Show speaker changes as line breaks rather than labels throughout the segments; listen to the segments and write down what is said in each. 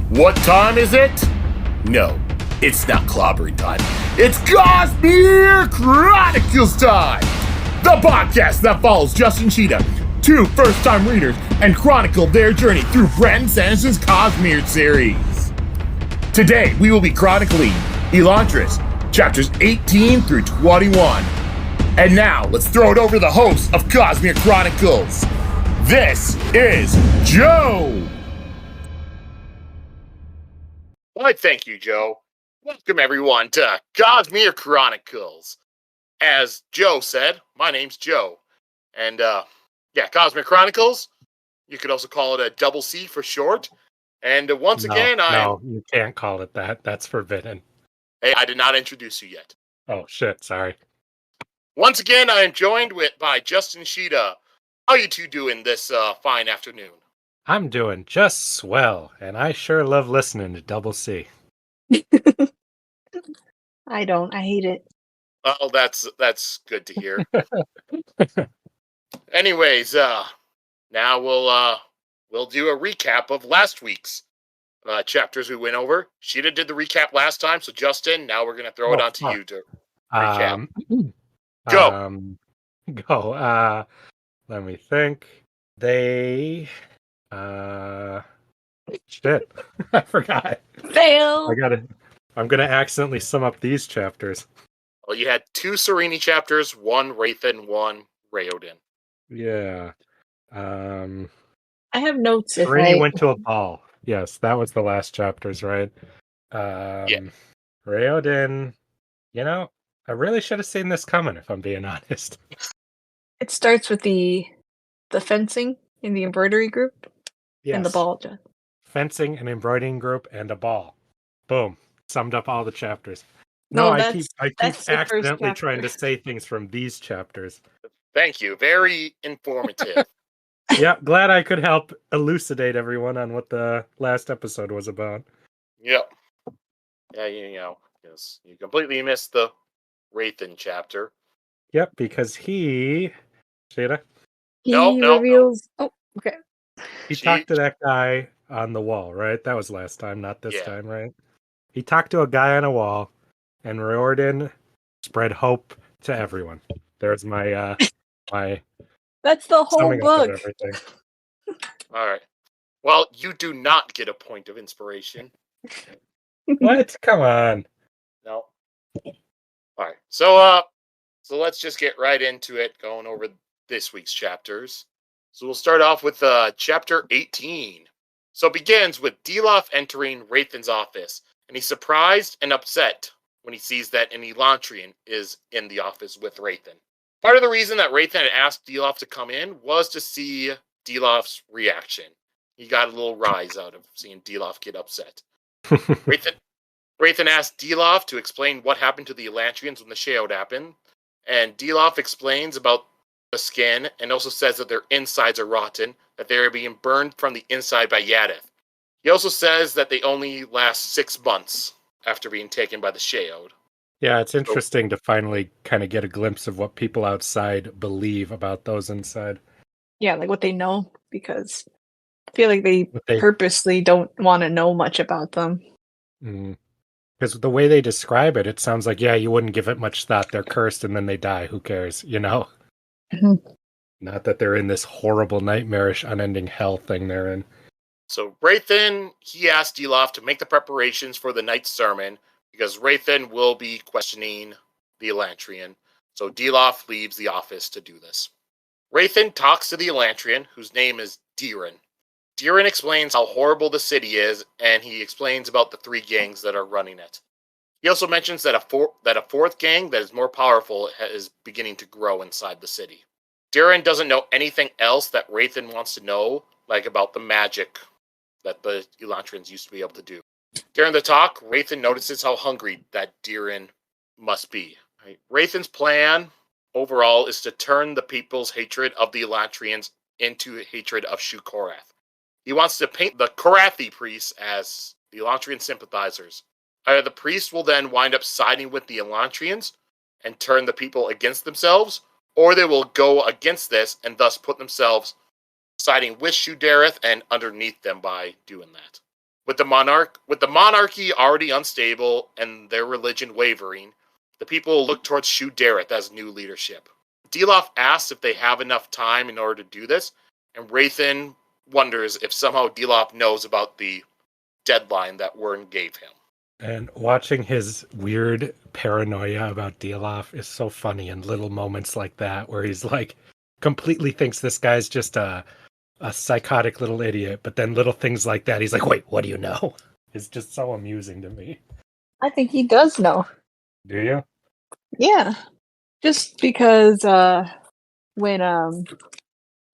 What time is it? No, it's not clobbering time. It's Cosmere Chronicles time! The podcast that follows Justin and Sheta, two first-time readers, and chronicle their journey through Brandon Sanderson's Cosmere series. Today, we will be chronicling Elantris Chapters 18 through 21. And now, let's throw it over to the host of Cosmere Chronicles. This is Joe! Why, thank you, Joe. Welcome, everyone, to Cosmere Chronicles. As Joe said, my name's Joe. And, Cosmere Chronicles. You could also call it a double C for short. And once again,
No, you can't call it that. That's forbidden.
Hey, I did not introduce you yet.
Oh, shit, sorry.
Once again, I am joined by Justin and Sheta. How you two doing this fine afternoon?
I'm doing just swell, and I sure love listening to Double C.
I don't. I hate it.
Oh, that's good to hear. Anyways, now we'll do a recap of last week's chapters we went over. Sheta did the recap last time, so Justin, now we're gonna throw it on to you to recap. Go.
Go. Let me think. Shit. I forgot.
Fail.
I'm gonna accidentally sum up these chapters.
Well, you had 2 Sarene chapters, 1 Hrathen, 1 Raoden.
Yeah.
I have notes.
Sarene went to a ball. Yes, that was the last chapters, right?
Yeah.
Raoden, I really should have seen this coming, if I'm being honest.
It starts with the fencing in the embroidery group and the
Yes.
ball.
Fencing, an embroidering group, and a ball. Boom. Summed up all the chapters.
No,
I keep
that's the first
accidentally
chapter.
trying to say things from these chapters.
Thank you. Very informative.
Yeah, glad I could help elucidate everyone on what the last episode was about.
Yep. Yeah, because you completely missed the Hrathen chapter.
Yep, because he
reveals. Oh, okay.
He talked to that guy on the wall, right? That was last time, not this time, right? He talked to a guy on a wall, and Raoden spread hope to everyone. There's my my.
That's the whole book.
All right. Well, you do not get a point of inspiration.
What? Come on.
No. All right. So let's just get right into it, going over this week's chapters. So we'll start off with chapter 18. So it begins with Dilaf entering Hrathen's office, and he's surprised and upset when he sees that an Elantrian is in the office with Hrathen. Part of the reason that Hrathen had asked Dilaf to come in was to see Dilaf's reaction. He got a little rise out of seeing Dilaf get upset. Hrathen asked Dilaf to explain what happened to the Elantrians when the Sheta happened, and Dilaf explains about the skin and also says that their insides are rotten, that they are being burned from the inside by Yadith. He also says that they only last 6 months after being taken by the Sheta.
Yeah, it's interesting to finally kind of get a glimpse of what people outside believe about those inside.
Yeah, like what they know, because I feel like they purposely don't want to know much about them.
Because the way they describe it, it sounds like, you wouldn't give it much thought. They're cursed and then they die. Who cares,
Mm-hmm.
Not that they're in this horrible, nightmarish, unending hell thing they're in.
So Hrathen, he asked Dilaf to make the preparations for the night's sermon, because Hrathen will be questioning the Elantrian. So Dilaf leaves the office to do this. Hrathen talks to the Elantrian, whose name is Diren. Diren explains how horrible the city is, and he explains about the 3 gangs that are running it. He also mentions that a fourth gang that is more powerful is beginning to grow inside the city. Diren doesn't know anything else that Hrathen wants to know, like about the magic that the Elantrians used to be able to do. During the talk, Hrathen notices how hungry that Diren must be. Right? Hrathen's plan overall is to turn the people's hatred of the Elantrians into hatred of Shu-Korath. He wants to paint the Korathi priests as the Elantrian sympathizers. Either the priests will then wind up siding with the Elantrians and turn the people against themselves, or they will go against this and thus put themselves siding with Shu-Dereth and underneath them by doing that. With the monarchy already unstable and their religion wavering, the people look towards Shu-Dereth as new leadership. Dilaf asks if they have enough time in order to do this, and Hrathen wonders if somehow Dilaf knows about the deadline that Wern gave him.
And watching his weird paranoia about Dilaf is so funny in little moments like that, where he's like, completely thinks this guy's just a psychotic little idiot, but then little things like that, he's like, wait, what do you know? It's just so amusing to me.
I think he does know.
Do you?
Yeah. Just because when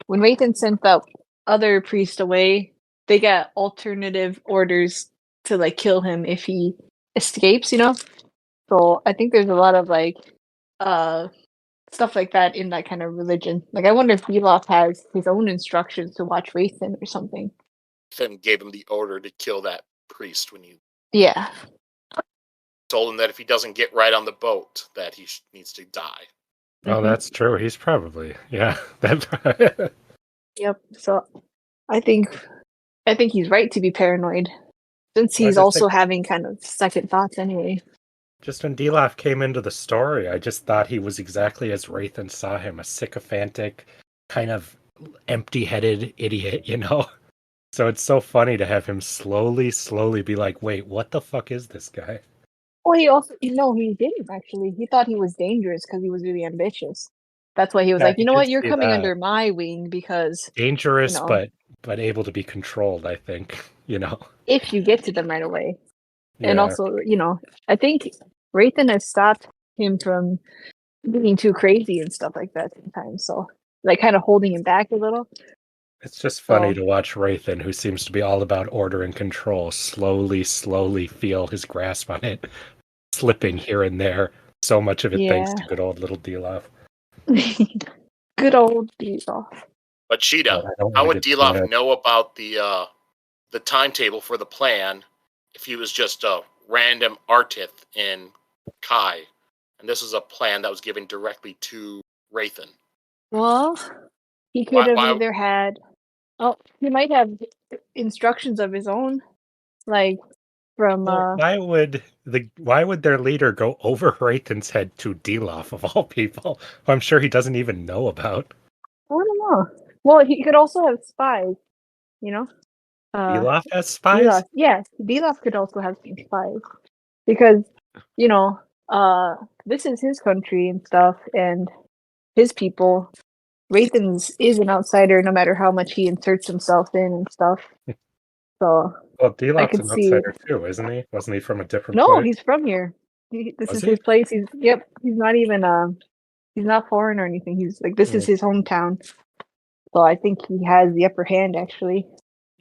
Hrathen sent that other priest away, they got alternative orders to like kill him if he escapes, you know? So I think there's a lot of like stuff like that in that kind of religion. Like I wonder if Dilaf has his own instructions to watch Hrathen or something.
Then gave him the order to kill that priest when he told him that if he doesn't get right on the boat, that he needs to die.
Oh, that's true. He's probably
Yep. So I think he's right to be paranoid, since he's also having kind of second thoughts anyway.
Just when Dilaf came into the story, I just thought he was exactly as Hrathen saw him, a sycophantic, kind of empty-headed idiot, you know? So it's so funny to have him slowly be like, wait, what the fuck is this guy?
Well, he also, he didn't actually. He thought he was dangerous because he was really ambitious. That's why he was like, you know what, you're coming under my wing because...
Dangerous, but able to be controlled, I think, you know?
If you get to them right away. Yeah. And also, I think Hrathen has stopped him from being too crazy and stuff like that sometimes. So, like, kind of holding him back a little.
It's just funny to watch Hrathen, who seems to be all about order and control, slowly feel his grasp on it, slipping here and there. So much of it thanks to good old little Dilaf.
Good old Dilaf.
But Sheta, how would Dilaf know about the timetable for the plan if he was just a random Artith in Kai? And this was a plan that was given directly to Hrathen.
Well, he could have either had... Oh, he might have instructions of his own, like from.
Why would their leader go over Hrathen's head to Dilaf of all people, who I'm sure he doesn't even know about?
I don't know. Well, he could also have spies, you know.
Dilaf has spies.
Dilaf could also have some spies because this is his country and stuff, and his people. Hrathen is an outsider, no matter how much he inserts himself in and stuff. So,
well, Dilaf's an outsider too, isn't he? Wasn't he from a different place?
No, he's from here. This is his place. He's not even he's not foreign or anything. He's like, this is his hometown. So I think he has the upper hand, actually.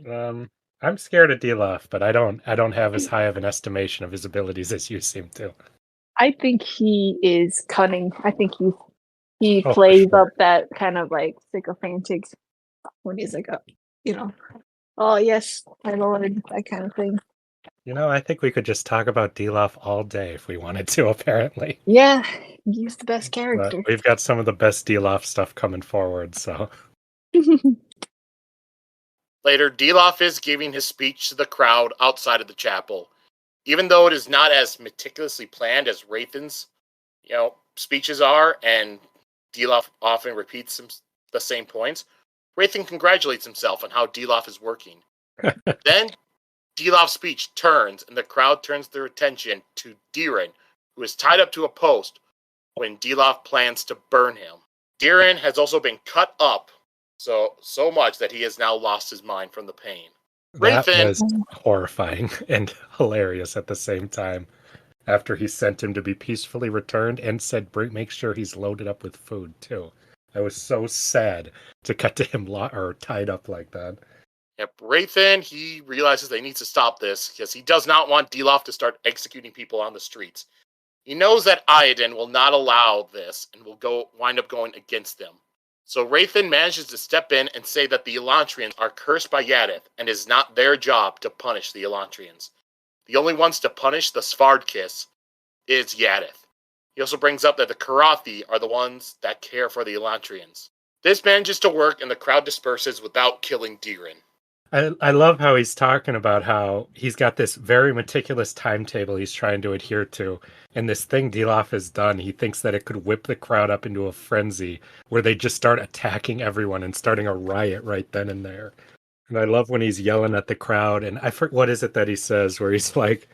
I'm scared of Dilaf, but I don't have as high of an estimation of his abilities as you seem to. I
think he is cunning. I think he plays up that kind of like sycophantic when he's like, oh yes, my lord, that kind of thing.
I think we could just talk about Dilaf all day if we wanted to, apparently.
Yeah, he's the best character.
But we've got some of the best Dilaf stuff coming forward, so.
Later, Dilaf is giving his speech to the crowd outside of the chapel. Even though it is not as meticulously planned as Hrathen's, speeches are, and Dilaf often repeats the same points, Hrathen congratulates himself on how Dilaf is working. Then, Dilaf's speech turns, and the crowd turns their attention to Diren, who is tied up to a post when Dilaf plans to burn him. Diren has also been cut up so much that he has now lost his mind from the pain.
That was horrifying and hilarious at the same time. After he sent him to be peacefully returned and said, make sure he's loaded up with food, too. I was so sad to cut to him tied up like that.
Yep, Hrathen, he realizes they need to stop this because he does not want Dilaf to start executing people on the streets. He knows that Raoden will not allow this and will wind up going against them. So Hrathen manages to step in and say that the Elantrians are cursed by Yadith and it is not their job to punish the Elantrians. The only ones to punish the Svardkiss is Yadith. He also brings up that the Karathi are the ones that care for the Elantrians. This manages to work and the crowd disperses without killing Diren.
I love how he's talking about how he's got this very meticulous timetable he's trying to adhere to. And this thing Dilaf has done, he thinks that it could whip the crowd up into a frenzy where they just start attacking everyone and starting a riot right then and there. And I love when he's yelling at the crowd. And I forget, what is it that he says where he's like,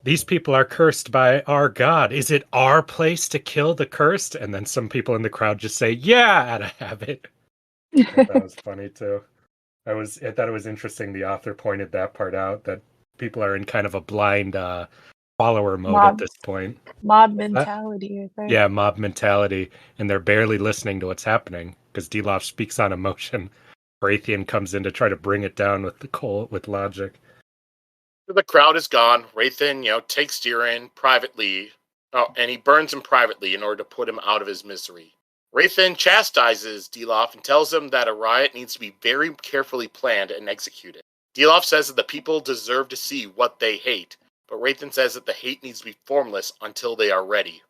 these people are cursed by our God. Is it our place to kill the cursed? And then some people in the crowd just say, yeah, out of habit. I thought that was funny too. I thought it was interesting the author pointed that part out, that people are in kind of a blind follower mode at this point.
Mob mentality, I think.
Yeah, mob mentality, and they're barely listening to what's happening because Dilaf speaks on emotion. Hrathen comes in to try to bring it down with logic.
The crowd is gone. Hrathen, takes Diren privately, and he burns him privately in order to put him out of his misery. Hrathen chastises Dilaf and tells him that a riot needs to be very carefully planned and executed. Dilaf says that the people deserve to see what they hate, but Hrathen says that the hate needs to be formless until they are ready.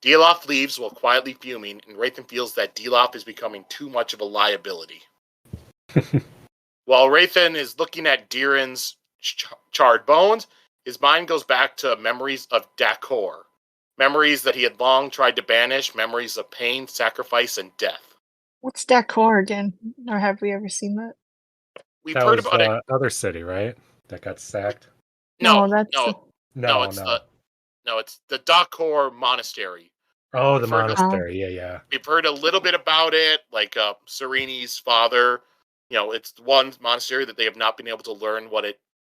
Dilaf leaves while quietly fuming, and Hrathen feels that Dilaf is becoming too much of a liability. While Hrathen is looking at Diren's charred bones, his mind goes back to memories of Dakor. Memories that he had long tried to banish, memories of pain, sacrifice, and death.
What's Dakor again? Or have we ever seen that?
We've heard about it.
Other city, right? That got sacked.
No, it's the Dakor Monastery.
Oh, the monastery. Yeah.
We've heard a little bit about it, like Sarene's father. It's one monastery that they have not been able to learn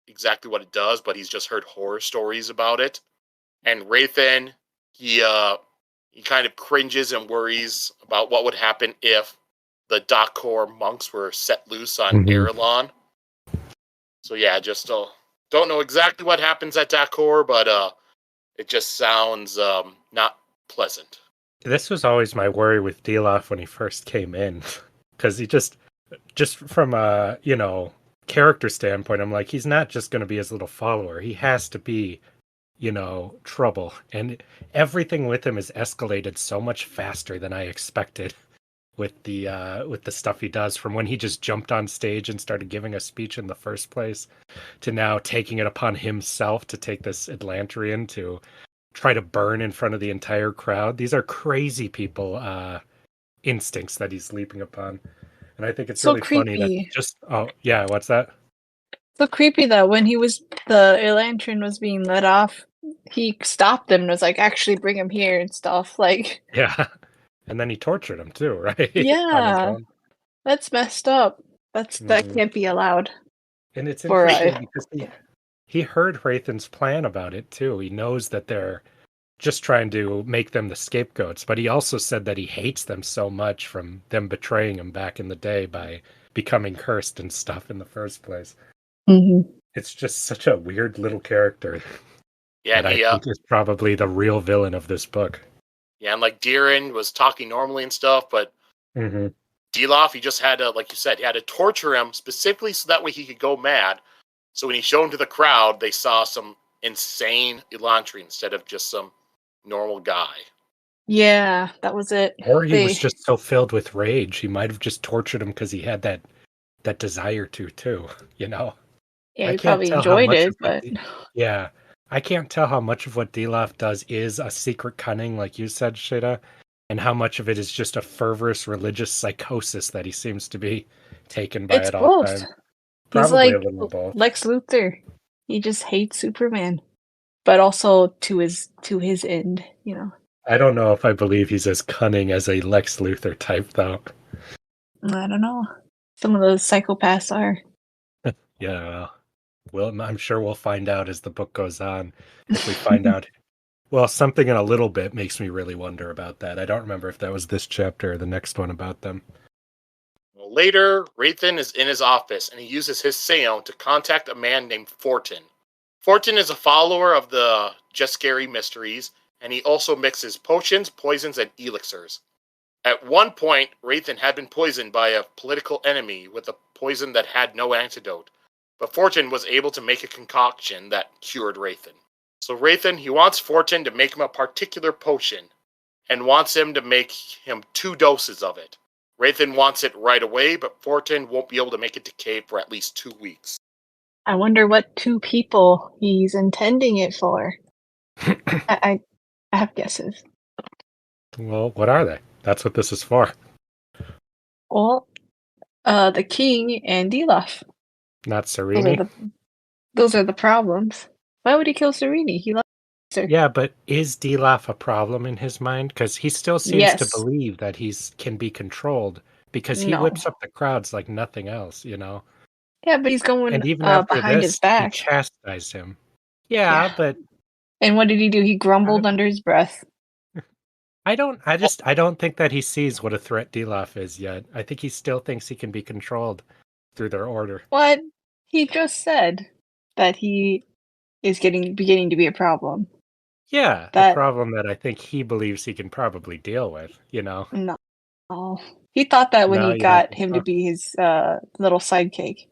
exactly what it does, but he's just heard horror stories about it. And Hrathen, he kind of cringes and worries about what would happen if the Dakor monks were set loose on Erelon. So yeah, just don't know exactly what happens at Dakor, but it just sounds not pleasant.
This was always my worry with Dilaf when he first came in, because he just from a character standpoint, I'm like, he's not just going to be his little follower. He has to be trouble, and everything with him is escalated so much faster than I expected with the stuff he does, from when he just jumped on stage and started giving a speech in the first place to now taking it upon himself to take this Elantrian to try to burn in front of the entire crowd. These are crazy people instincts that he's leaping upon, and I think it's so really creepy. Funny that what's that?
So creepy that when the Elantrin was being let off, he stopped them and was like, actually bring him here and stuff. Like,
yeah. And then he tortured him too, right?
Yeah. That's messed up. That can't be allowed.
And it's interesting because he heard Hrathen's plan about it too. He knows that they're just trying to make them the scapegoats, but he also said that he hates them so much from them betraying him back in the day by becoming cursed and stuff in the first place.
Mm-hmm.
It's just such a weird little character.
Yeah,
and I think is probably the real villain of this book.
Yeah, and like Diren was talking normally and stuff, but Dilaf, he just had to, like you said, he had to torture him specifically so that way he could go mad. So when he showed him to the crowd, they saw some insane Elantri instead of just some normal guy.
Yeah, that was it.
Or he was just so filled with rage, he might have just tortured him because he had that desire to too,
Yeah, he probably enjoyed it, but
yeah, I can't tell how much of what Dilaf does is a secret cunning, like you said, Sheta, and how much of it is just a fervorous religious psychosis that he seems to be taken by at all times.
Probably he's like a little of both. Lex Luthor. He just hates Superman, but also to his end,
I don't know if I believe he's as cunning as a Lex Luthor type, though.
I don't know. Some of those psychopaths are.
Yeah, well, I'm sure we'll find out as the book goes on. If we find out, well, something in a little bit makes me really wonder about that. I don't remember if that was this chapter or the next one about them.
Well, later, Hrathen is in his office, and he uses his Seon to contact a man named Fortin. Fortin is a follower of the Jeskari mysteries, and he also mixes potions, poisons, and elixirs. At one point, Hrathen had been poisoned by a political enemy with a poison that had no antidote, but Fortin was able to make a concoction that cured Hrathen. So Hrathen, he wants Fortin to make him a particular potion, and wants him to make him 2 doses of it. Hrathen wants it right away, but Fortin won't be able to make it to cave for at least 2 weeks.
I wonder what 2 people he's intending it for. I have guesses.
Well, what are they? That's what this is for.
Well, the king and Dilaf.
Not Sarene.
Those are the problems. Why would he kill Sarene? He loves her.
Yeah, but is Dilaf a problem in his mind? Because he still seems to believe that can be controlled because he whips up the crowds like nothing else, you know?
Yeah, but he's going
and even after
behind
this,
his back.
He chastised him. Yeah, but...
And what did he do? He grumbled under his breath.
I don't think that he sees what a threat Dilaf is yet. I think he still thinks he can be controlled through their order.
What? He just said that he is beginning to be a problem.
Yeah, a problem that I think he believes he can probably deal with, you know?
No. He thought that when he got him to be his little sidekick.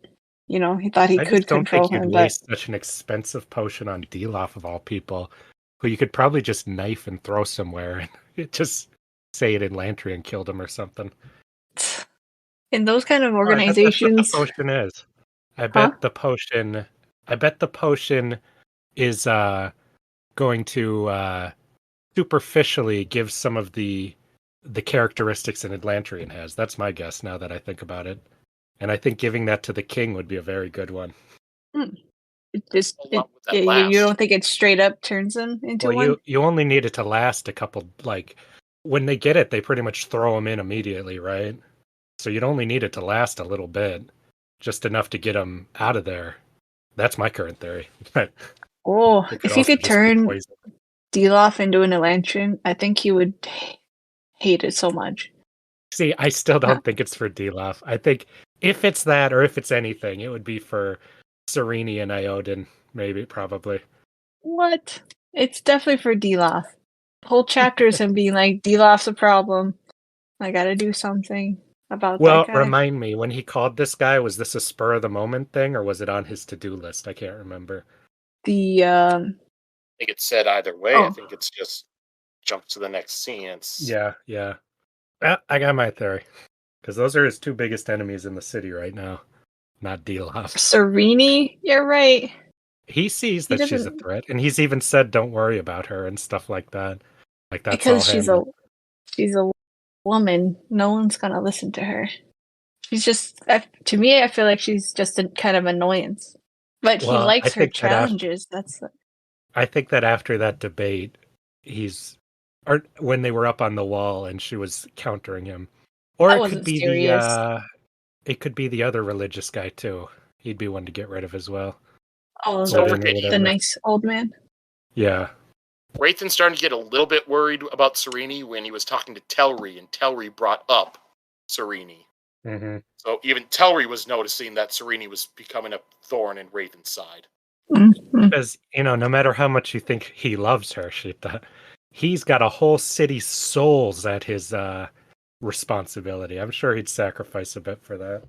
You know, he thought he could control him. I
don't think you'd waste such an expensive potion on Dilaf of all people, who you could probably just knife and throw somewhere and just say it in Elantrian killed him or something.
In those kind of organizations...
That's what the potion is. I bet the potion is going to superficially give some of the characteristics an Elantrian has. That's my guess now that I think about it. And I think giving that to the king would be a very good one.
You don't think it straight up turns them into one?
You only need it to last a couple, like, when they get it, they pretty much throw them in immediately, right? So you'd only need it to last a little bit, just enough to get them out of there. That's my current theory.
If you could turn Dilaf into an Elantrian, I think he would hate it so much.
See, I still don't think it's for Dilaf. I think if it's that, or if it's anything, it would be for Sarene and Raoden, maybe, probably.
What? It's definitely for Dilaf. The whole chapter is him being like, Dilaf's a problem. I gotta do something about that guy.
Well, remind me, when he called this guy, was this a spur of the moment thing, or was it on his to-do list? I can't remember.
I think it's said either way. I think it's just jump to the next scene.
Yeah. I got my theory. Because those are his 2 biggest enemies in the city right now. Not Dilaf.
Serene? You're right.
He sees that she's a threat, and he's even said don't worry about her and stuff like that. Like that's
because she's a woman. No one's gonna listen to her. She's just, to me, I feel like she's just a kind of annoyance. But he likes her challenges.
I think that after that debate, when they were up on the wall and she was countering him, or it could be it could be the other religious guy too. He'd be one to get rid of as well.
Oh, the nice old man.
Yeah.
Hrathen's starting to get a little bit worried about Sarene when he was talking to Telri, and Telri brought up Sarene.
Mm-hmm.
So even Telri was noticing that Sarene was becoming a thorn in Hrathen's side.
Mm-hmm.
Because, no matter how much you think he loves her, Sheta, he's got a whole city's souls at his responsibility. I'm sure he'd sacrifice a bit for that.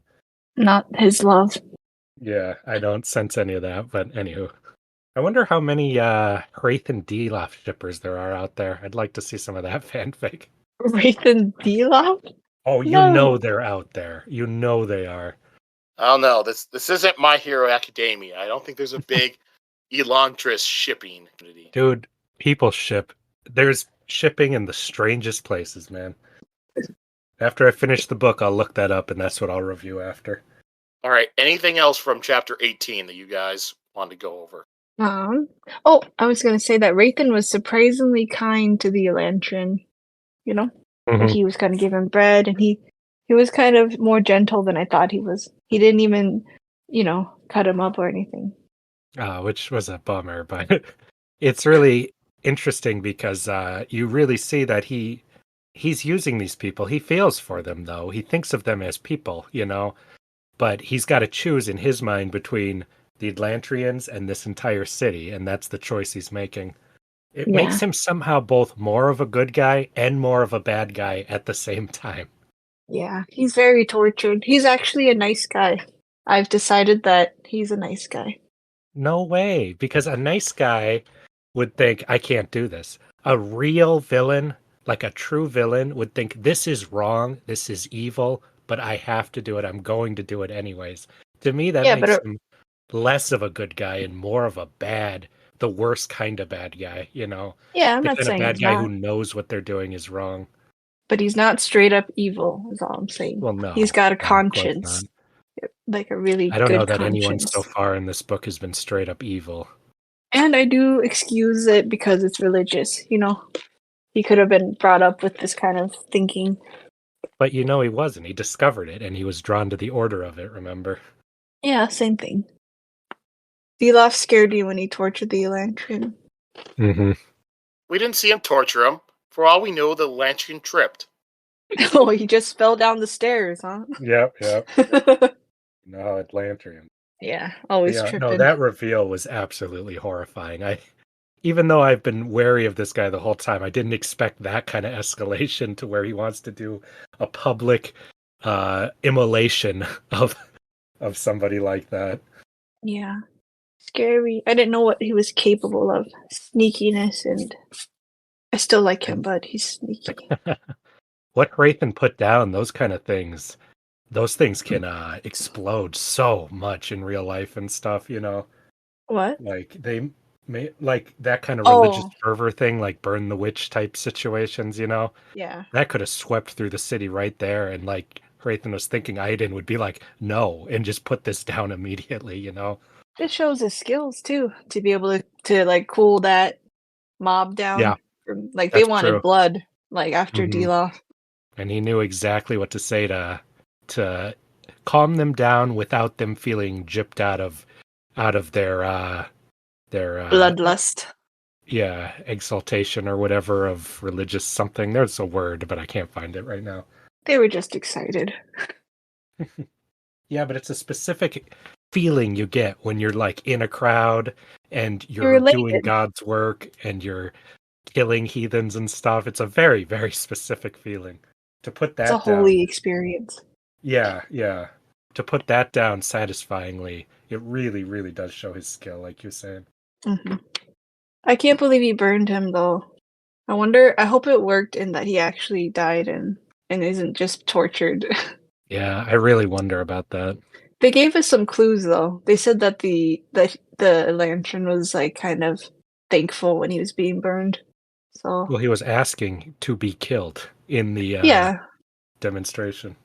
Not his love.
Yeah, I don't sense any of that, but anywho. I wonder how many Hrathen Dilaf shippers there are out there. I'd like to see some of that fanfic.
Hrathen Dilaf?
Oh, you know they're out there. You know they are.
I don't know. This isn't My Hero Academia. I don't think there's a big Elantris shipping community.
Dude, people ship. There's shipping in the strangest places, man. After I finish the book, I'll look that up, and that's what I'll review after.
All right. Anything else from chapter 18 that you guys want to go over?
I was going to say that Hrathen was surprisingly kind to the Elantrian. Like he was going to give him bread, and he was kind of more gentle than I thought he was. He didn't even, cut him up or anything.
Which was a bummer, but it's really interesting because you really see that he's using these people. He feels for them, though. He thinks of them as people, but he's got to choose in his mind between the Elantrians and this entire city, and that's the choice he's making. It makes him somehow both more of a good guy and more of a bad guy at the same time.
Yeah, he's very tortured. He's actually a nice guy. I've decided that he's a nice guy.
No way, because a nice guy would think, I can't do this. A real villain like a true villain would think this is wrong, this is evil, but I have to do it. I'm going to do it anyways. To me, that
Yeah, but
makes him less of a good guy and more of a the worst kind of bad guy,
yeah, I'm
the
not
kind of
saying
bad
he's
guy who
not,
knows what they're doing is wrong.
but he's not straight up evil. Is all I'm saying.
Well, no,
He's got a
no, of course not.
conscience, like a really
I don't know
good
that anyone so
conscience.
far in this book has been straight up evil.
And I do excuse it because it's religious. He could have been brought up with this kind of thinking.
But he wasn't. He discovered it, and he was drawn to the order of it, remember?
Yeah, same thing. Dilaf scared you when he tortured the Elantris.
Mm-hmm.
We didn't see him torture him. For all we know, the Elantris tripped.
Oh, he just fell down the stairs, huh?
Yep. No, Atlantean.
Yeah, always
Yeah,
tripping.
no, that reveal was absolutely horrifying. Even though I've been wary of this guy the whole time, I didn't expect that kind of escalation to where he wants to do a public immolation of somebody like that.
Yeah. Scary. I didn't know what he was capable of. Sneakiness, and I still like him, but he's sneaky.
What Hrathen put down, those kind of things, those things can explode so much in real life and stuff,
What?
Like they may like that kind of religious
Oh,
fervor thing, like burn the witch type situations,
yeah.
that could have swept through the city right there. And like Hrathen was thinking Aiden would be like, no, and just put this down immediately,
It shows his skills too, to be able to like cool that mob down.
Yeah,
Like they
that's
wanted
true.
blood, like after
Mhm.
Dilaf.
And he knew exactly what to say to calm them down without them feeling gypped out of their
Bloodlust.
exaltation or whatever of religious something. There's a word, but I can't find it right now.
They were just excited.
Yeah, but it's a specific feeling you get when you're like in a crowd and
You're
you're doing
related.
God's work and you're killing heathens and stuff. It's a very, very specific feeling. To put
It's a
that
holy
down,
experience.
yeah. To put that down satisfyingly, it really, really does show his skill, like you're saying.
Hmm. I can't believe he burned him though. I hope it worked in that he actually died and isn't just tortured.
Yeah, I really wonder about that.
They gave us some clues though. They said that the lantern was like kind of thankful when he was being burned. So
Well, he was asking to be killed in the
yeah,
demonstration.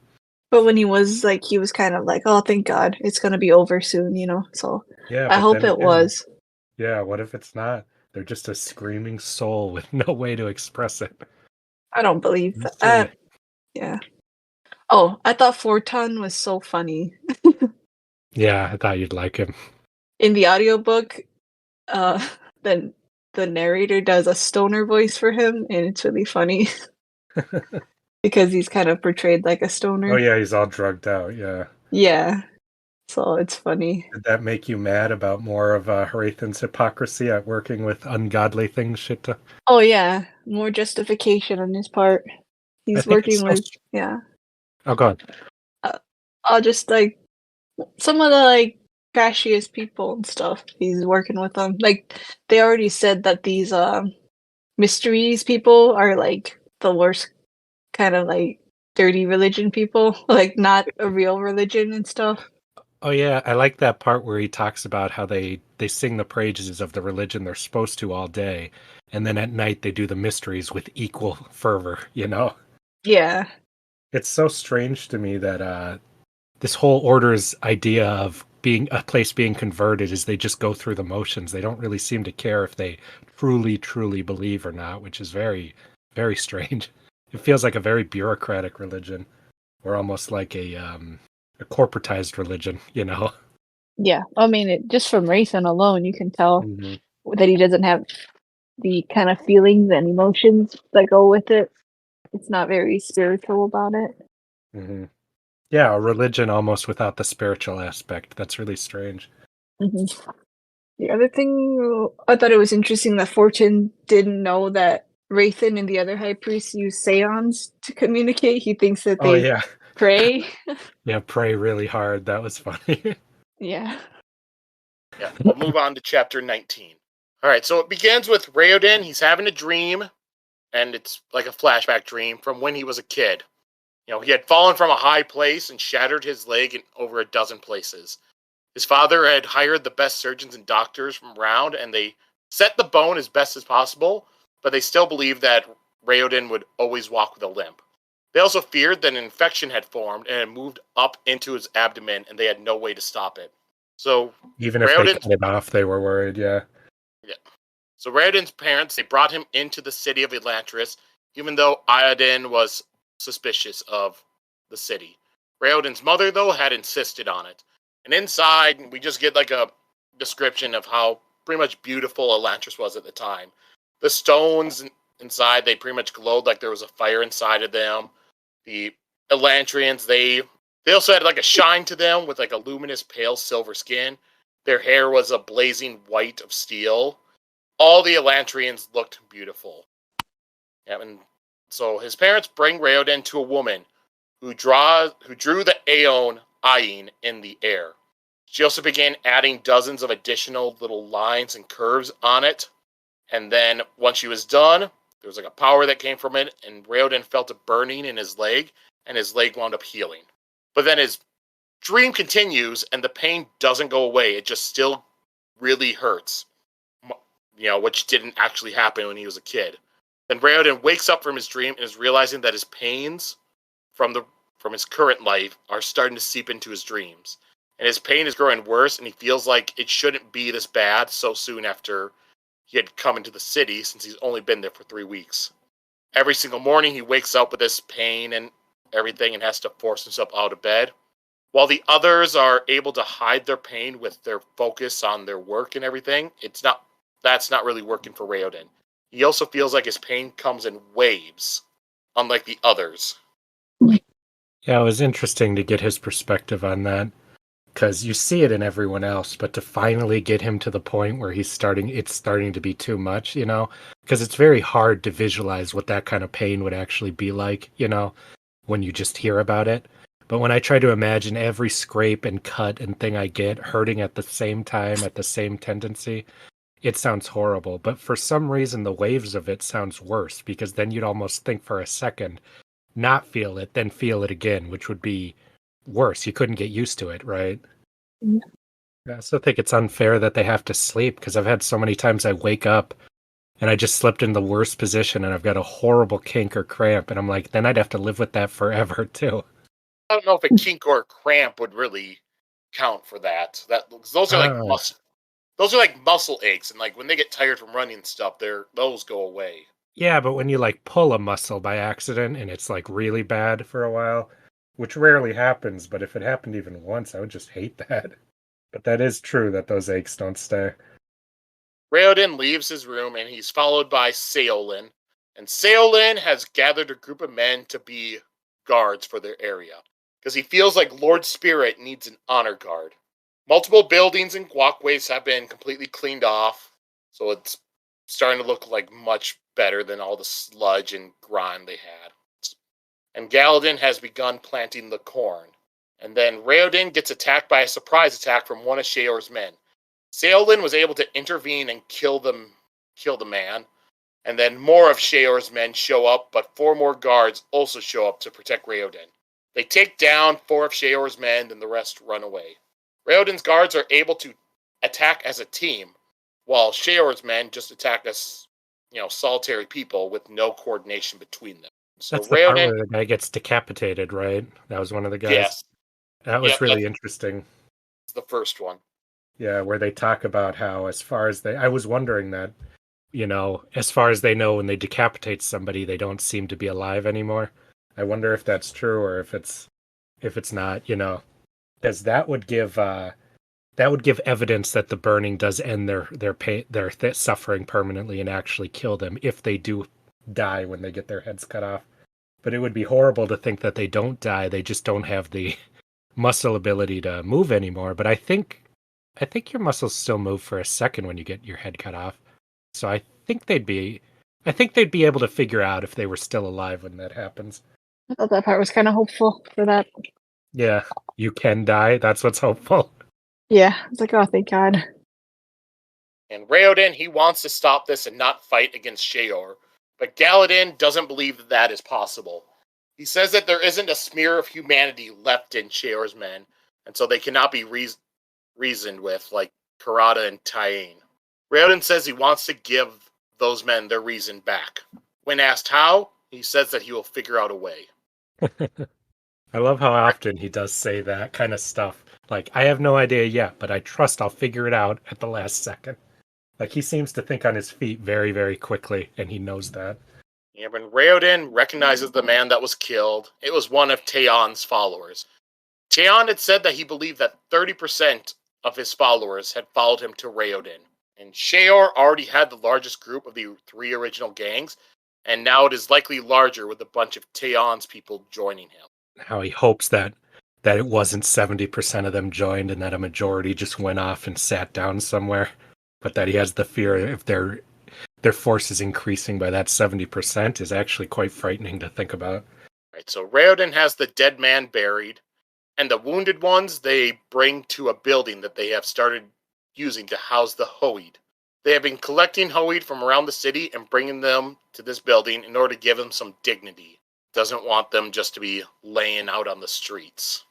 but when he was like, he was kind of like, "Oh, thank God, it's gonna be over soon," So
Yeah,
I
but
hope
then
it
again,
was.
yeah, what if it's not? They're just a screaming soul with no way to express it.
I don't believe
Let's
that.
see.
Yeah. Oh, I thought Forton was so funny
Yeah, I thought you'd like him.
in the audiobook. Uh, the the narrator does a stoner voice for him, and it's really funny because he's kind of portrayed like a stoner.
Oh yeah, he's all drugged out, yeah.
Yeah, so it's funny.
Did that make you mad about more of Hrathen's hypocrisy at working with ungodly things, Sheta?
Oh yeah, more justification on his part.
I
He's
think it's
working
so...
with
Oh, go on.
I'll just like some of the like trashiest people and stuff. He's working with them. Like they already said that these mysteries people are like the worst kind of like dirty religion people, like not a real religion and stuff.
Oh yeah, I like that part where he talks about how they sing the praises of the religion they're supposed to all day, and then at night they do the mysteries with equal fervor.
Yeah.
It's so strange to me that this whole order's idea of being a place being converted is they just go through the motions. They don't really seem to care if they truly, truly believe or not, which is very, very strange. It feels like a very bureaucratic religion, or almost like a corporatized religion.
Yeah. I mean, just from Rayson alone, you can tell
Mm-hmm.
that he doesn't have the kind of feelings and emotions that go with it. It's not very spiritual about it.
Mm-hmm. Yeah, a religion almost without the spiritual aspect. That's really strange.
Mm-hmm. The other thing, I thought it was interesting that Fortune didn't know that Hrathen and the other high priests use seance to communicate. He thinks that
Oh
they
yeah,
pray.
yeah. Pray really hard. That was funny.
Yeah.
Yeah, we'll move on to chapter 19. All right, so it begins with Raoden. He's having a dream. and it's like a flashback dream from when he was a kid. He had fallen from a high place and shattered his leg in over a dozen places. His father had hired the best surgeons and doctors from around, and they set the bone as best as possible, but they still believed that Raoden would always walk with a limp. They also feared that an infection had formed and had moved up into his abdomen, and they had no way to stop it. So
even if they cut it off, they were worried, yeah.
So Raoden's parents, they brought him into the city of Elantris, even though Raoden was suspicious of the city. Raoden's mother, though, had insisted on it. And inside, we just get like a description of how pretty much beautiful Elantris was at the time. The stones inside, they pretty much glowed like there was a fire inside of them. The Elantrians, they also had like a shine to them with like a luminous pale silver skin. Their hair was a blazing white of steel. All the Elantrians looked beautiful. And so his parents bring Raoden to a woman who drew the Aeon in the air. She also began adding dozens of additional little lines and curves on it. And then once she was done, there was like a power that came from it, and Raoden felt a burning in his leg, and his leg wound up healing. But then his dream continues, and the pain doesn't go away. It just still really hurts, which didn't actually happen when he was a kid. Then Raoden wakes up from his dream and is realizing that his pains from his current life are starting to seep into his dreams. And his pain is growing worse, and he feels like it shouldn't be this bad so soon after he had come into the city, since he's only been there for 3 weeks. Every single morning he wakes up with this pain and everything and has to force himself out of bed. While the others are able to hide their pain with their focus on their work and everything, that's not really working for Raoden. He also feels like his pain comes in waves, unlike the others.
Yeah, it was interesting to get his perspective on that, because you see it in everyone else, but to finally get him to the point where it's starting to be too much, because it's very hard to visualize what that kind of pain would actually be like, when you just hear about it. But when I try to imagine every scrape and cut and thing I get hurting at the same time, at the same tendency, it sounds horrible. But for some reason, the waves of it sounds worse, because then you'd almost think for a second, not feel it, then feel it again, which would be worse. You couldn't get used to it, right?
Yeah.
I also think it's unfair that they have to sleep, because I've had so many times I wake up and I just slept in the worst position and I've got a horrible kink or cramp, and I'm like, then I'd have to live with that forever too.
I don't know if a kink or a cramp would really count for that. Those are like muscle aches, and like when they get tired from running and stuff, those go away.
Yeah, but when you like pull a muscle by accident and it's like really bad for a while, which rarely happens, but if it happened even once, I would just hate that. But that is true that those aches don't stay.
Raoden leaves his room and he's followed by Seolin. And Seolin has gathered a group of men to be guards for their area, because he feels like Lord Spirit needs an honor guard. Multiple buildings and walkways have been completely cleaned off, so it's starting to look like much better than all the sludge and grime they had. And Galladin has begun planting the corn. And then Raoden gets attacked by a surprise attack from one of Sheor's men. Seolin was able to intervene and kill the man. And then more of Sheor's men show up, but 4 more guards also show up to protect Raoden. They take down 4 of Sheor's men, and the rest run away. Raoden's guards are able to attack as a team, while Sheor's men just attack as, solitary people with no coordination between them. So
that's the part where the guy gets decapitated, right? That was one of the guys.
Yes.
That was really interesting.
It's the first one.
Yeah, where they talk about how, I was wondering that, as far as they know, when they decapitate somebody, they don't seem to be alive anymore. I wonder if that's true or if it's not, because that would give evidence that the burning does end their pain, their suffering permanently, and actually kill them if they do die when they get their heads cut off. But it would be horrible to think that they don't die; they just don't have the muscle ability to move anymore. But I think your muscles still move for a second when you get your head cut off. So I think they'd be able to figure out if they were still alive when that happens.
I thought that part was kind of hopeful for that.
Yeah, you can die. That's what's hopeful.
Yeah, it's like, oh, thank God.
And Raoden, he wants to stop this and not fight against Sheor, But Galadin doesn't believe that that is possible. He says that there isn't a smear of humanity left in Sheor's men, and so they cannot be reasoned with, like Hrathen and Tyane. Raoden says he wants to give those men their reason back. When asked how, he says that he will figure out a way.
I love how often he does say that kind of stuff. Like, I have no idea yet, but I trust I'll figure it out at the last second. Like, he seems to think on his feet very, very quickly, and he knows that.
Yeah, when Raoden recognizes the man that was killed, it was one of Theon's followers. Theon had said that he believed that 30% of his followers had followed him to Raoden. And Sheor already had the largest group of the 3 original gangs, and now it is likely larger with a bunch of Theon's people joining him.
How he hopes that it wasn't 70% of them joined and that a majority just went off and sat down somewhere, but that he has the fear if their force is increasing by that 70% is actually quite frightening to think about.
Right, so Raoden has the dead man buried, and the wounded ones they bring to a building that they have started using to house the Hoid. They have been collecting Hoid from around the city and bringing them to this building in order to give them some dignity. Doesn't want them just to be laying out on the streets.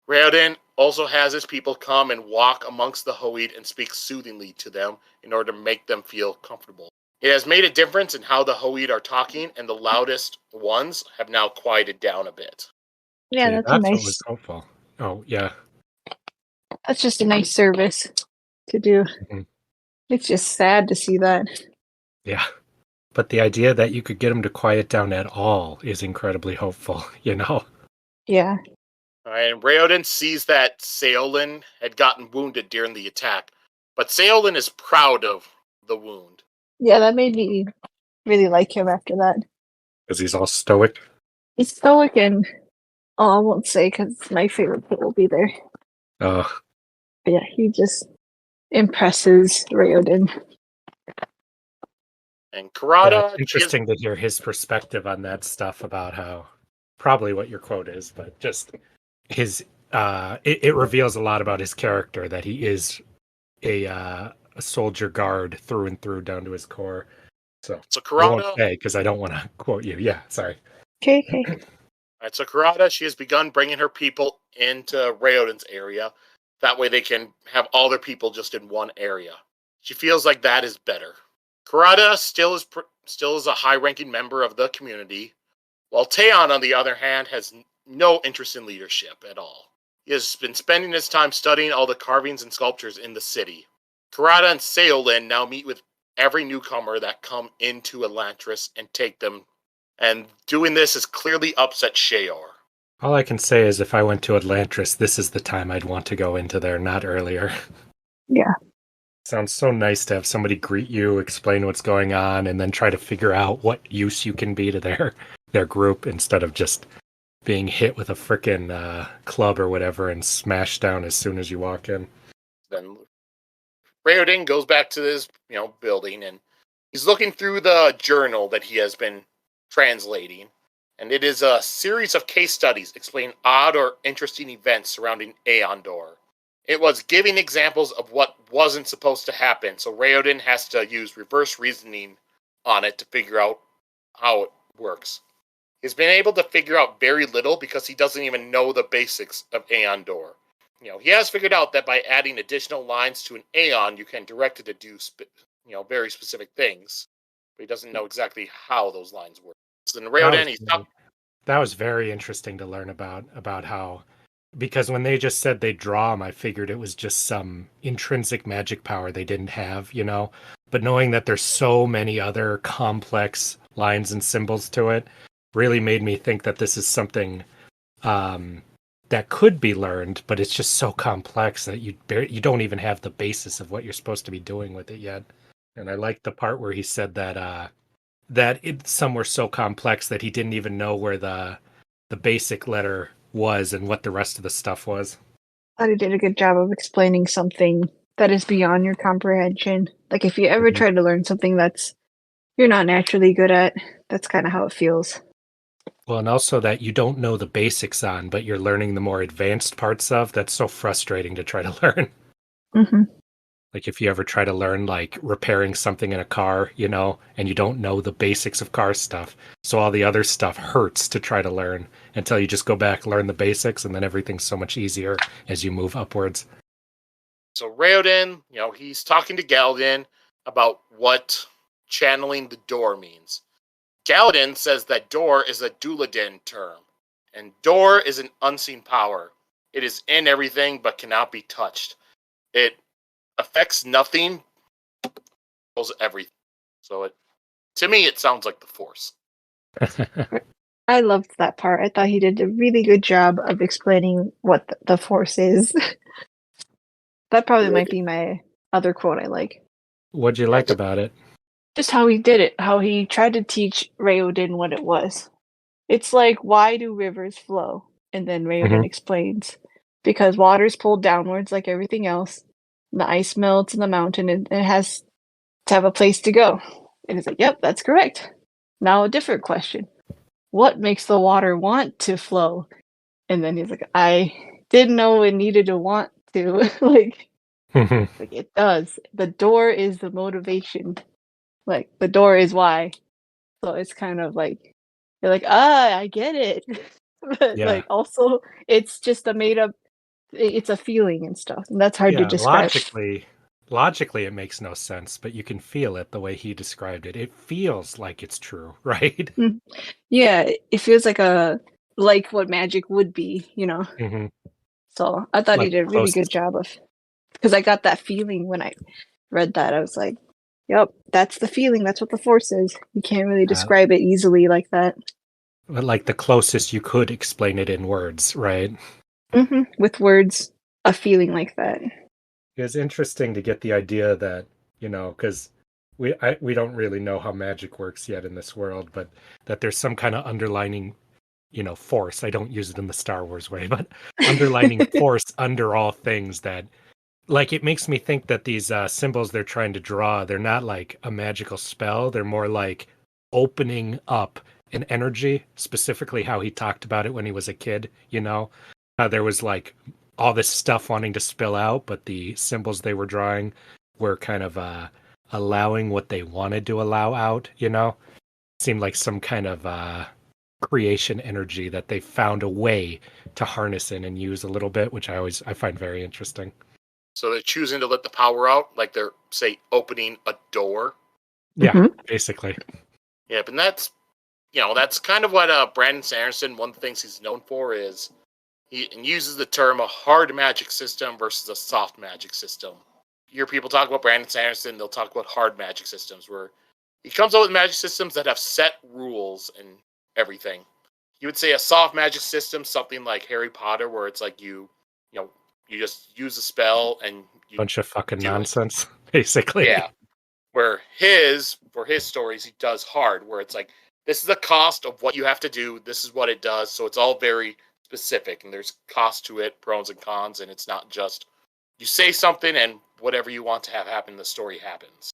Raoden also has his people come and walk amongst the Hoid and speak soothingly to them in order to make them feel comfortable. It has made a difference in how the Hoid are talking, and the loudest ones have now quieted down a bit.
Yeah,
See,
that's
what
nice.
was hopeful. Oh, yeah.
That's just a nice service to do.
Mm-hmm.
It's just sad to see that.
Yeah. But the idea that you could get him to quiet down at all is incredibly hopeful, you know?
Yeah.
And Raoden sees that Seolin had gotten wounded during the attack, but Seolin is proud of the wound.
Yeah, that made me really like him after that.
Because he's all stoic.
He's stoic and, I won't say because my favorite kid will be there.
Oh.
But yeah, he just impresses Raoden.
And Karada...
Yeah, it's interesting to hear his perspective on that stuff about how, probably what your quote is, but just his, it reveals a lot about his character, that he is a soldier guard through and through down to his core. So
Karada...
I won't say, because I don't want to quote you. Yeah, sorry.
Okay.
Alright, so Karada, she has begun bringing her people into Raoden's area. That way they can have all their people just in one area. She feels like that is better. Karada still is a high-ranking member of the community, while Theon, on the other hand, has no interest in leadership at all. He has been spending his time studying all the carvings and sculptures in the city. Karada and Seolin now meet with every newcomer that come into Elantris and take them, and doing this has clearly upset Sheor.
All I can say is if I went to Elantris, this is the time I'd want to go into there, not earlier.
Yeah.
Sounds so nice to have somebody greet you, explain what's going on, and then try to figure out what use you can be to their group instead of just being hit with a frickin' club or whatever and smashed down as soon as you walk in.
Then Raoden goes back to his, building, and he's looking through the journal that he has been translating, and it is a series of case studies explaining odd or interesting events surrounding Aondor. It was giving examples of what wasn't supposed to happen, so Raoden has to use reverse reasoning on it to figure out how it works. He's been able to figure out very little because he doesn't even know the basics of Aondor. He has figured out that by adding additional lines to an Aeon, you can direct it to do, very specific things. But he doesn't know exactly how those lines work. So then Raoden,
that was very interesting to learn about how, because when they just said they draw them, I figured it was just some intrinsic magic power they didn't have, But knowing that there's so many other complex lines and symbols to it really made me think that this is something that could be learned, but it's just so complex that you don't even have the basis of what you're supposed to be doing with it yet. And I like the part where he said that some were so complex that he didn't even know where the basic letter was and what the rest of the stuff was.
I thought he did a good job of explaining something that is beyond your comprehension. Like if you ever try to learn something that's you're not naturally good at, that's kind of how it feels.
Well, and also that you don't know the basics on, but you're learning the more advanced parts of. That's so frustrating to try to learn.
Mm-hmm.
Like if you ever try to learn like repairing something in a car, and you don't know the basics of car stuff. So all the other stuff hurts to try to learn until you just go back, learn the basics, and then everything's so much easier as you move upwards.
So Raoden, he's talking to Galden about what channeling the door means. Galden says that door is a Duladin term, and door is an unseen power. It is in everything but cannot be touched. It affects nothing, controls everything. So to me, it sounds like the Force.
I loved that part. I thought he did a really good job of explaining what the Force is. That probably might be my other quote I like.
What'd you like about it?
Just how he did it, how he tried to teach Raoden what it was. It's like, why do rivers flow? And then Raoden explains, because water's pulled downwards like everything else. The ice melts in the mountain and it has to have a place to go. And he's like, yep, that's correct. Now a different question. What makes the water want to flow? And then he's like, I didn't know it needed to want to. like it does. The door is the motivation. Like the door is why. So it's kind of like you're like, I get it. But like also it's just a made up it's a feeling and stuff. And that's hard to describe.
Logically it makes no sense, but you can feel it the way he described it. It feels like it's true, right?
Yeah, it feels like what magic would be, So I thought he did a really good job of, because I got that feeling when I read that. I was like, yep, that's the feeling. That's what the Force is. You can't really describe it easily like that.
But like the closest you could explain it in words, right?
With words, a feeling like that.
It's interesting to get the idea that, because we don't really know how magic works yet in this world, but that there's some kind of underlining, force. I don't use it in the Star Wars way, but underlining force under all things that, like, it makes me think that these symbols they're trying to draw, they're not like a magical spell. They're more like opening up an energy, specifically how he talked about it when he was a kid, how there was like all this stuff wanting to spill out, but the symbols they were drawing were kind of allowing what they wanted to allow out, Seemed like some kind of creation energy that they found a way to harness in and use a little bit, which I find very interesting.
So they're choosing to let the power out, like they're, say, opening a door?
Yeah, basically.
Yeah, but that's kind of what Brandon Sanderson, one of the things he's known for is he uses the term a hard magic system versus a soft magic system. You hear people talk about Brandon Sanderson, they'll talk about hard magic systems, where he comes up with magic systems that have set rules and everything. You would say a soft magic system, something like Harry Potter, where it's like you just use a spell and you
bunch of fucking nonsense, basically.
Yeah. Where for his stories, he does hard, where it's like, this is the cost of what you have to do, this is what it does, so it's all very specific, and there's cost to it, pros and cons, and it's not just you say something and whatever you want to have happen, the story happens.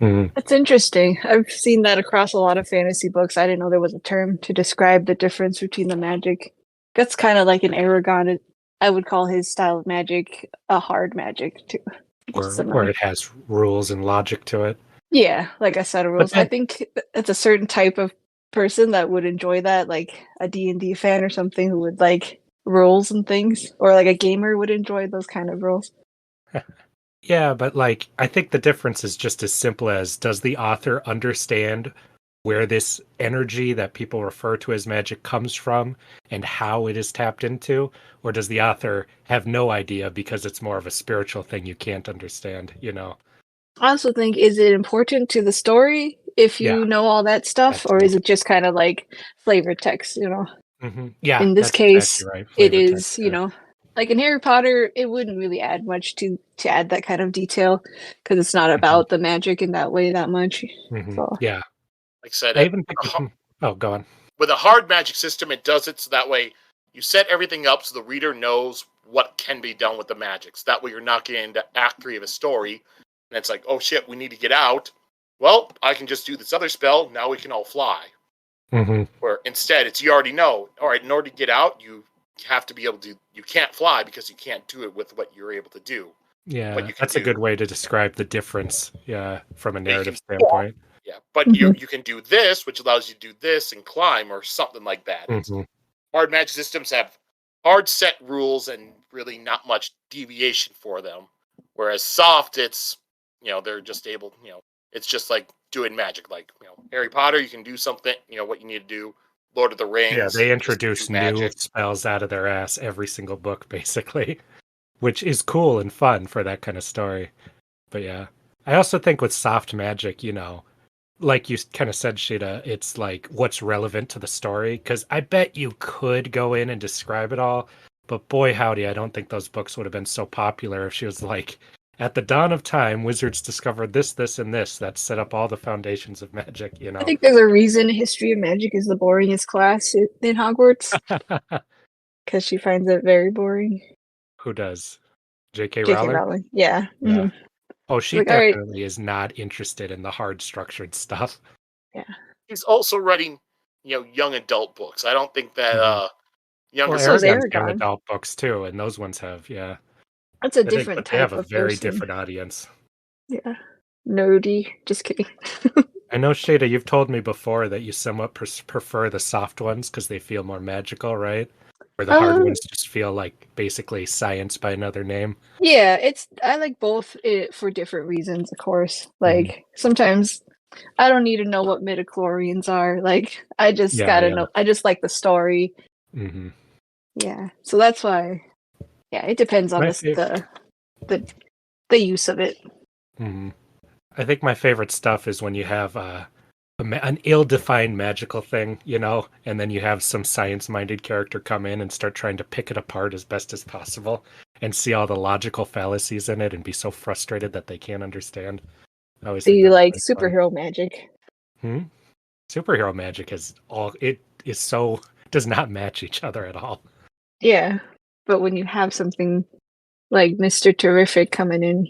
That's interesting. I've seen that across a lot of fantasy books. I didn't know there was a term to describe the difference between the magic. That's kind of like an Aragon. I would call his style of magic a hard magic too.
Where it has rules and logic to it.
Yeah, like a set of rules. I think it's a certain type of person that would enjoy that, like a D&D fan or something who would like rules and things, or like a gamer would enjoy those kind of rules.
Yeah, but like I think the difference is just as simple as, does the author understand where this energy that people refer to as magic comes from and how it is tapped into? Or does the author have no idea because it's more of a spiritual thing you can't understand,
I also think, is it important to the story if you know all that stuff, or is it just kind of like flavor text,
Yeah.
In this case,
exactly right.
It is, like in Harry Potter, it wouldn't really add much to add that kind of detail because it's not about the magic in that way that much. So.
Yeah.
Like I said,
go on.
With a hard magic system, it does it so that way you set everything up so the reader knows what can be done with the magic. So that way you're not getting into Act 3 of a story, and it's like, oh shit, we need to get out. Well, I can just do this other spell, now we can all fly. Where instead, it's you already know, all right, in order to get out, you have to be able to, you can't fly because you can't do it with what you're able to do.
Yeah,
what you can
that's a
do.
good way to describe the difference. Yeah, from a narrative standpoint.
Yeah, but
Mhm.
you can do this, which allows you to do this and climb or something like that.
Mm-hmm.
Hard magic systems have hard set rules and really not much deviation for them. Whereas soft, it's they're just able, it's just like doing magic. Like Harry Potter, you can do something, what you need to do. Lord of the
Yeah,
Rings,
they
just do
introduce new
magic.
spells out of their ass every single book, basically, which is cool and fun for that kind of story. But yeah, I also think with soft magic, like you kind of said, Sheta, it's like what's relevant to the story. Because I bet you could go in and describe it all, but boy, howdy, I don't think those books would have been so popular if she was like, at the dawn of time, wizards discovered this, this, and this that set up all the foundations of magic.
I think there's a reason history of magic is the boringest class in Hogwarts, because she finds it very boring.
Who does? J.K.
J.K.
Rowling?
Rowling, yeah.
Yeah.
Mhm.
Oh, she
Like, all right,
definitely is not interested in the hard structured stuff.
yeah.
He's also writing, young adult books. I don't think that
Mhm.
younger
Well,
So is
people.
Aragon's young
Aragon.
adult books too, and those ones have, yeah.
That's a
I think,
different
but they have
type
a
of
very
person.
different audience.
Yeah. Nerdy. Just kidding.
I know, Shada, you've told me before that you somewhat prefer the soft ones because they feel more magical, right? Where the hard ones just feel like basically science by another name.
Yeah, I like both for different reasons, of course. Like sometimes I don't need to know what midichlorians are. Like I just
Yeah,
gotta
yeah.
know. I just like the story.
Mm-hmm.
Yeah, so that's why. Yeah, it depends on the use of it.
Mm-hmm. I think my favorite stuff is when you have an ill-defined magical thing, and then you have some science-minded character come in and start trying to pick it apart as best as possible and see all the logical fallacies in it and be so frustrated that they can't understand. I always
Do
think
you
that's
like
really fun.
superhero magic?
Superhero magic does not match each other at all.
Yeah, but when you have something like Mr. Terrific coming in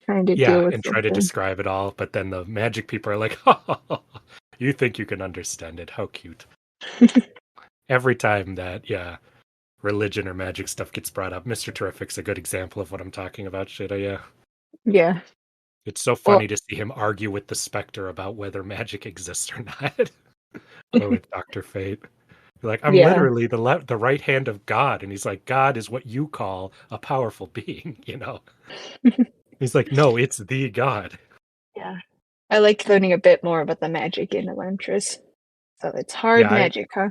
trying to
Yeah,
deal with
and try to
something.
describe it all, but then the magic people are like, "Ha, you think you can understand it? How cute." Every time that, yeah, religion or magic stuff gets brought up, Mr. Terrific's a good example of what I'm talking about, Shida, yeah.
Yeah.
It's so
Well,
funny to see him argue with the Spectre about whether magic exists or not. Or with Dr. Fate. Like, I'm
yeah.
literally the right hand of God. And he's like, God is what you call a powerful being, He's like, no, it's the God.
Yeah. I like learning a bit more about the magic in Elantris. So it's hard
Yeah,
magic, huh?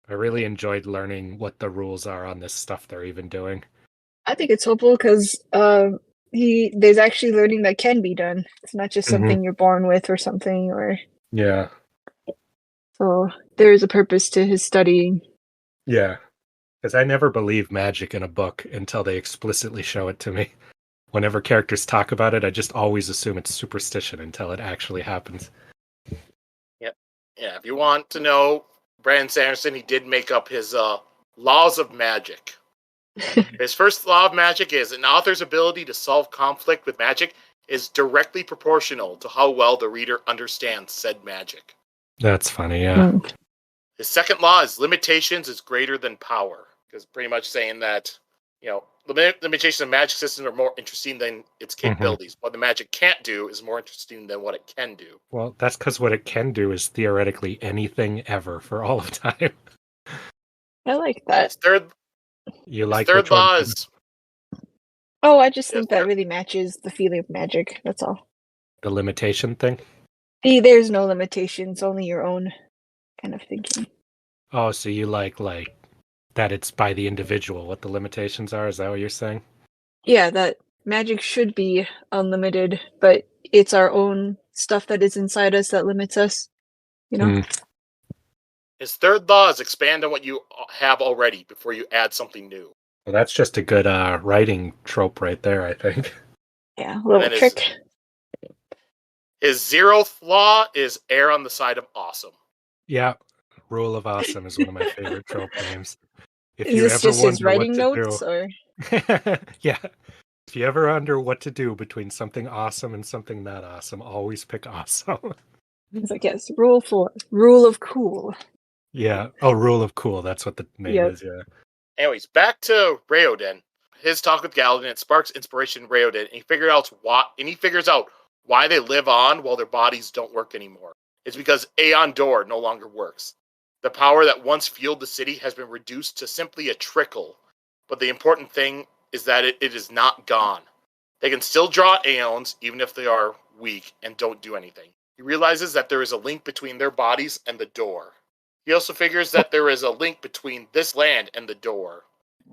I really enjoyed learning what the rules are on this stuff they're even doing.
I think it's hopeful because there's actually learning that can be done. It's not just something you're born with or something, or
Yeah.
so there is a purpose to his studying.
Yeah. Because I never believe magic in a book until they explicitly show it to me. Whenever characters talk about it, I just always assume it's superstition until it actually happens.
Yep. Yeah. If you want to know, Brandon Sanderson, he did make up his laws of magic. His first law of magic is an author's ability to solve conflict with magic is directly proportional to how well the reader understands said magic.
That's funny, yeah.
His second law is limitations is greater than power, because pretty much saying that, the limitations of magic systems are more interesting than its capabilities. What the magic can't do is more interesting than what it can do.
Well, that's because what it can do is theoretically anything ever for all of time.
I like that.
His third law is...
Oh, I just think that really matches the feeling of magic. That's all.
The limitation thing?
There's no limitations, only your own kind of thinking.
Oh, so you like that it's by the individual what the limitations are? Is that what you're saying?
Yeah, that magic should be unlimited, but it's our own stuff that is inside us that limits us,
His third law is expand on what you have already before you add something new.
Well, that's just a good writing trope right there, I think.
Yeah, a little trick.
His 0th law is err on the side of awesome.
Yeah, Rule of Awesome is one of my favorite trope names. If
is
you
this
ever
just
wonder
his writing
what to
notes,
do,
or?
Yeah. If you ever wonder what to do between something awesome and something not awesome, always pick awesome.
It's like, yes, rule 4, rule of cool.
Yeah. Oh, Rule of Cool. That's what the name is, yeah.
Anyways, back to Raoden. his talk with Galadin, it sparks inspiration in Raoden, and he figures out why they live on while their bodies don't work anymore. It's because Aeon Dor no longer works. The power that once fueled the city has been reduced to simply a trickle, but the important thing is that it is not gone. They can still draw aeons, even if they are weak and don't do anything. He realizes that there is a link between their bodies and the door. He also figures that there is a link between this land and the door.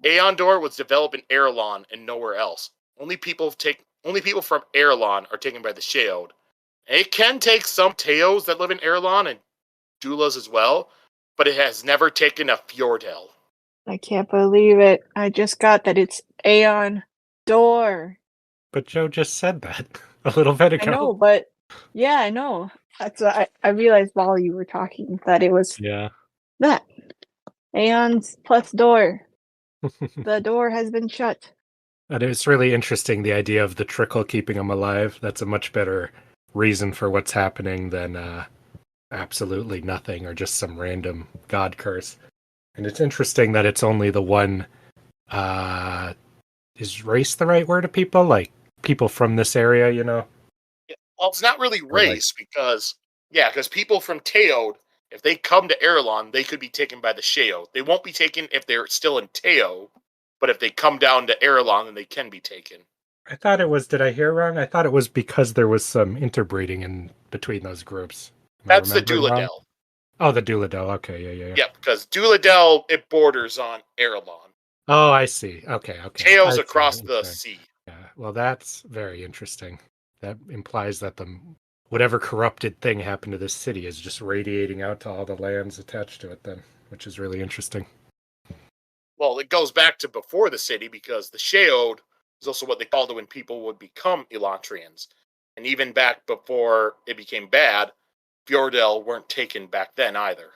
Aeon Dor was developed in Erelon and nowhere else. Only people from Erelon are taken by the Sheod. And it can take some Teos that live in Erelon and Doulas as well, but it has never taken a Fjordell.
I can't believe it. I just got that it's Aeon Dor.
But Joe just said that a little bit ago.
I know, but yeah, I know. That's what I realized while you were talking that it was that. Aeons plus door. The door has been shut.
And it's really interesting, the idea of the trickle keeping them alive. That's a much better reason for what's happening than absolutely nothing or just some random god curse. And it's interesting that it's only the one, is race the right word of people? Like, people from this area, you know?
Yeah, well, it's not really race, because people from Teod, if they come to Erelon, they could be taken by the Sheod. They won't be taken if they're still in Teo, but if they come down to Erelon, then they can be taken.
I thought it was, did I hear wrong? I thought it was because there was some interbreeding in between those groups.
That's the Duladel.
Oh, the Duladel. Okay, yeah.
Yeah, because Duladel, it borders on Erelon.
Oh, I see. Okay.
Teo's across the sea.
Yeah, well, that's very interesting. That implies that whatever corrupted thing happened to this city is just radiating out to all the lands attached to it then, which is really interesting.
Well, it goes back to before the city, because the Sheod is also what they called it when people would become Elantrians. And even back before it became bad, Fjordell weren't taken back then either.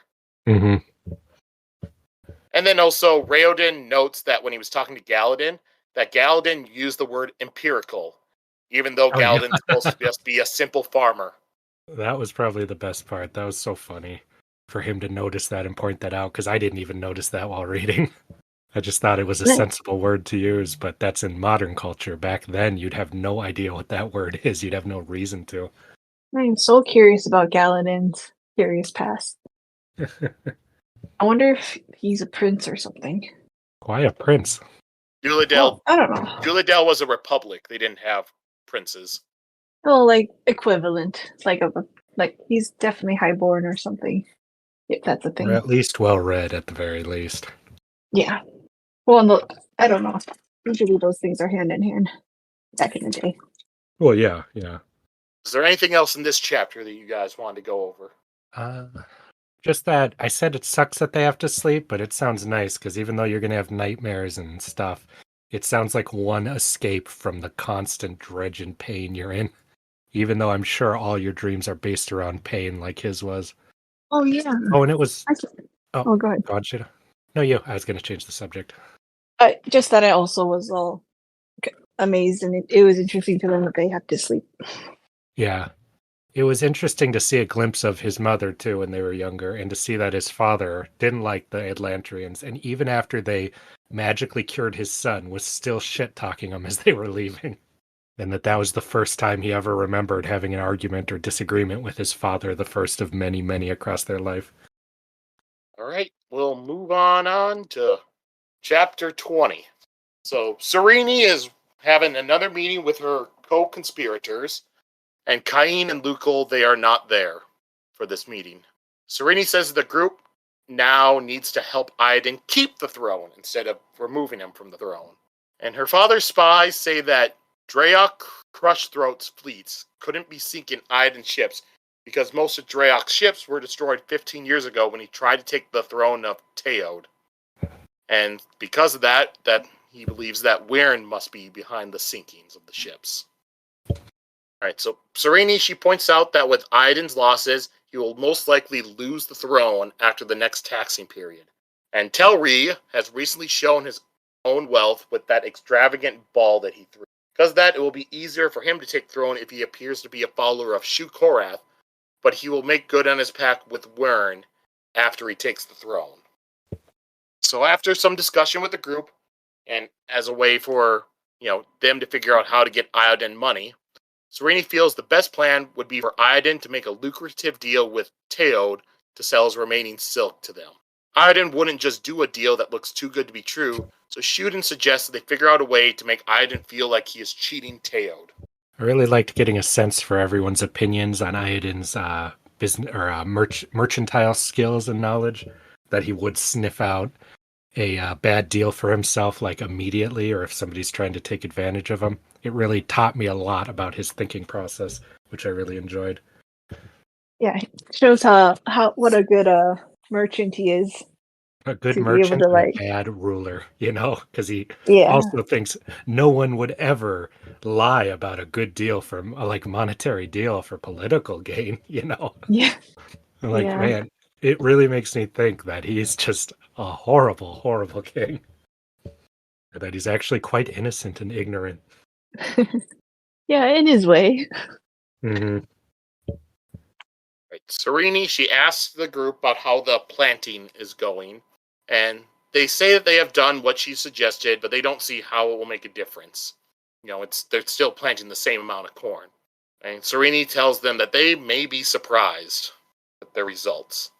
Mm-hmm.
And then also, Raoden notes that when he was talking to Galadin, that Galadin used the word empirical, even though Galadin's supposed to just be a simple farmer.
That was probably the best part. That was so funny for him to notice that and point that out, because I didn't even notice that while reading. I just thought it was a sensible word to use, but that's in modern culture. Back then, you'd have no idea what that word is. You'd have no reason to.
I'm so curious about Galadin's curious past. I wonder if he's a prince or something.
Why a prince?
Duladel.
I don't know.
Duladel was a republic. They didn't have princes.
Oh, like equivalent. It's like he's definitely highborn or something. If that's a thing.
Or at least well-read, at the very least.
Yeah. Well, no, I don't know. Usually those things are hand in hand. Back in the day.
Well, yeah.
Is there anything else in this chapter that you guys wanted to go over?
Just that I said it sucks that they have to sleep, but it sounds nice, because even though you're going to have nightmares and stuff, it sounds like one escape from the constant dredge and pain you're in. Even though I'm sure all your dreams are based around pain like his was.
Oh, yeah.
Oh, and it was...
Oh, go ahead.
God, Sheta. No, you. I was going to change the subject.
Just that I also was all amazed, and it was interesting to them that they had to sleep.
Yeah. It was interesting to see a glimpse of his mother, too, when they were younger, and to see that his father didn't like the Elantrians, and even after they magically cured his son, was still shit-talking him as they were leaving. And that was the first time he ever remembered having an argument or disagreement with his father, the first of many, many across their life.
All right, we'll move on to Chapter 20. So, Sarene is having another meeting with her co-conspirators, and Cain and Lukel, they are not there for this meeting. Sarene says the group now needs to help Aiden keep the throne instead of removing him from the throne. And her father's spies say that Draok Crushthroat's fleets couldn't be sinking Aiden's ships because most of Draok's ships were destroyed 15 years ago when he tried to take the throne of Teod. And because of that he believes that Wyrn must be behind the sinkings of the ships. Alright, so Sarene, she points out that with Aiden's losses, he will most likely lose the throne after the next taxing period. And Telri has recently shown his own wealth with that extravagant ball that he threw. Because of that, it will be easier for him to take the throne if he appears to be a follower of Shu-Korath, but he will make good on his pact with Wyrn after he takes the throne. So after some discussion with the group, And as a way for, them to figure out how to get Raoden money, Sarene feels the best plan would be for Raoden to make a lucrative deal with Teod to sell his remaining silk to them. Raoden wouldn't just do a deal that looks too good to be true, so Shuden suggests that they figure out a way to make Raoden feel like he is cheating Teod.
I really liked getting a sense for everyone's opinions on Raoden's business or mercantile skills and knowledge, that he would sniff out a bad deal for himself like immediately, or if somebody's trying to take advantage of him. It really taught me a lot about his thinking process, which I really enjoyed.
Yeah, it shows how what a good merchant he is.
A good merchant and a bad ruler, because he also thinks no one would ever lie about a good deal for monetary deal for political gain,
Yeah.
Man, it really makes me think that he's just a horrible, horrible king. Or that he's actually quite innocent and ignorant.
Yeah, in his way.
Mm-hmm.
Right. Sarene, she asks the group about how the planting is going, and they say that they have done what she suggested, but they don't see how it will make a difference. They're still planting the same amount of corn. And Sarene tells them that they may be surprised at their results.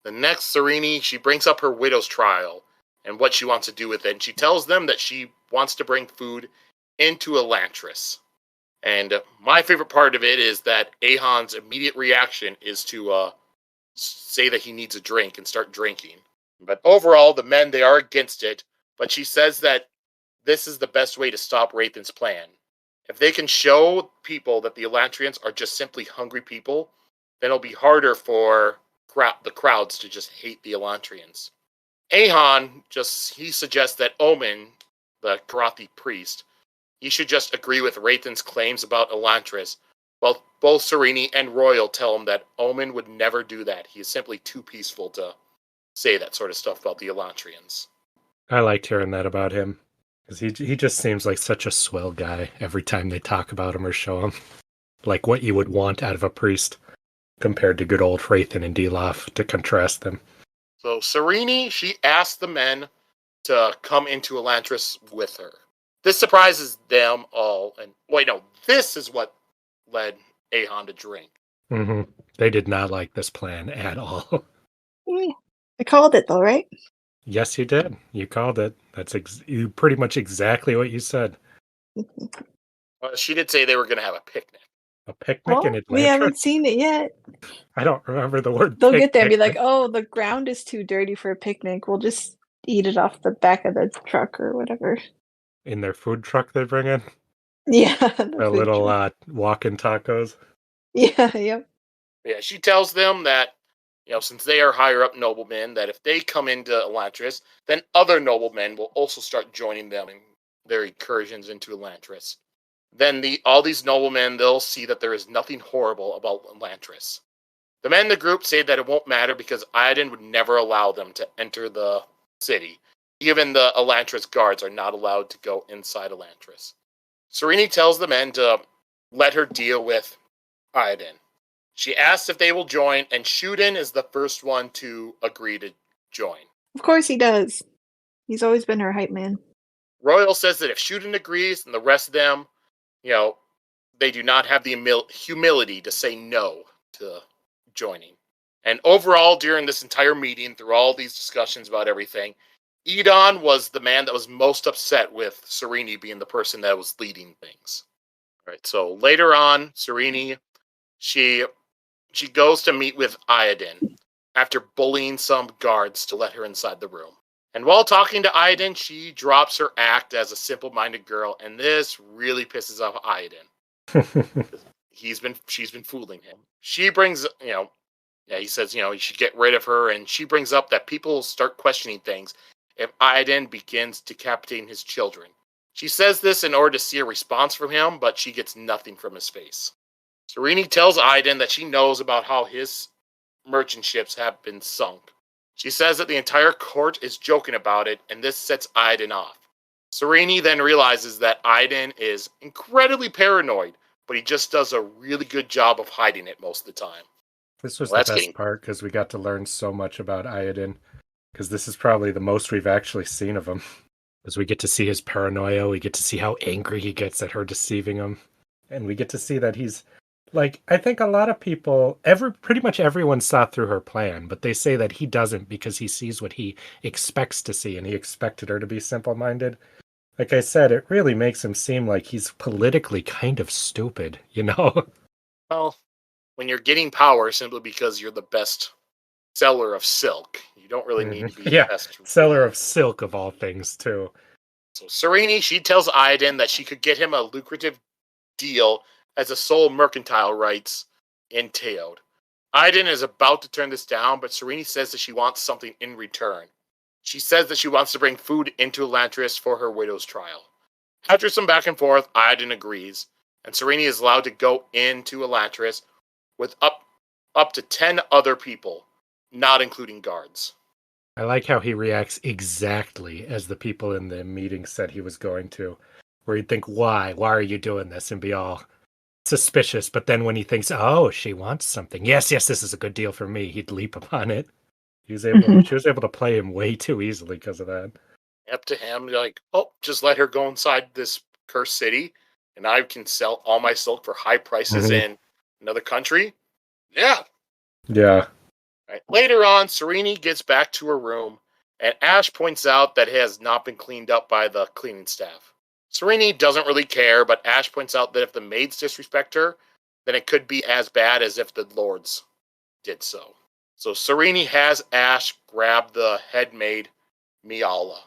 The next, Sarene, she brings up her widow's trial and what she wants to do with it. And she tells them that she wants to bring food into Elantris. And my favorite part of it is that Ahon's immediate reaction is to say that he needs a drink and start drinking. But overall, the men, they are against it. But she says that this is the best way to stop Hrathen's plan. If they can show people that the Elantrians are just simply hungry people, then it'll be harder for the crowds to just hate the Elantrians. Ahon he suggests that Omen, the Karathi priest, he should just agree with Hrathen's claims about Elantris, while both Sarene and Royal tell him that Omen would never do that. He is simply too peaceful to say that sort of stuff about the Elantrians.
I liked hearing that about him, because he just seems like such a swell guy every time they talk about him or show him. Like what you would want out of a priest, compared to good old Hrathen and Dilaf, to contrast them.
So Sarene, she asked the men to come into Elantris with her. This surprises them all, and this is what led Ahon to drink.
Mm-hmm. They did not like this plan at all.
I called it though, right?
Yes, you did. You called it. That's you pretty much exactly what you said.
She did say they were going to have a picnic.
A picnic in Atlanta?
We haven't seen it yet.
I don't remember the word
They'll
picnic.
get there and be like, oh, the ground is too dirty for a picnic. We'll just eat it off the back of the truck or whatever.
In their food truck they bring in?
Yeah.
A little walk-in tacos?
Yeah, yep.
Yeah, she tells them that, since they are higher up noblemen, that if they come into Elantris, then other noblemen will also start joining them in their incursions into Elantris. Then all these noblemen, they'll see that there is nothing horrible about Elantris. The men in the group say that it won't matter because Raoden would never allow them to enter the city. Even the Elantris guards are not allowed to go inside Elantris. Sarene tells the men to let her deal with Raoden. She asks if they will join, and Shuden is the first one to agree to join.
Of course he does. He's always been her hype man.
Royal says that if Shuden agrees, and the rest of them, they do not have the humility to say no to joining. And overall, during this entire meeting, through all these discussions about everything, Edon was the man that was most upset with Sarene being the person that was leading things. All right, so later on, Sarene, she goes to meet with Raoden after bullying some guards to let her inside the room. And while talking to Raoden, she drops her act as a simple-minded girl, and this really pisses off Raoden. She's been fooling him. She brings, he says, he should get rid of her, and she brings up that people start questioning things if Raoden begins decapitating his children. She says this in order to see a response from him, but she gets nothing from his face. Sarene tells Raoden that she knows about how his merchant ships have been sunk. She says that the entire court is joking about it, and this sets Raoden off. Sarene then realizes that Raoden is incredibly paranoid, but he just does a really good job of hiding it most of the time.
This was the best part, because we got to learn so much about Raoden, because this is probably the most we've actually seen of him. As we get to see his paranoia, we get to see how angry he gets at her deceiving him. And we get to see that he's like, I think a lot of people, pretty much everyone saw through her plan, but they say that he doesn't because he sees what he expects to see, and he expected her to be simple-minded. Like I said, it really makes him seem like he's politically kind of stupid, you know?
Well, when you're getting power simply because you're the best seller of silk, you don't really need to be the best
seller of silk of all things, too.
So Sarene, she tells Raoden that she could get him a lucrative deal as a sole mercantile rights entailed. Raoden is about to turn this down, but Sarene says that she wants something in return. She says that she wants to bring food into Elantris for her widow's trial. After some back and forth, Raoden agrees, and Sarene is allowed to go into Elantris with up to 10 other people, not including guards.
I like how he reacts exactly as the people in the meeting said he was going to, where he'd think, why are you doing this, and be all suspicious, but then when he thinks, oh, she wants something, yes, this is a good deal for me, he'd leap upon it. She was able to play him way too easily because of that.
Up to him, like, oh, just let her go inside this cursed city, and I can sell all my silk for high prices in another country. Yeah. Right. Later on, Sarene gets back to her room, and Ash points out that it has not been cleaned up by the cleaning staff. Sarene doesn't really care, but Ash points out that if the maids disrespect her, then it could be as bad as if the lords did so. So Sarene has Ash grab the head maid, Miala.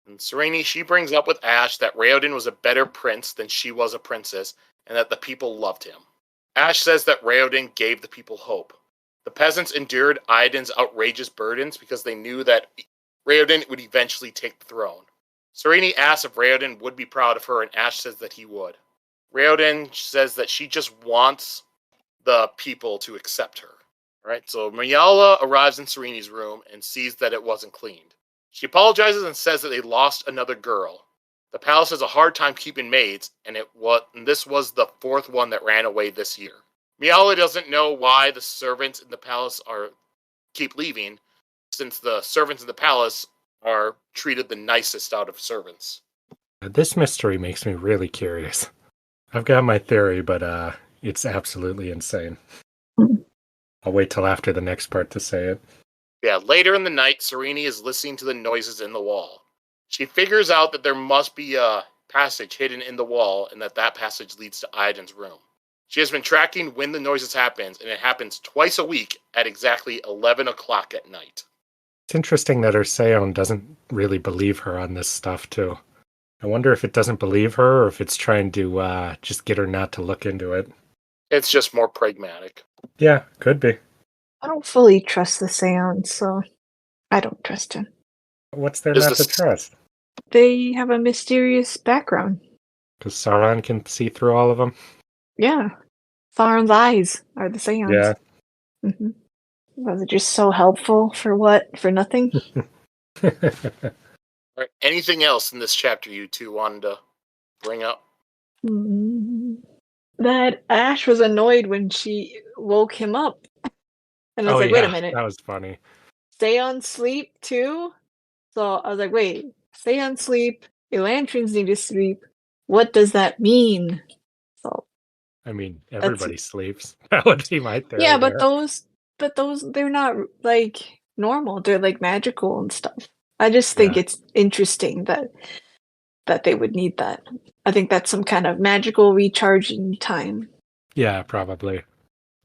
And Sarene, she brings up with Ash that Raoden was a better prince than she was a princess, and that the people loved him. Ash says that Raoden gave the people hope. The peasants endured Raoden's outrageous burdens because they knew that Raoden would eventually take the throne. Sarene asks if Raoden would be proud of her, and Ash says that he would. Raoden says that she just wants the people to accept her. Right, so Miala arrives in Sarene's room and sees that it wasn't cleaned. She apologizes and says that they lost another girl. The palace has a hard time keeping maids, and this was the fourth one that ran away this year. Miala doesn't know why the servants in the palace keep leaving, since the servants in the palace are treated the nicest out of servants.
This mystery makes me really curious. I've got my theory, but it's absolutely insane. I'll wait till after the next part to say it.
Yeah, later in the night, Sarene is listening to the noises in the wall. She figures out that there must be a passage hidden in the wall, and that passage leads to Raoden's room. She has been tracking when the noises happen, and it happens twice a week at exactly 11 o'clock at night.
It's interesting that her Seon doesn't really believe her on this stuff, too. I wonder if it doesn't believe her, or if it's trying to just get her not to look into it.
It's just more pragmatic.
Yeah, could be.
I don't fully trust the Seance, so I don't trust him.
What's there not to trust?
They have a mysterious background.
Because Sauron can see through all of them?
Yeah. Sauron's eyes are the Seance.
Yeah.
Mm-hmm. Was it just so helpful for what? For nothing?
All right. Anything else in this chapter you two wanted to bring up?
That Ash was annoyed when she woke him up. And I was wait a minute.
That was funny.
Stay on sleep too? So I was like, wait, stay on sleep. Elantrians need to sleep. What does that mean? So
I mean, everybody sleeps. That would be my theory.
Yeah, but those they're not like normal. They're like magical and stuff. I just think it's interesting that they would need that. I think that's some kind of magical recharging time.
Yeah, probably.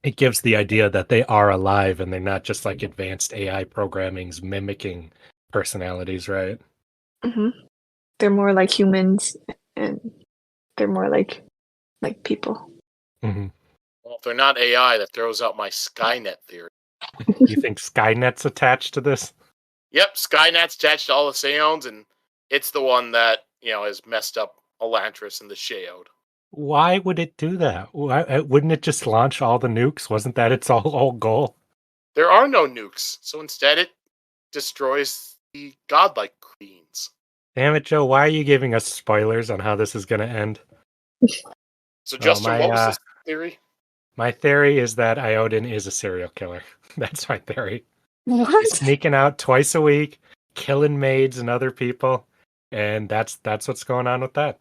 It gives the idea that they are alive and they're not just like advanced AI programming's mimicking personalities, right?
Mm-hmm. They're more like humans, and they're more like people.
Mm-hmm.
Well, if they're not AI, that throws out my Skynet theory.
You think Skynet's attached to this?
Yep, Skynet's attached to all the Seons, and it's the one that, has messed up Elantris and the Sheod.
Why would it do that? Why, wouldn't it just launch all the nukes? Wasn't that its whole goal?
There are no nukes, so instead it destroys the godlike queens.
Damn it, Joe, why are you giving us spoilers on how this is going to end?
So, Justin, what was this theory?
My theory is that Raoden is a serial killer. That's my theory.
What?
He's sneaking out twice a week, killing maids and other people, And that's what's going on with that.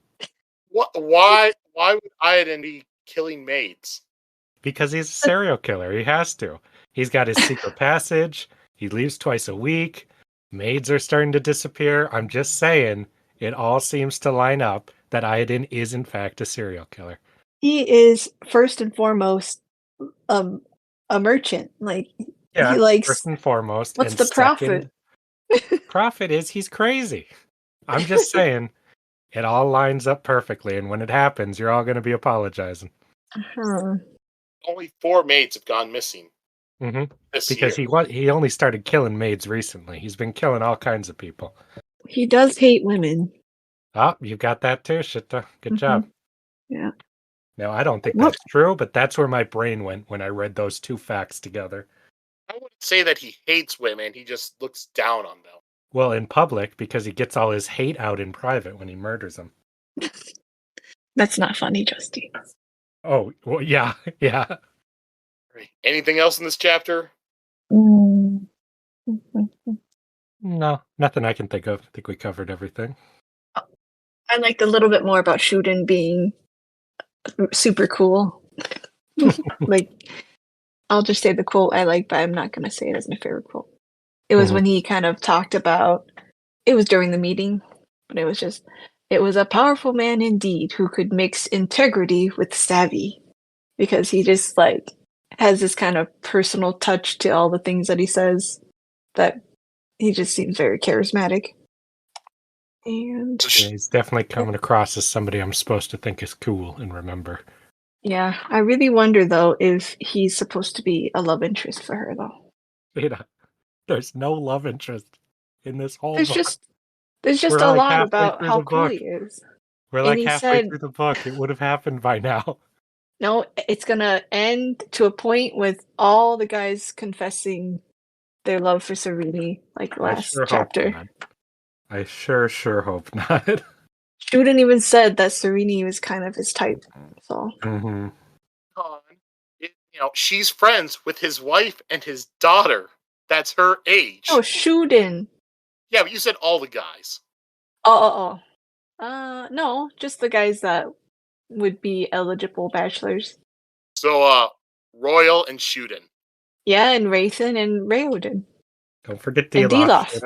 What? Why would Raoden be killing maids?
Because he's a serial killer. He has to. He's got his secret passage. He leaves twice a week. Maids are starting to disappear. I'm just saying, it all seems to line up that Raoden is in fact a serial killer.
He is first and foremost a merchant. Like
Yeah,
he likes.
first and foremost.
What's
and
the profit?
Profit is he's crazy. I'm just saying, it all lines up perfectly, and when it happens, you're all going to be apologizing.
Uh-huh.
Only 4 maids have gone missing this
Because
year.
he only started killing maids recently. He's been killing all kinds of people.
He does hate women.
Oh, you got that too, Sheta. Good job.
Yeah.
Now, I don't think that's true, but that's where my brain went when I read those two facts together.
I wouldn't say that he hates women. He just looks down on them.
Well, in public, because he gets all his hate out in private when he murders them.
That's not funny, Justin.
Oh, well, yeah, yeah.
Anything else in this chapter?
Mm.
No, nothing I can think of. I think we covered everything.
I liked a little bit more about Shuden being super cool. Like, I'll just say the quote I like, but I'm not going to say it as my favorite quote. It was when he kind of talked about, it was during the meeting, but it was a powerful man indeed who could mix integrity with savvy, because he just like has this kind of personal touch to all the things that he says that he just seems very charismatic. And
yeah, he's definitely coming across as somebody I'm supposed to think is cool and remember.
Yeah, I really wonder though if he's supposed to be a love interest for her though.
There's no love interest in this whole
There's
book.
just
We're
a
like
lot
halfway
about
through
how
the
cool
book.
he is.
We're
And
like
he
halfway
said,
through the book. It would have happened by now.
no, it's gonna end to a point with all the guys confessing their love for Sarene, like last chapter.
Hope not. I sure hope not.
Shuden even said that Sarene was kind of his type. So
she's friends with his wife and his daughter. That's her age.
Oh, Shuden.
Yeah, but you said all the guys.
No, just the guys that would be eligible bachelors.
So, Royal and Shuden.
Yeah, and Hrathen and Raoden.
Don't forget Dilaf.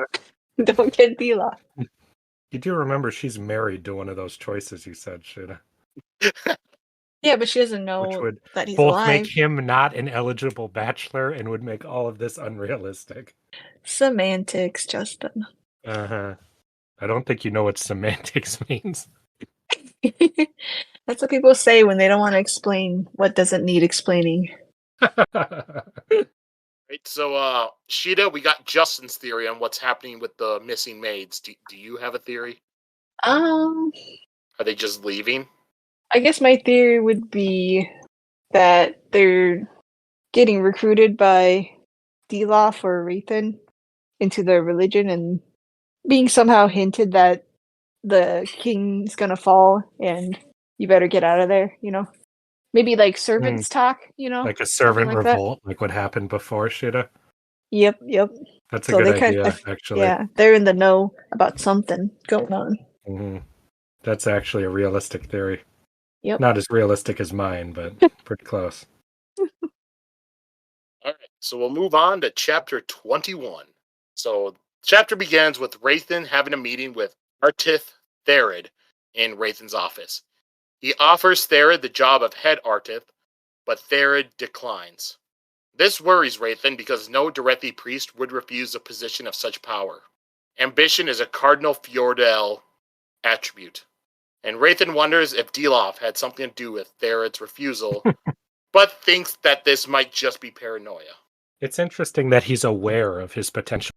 Don't forget Dilaf.
You do remember she's married to one of those choices you said, Sheta.
Yeah, but she doesn't know
Which would
that he's
both
alive.
make him not an eligible bachelor and would make all of this unrealistic.
Semantics, Justin.
I don't think you know what semantics means.
That's what people say when they don't want to explain what doesn't need explaining.
Right, so, Sheta, we got Justin's theory on what's happening with the missing maids. Do you have a theory? Are they just leaving?
I guess my theory would be that they're getting recruited by Dilaf or Hrathen into their religion and being somehow hinted that the king's gonna fall and you better get out of there, Maybe like servants talk,
Like a servant
like
revolt, like what happened before, Sheta?
Yep.
That's a good idea, actually.
Yeah, they're in the know about something going on.
Mm-hmm. That's actually a realistic theory.
Yep.
Not as realistic as mine, but pretty close.
All right, so we'll move on to chapter 21. So, chapter begins with Hrathen having a meeting with Artith Therid in Hrathen's office. He offers Therid the job of head Artith, but Therid declines. This worries Hrathen because no Derethi priest would refuse a position of such power. Ambition is a cardinal Fjordell attribute, and Hrathen wonders if Dilaf had something to do with Therid's refusal, but thinks that this might just be paranoia.
It's interesting that he's aware of his potential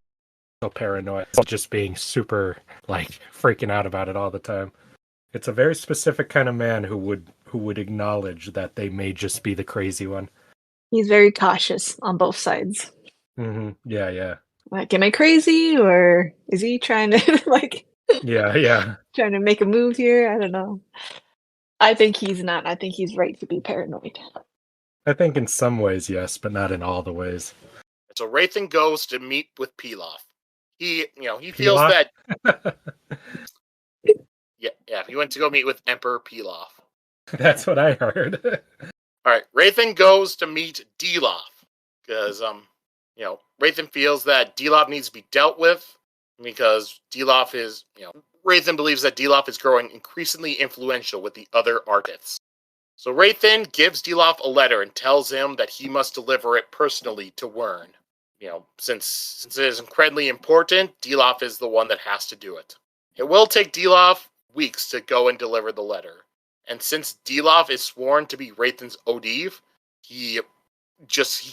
paranoia, just being super, freaking out about it all the time. It's a very specific kind of man who would acknowledge that they may just be the crazy one.
He's very cautious on both sides.
Mm-hmm. Yeah.
Like, am I crazy, or is he trying to
Yeah.
trying to make a move here? I don't know. I think he's not. I think he's right to be paranoid.
I think in some ways, yes, but not in all the ways.
So Hrathen goes to meet with Pilaf. He feels that Yeah. He went to go meet with Emperor Pilaf.
That's what I heard.
All right, Hrathen goes to meet Dilaf because Hrathen feels that Dilaf needs to be dealt with because Dilaf is Hrathen believes that Dilaf is growing increasingly influential with the other artists. So Hrathen gives Dilaf a letter and tells him that he must deliver it personally to Wern. Since it is incredibly important, Dilaf is the one that has to do it. It will take Dilaf weeks to go and deliver the letter. And since Dilaf is sworn to be Hrathen's Odiv, he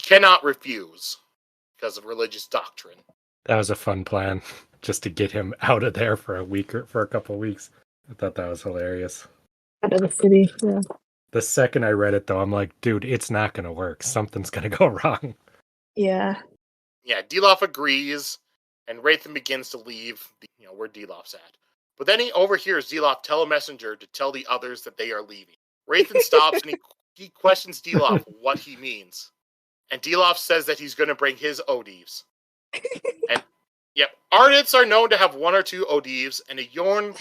cannot refuse because of religious doctrine.
That was a fun plan, just to get him out of there for a week or for a couple of weeks. I thought that was hilarious.
Out of the city, yeah.
The second I read it, though, I'm like, dude, it's not going to work. Something's going to go wrong.
Yeah.
Yeah, Dilaf agrees, and Hrathen begins to leave where Dilaf's at. But then he overhears Dilaf tell a messenger to tell the others that they are leaving. Hrathen stops and he questions Dilaf what he means. And Dilaf says that he's going to bring his Odivs. And artists are known to have 1 or 2 Odivs, and a Yorn,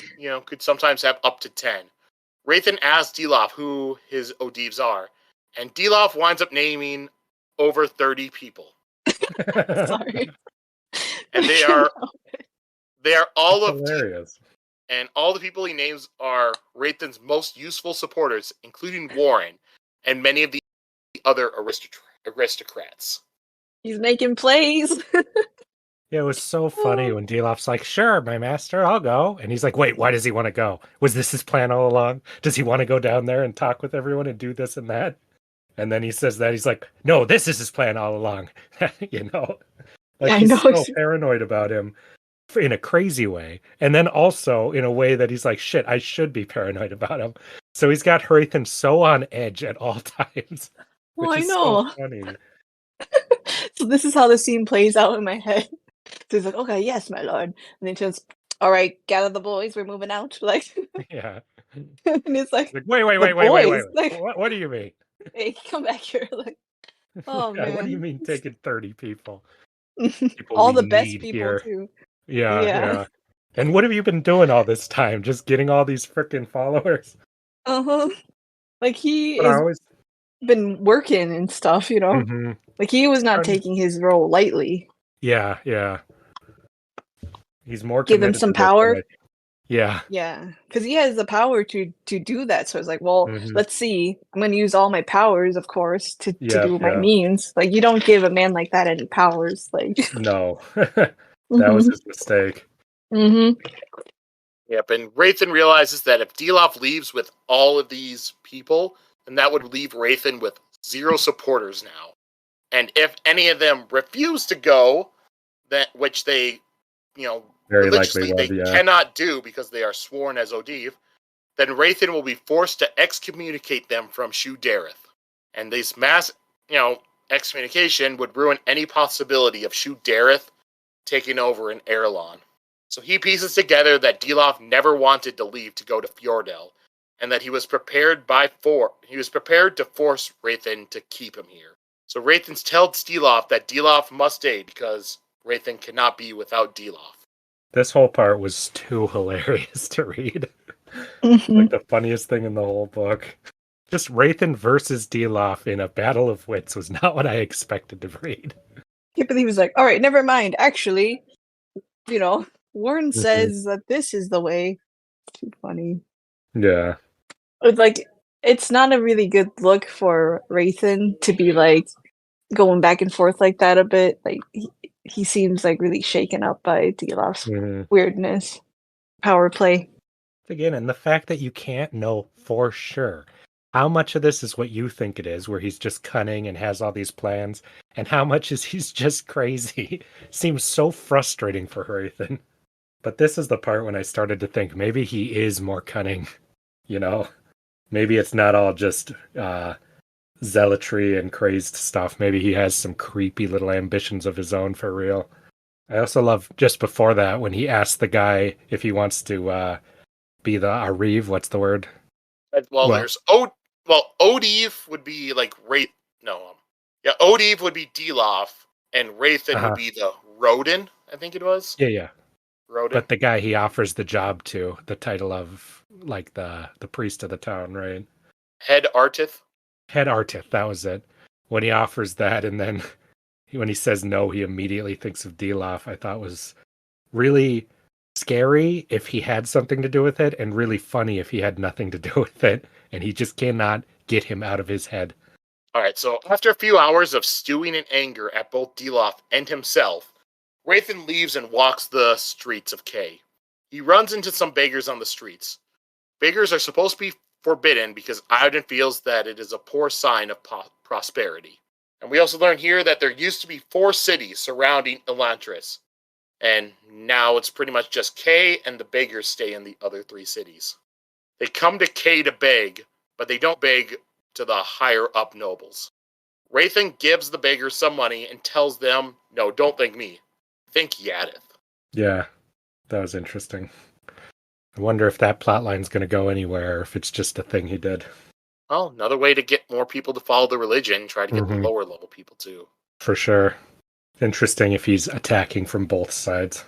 could sometimes have up to 10. Hrathen asks Dilaf who his Odivs are, and Dilaf winds up naming over 30 people.
Sorry.
And they are all of
hilarious.
And all the people he names are Hrathen's most useful supporters, including Warren and many of the other aristocrats.
He's making plays.
Yeah, it was so funny when Dilaf's like, sure, my master, I'll go. And he's like, wait, why does he want to go? Was this his plan all along? Does he want to go down there and talk with everyone and do this and that? And then he says that, he's like, no, this is his plan all along. He's so paranoid about him in a crazy way. And then also in a way that he's like, shit, I should be paranoid about him. So he's got Hrathen so on edge at all times.
Well,
which
I
is
know.
So funny.
So this is how the scene plays out in my head. So he's like, okay, yes, my lord. And then he turns, all right, gather the boys, we're moving out. Like,
yeah.
And it's like,
wait.
Like,
what do you mean?
Hey, come back here. Like, oh
yeah,
man.
what do you mean taking 30 people?
All the best people here. Too.
Yeah. And what have you been doing all this time? Just getting all these freaking followers?
Like he has been working and stuff,
Mm-hmm.
Like he was not taking his role lightly.
Yeah. He's more
give him some power.
Yeah,
because he has the power to do that. So it's like, well, let's see. I'm going to use all my powers, of course, to do my means. Like, you don't give a man like that any powers. Like,
no, that was his mistake.
Yep, and Hrathen realizes that if Dilaf leaves with all of these people, then that would leave Hrathen with 0 supporters now. And if any of them refuse to go, which they,
very
religiously
likely
they cannot do because they are sworn as Odiv, then Hrathen will be forced to excommunicate them from Shu Dareth. And this mass, excommunication would ruin any possibility of Shu Dareth taking over in Erelon. So he pieces together that Dilaf never wanted to leave to go to Fjordell, and that he was prepared to force Hrathen to keep him here. So Hrathen tells Dilaf that Dilaf must stay because Hrathen cannot be without Dilaf.
This whole part was too hilarious to read. Like the funniest thing in the whole book. Just Hrathen versus Dilaf in a battle of wits was not what I expected to read.
Yeah, but he was like, all right, never mind. Actually, Warren says that this is the way. Too funny.
Yeah.
Like, it's not a really good look for Hrathen to be like going back and forth like that a bit. Like he seems like really shaken up by Dilaf's weirdness. Power play.
Again, and the fact that you can't know for sure how much of this is what you think it is, where he's just cunning and has all these plans, and how much is he's just crazy, seems so frustrating for Hrathen. But this is the part when I started to think maybe he is more cunning, Maybe it's not all just zealotry and crazed stuff. Maybe he has some creepy little ambitions of his own for real. I also love just before that when he asks the guy if he wants to be the Ariv. What's the word?
There's Odiv would be like Odiv would be Dilaf, and Hrathen would be the Raoden, I think it was.
Yeah.
Raoden?
But the guy he offers the job to, the title of like the priest of the town, right?
Head Artith?
Head Artith, that was it. When he offers that, and then when he says no, he immediately thinks of Dilaf. I thought was really scary if he had something to do with it, and really funny if he had nothing to do with it, and he just cannot get him out of his head.
All right, so after a few hours of stewing in anger at both Dilaf and himself, Hrathen leaves and walks the streets of Kay. He runs into some beggars on the streets. Beggars are supposed to be forbidden because Raoden feels that it is a poor sign of prosperity. And we also learn here that there used to be 4 cities surrounding Elantris. And now it's pretty much just Kay, and the beggars stay in the other 3 cities. They come to Kay to beg, but they don't beg to the higher up nobles. Hrathen gives the beggars some money and tells them, no, don't thank me. Thank Yadith.
Yeah, that was interesting. I wonder if that plotline's going to go anywhere, or if it's just a thing he did.
Well, another way to get more people to follow the religion, try to get the lower level people too.
For sure. Interesting if he's attacking from both sides.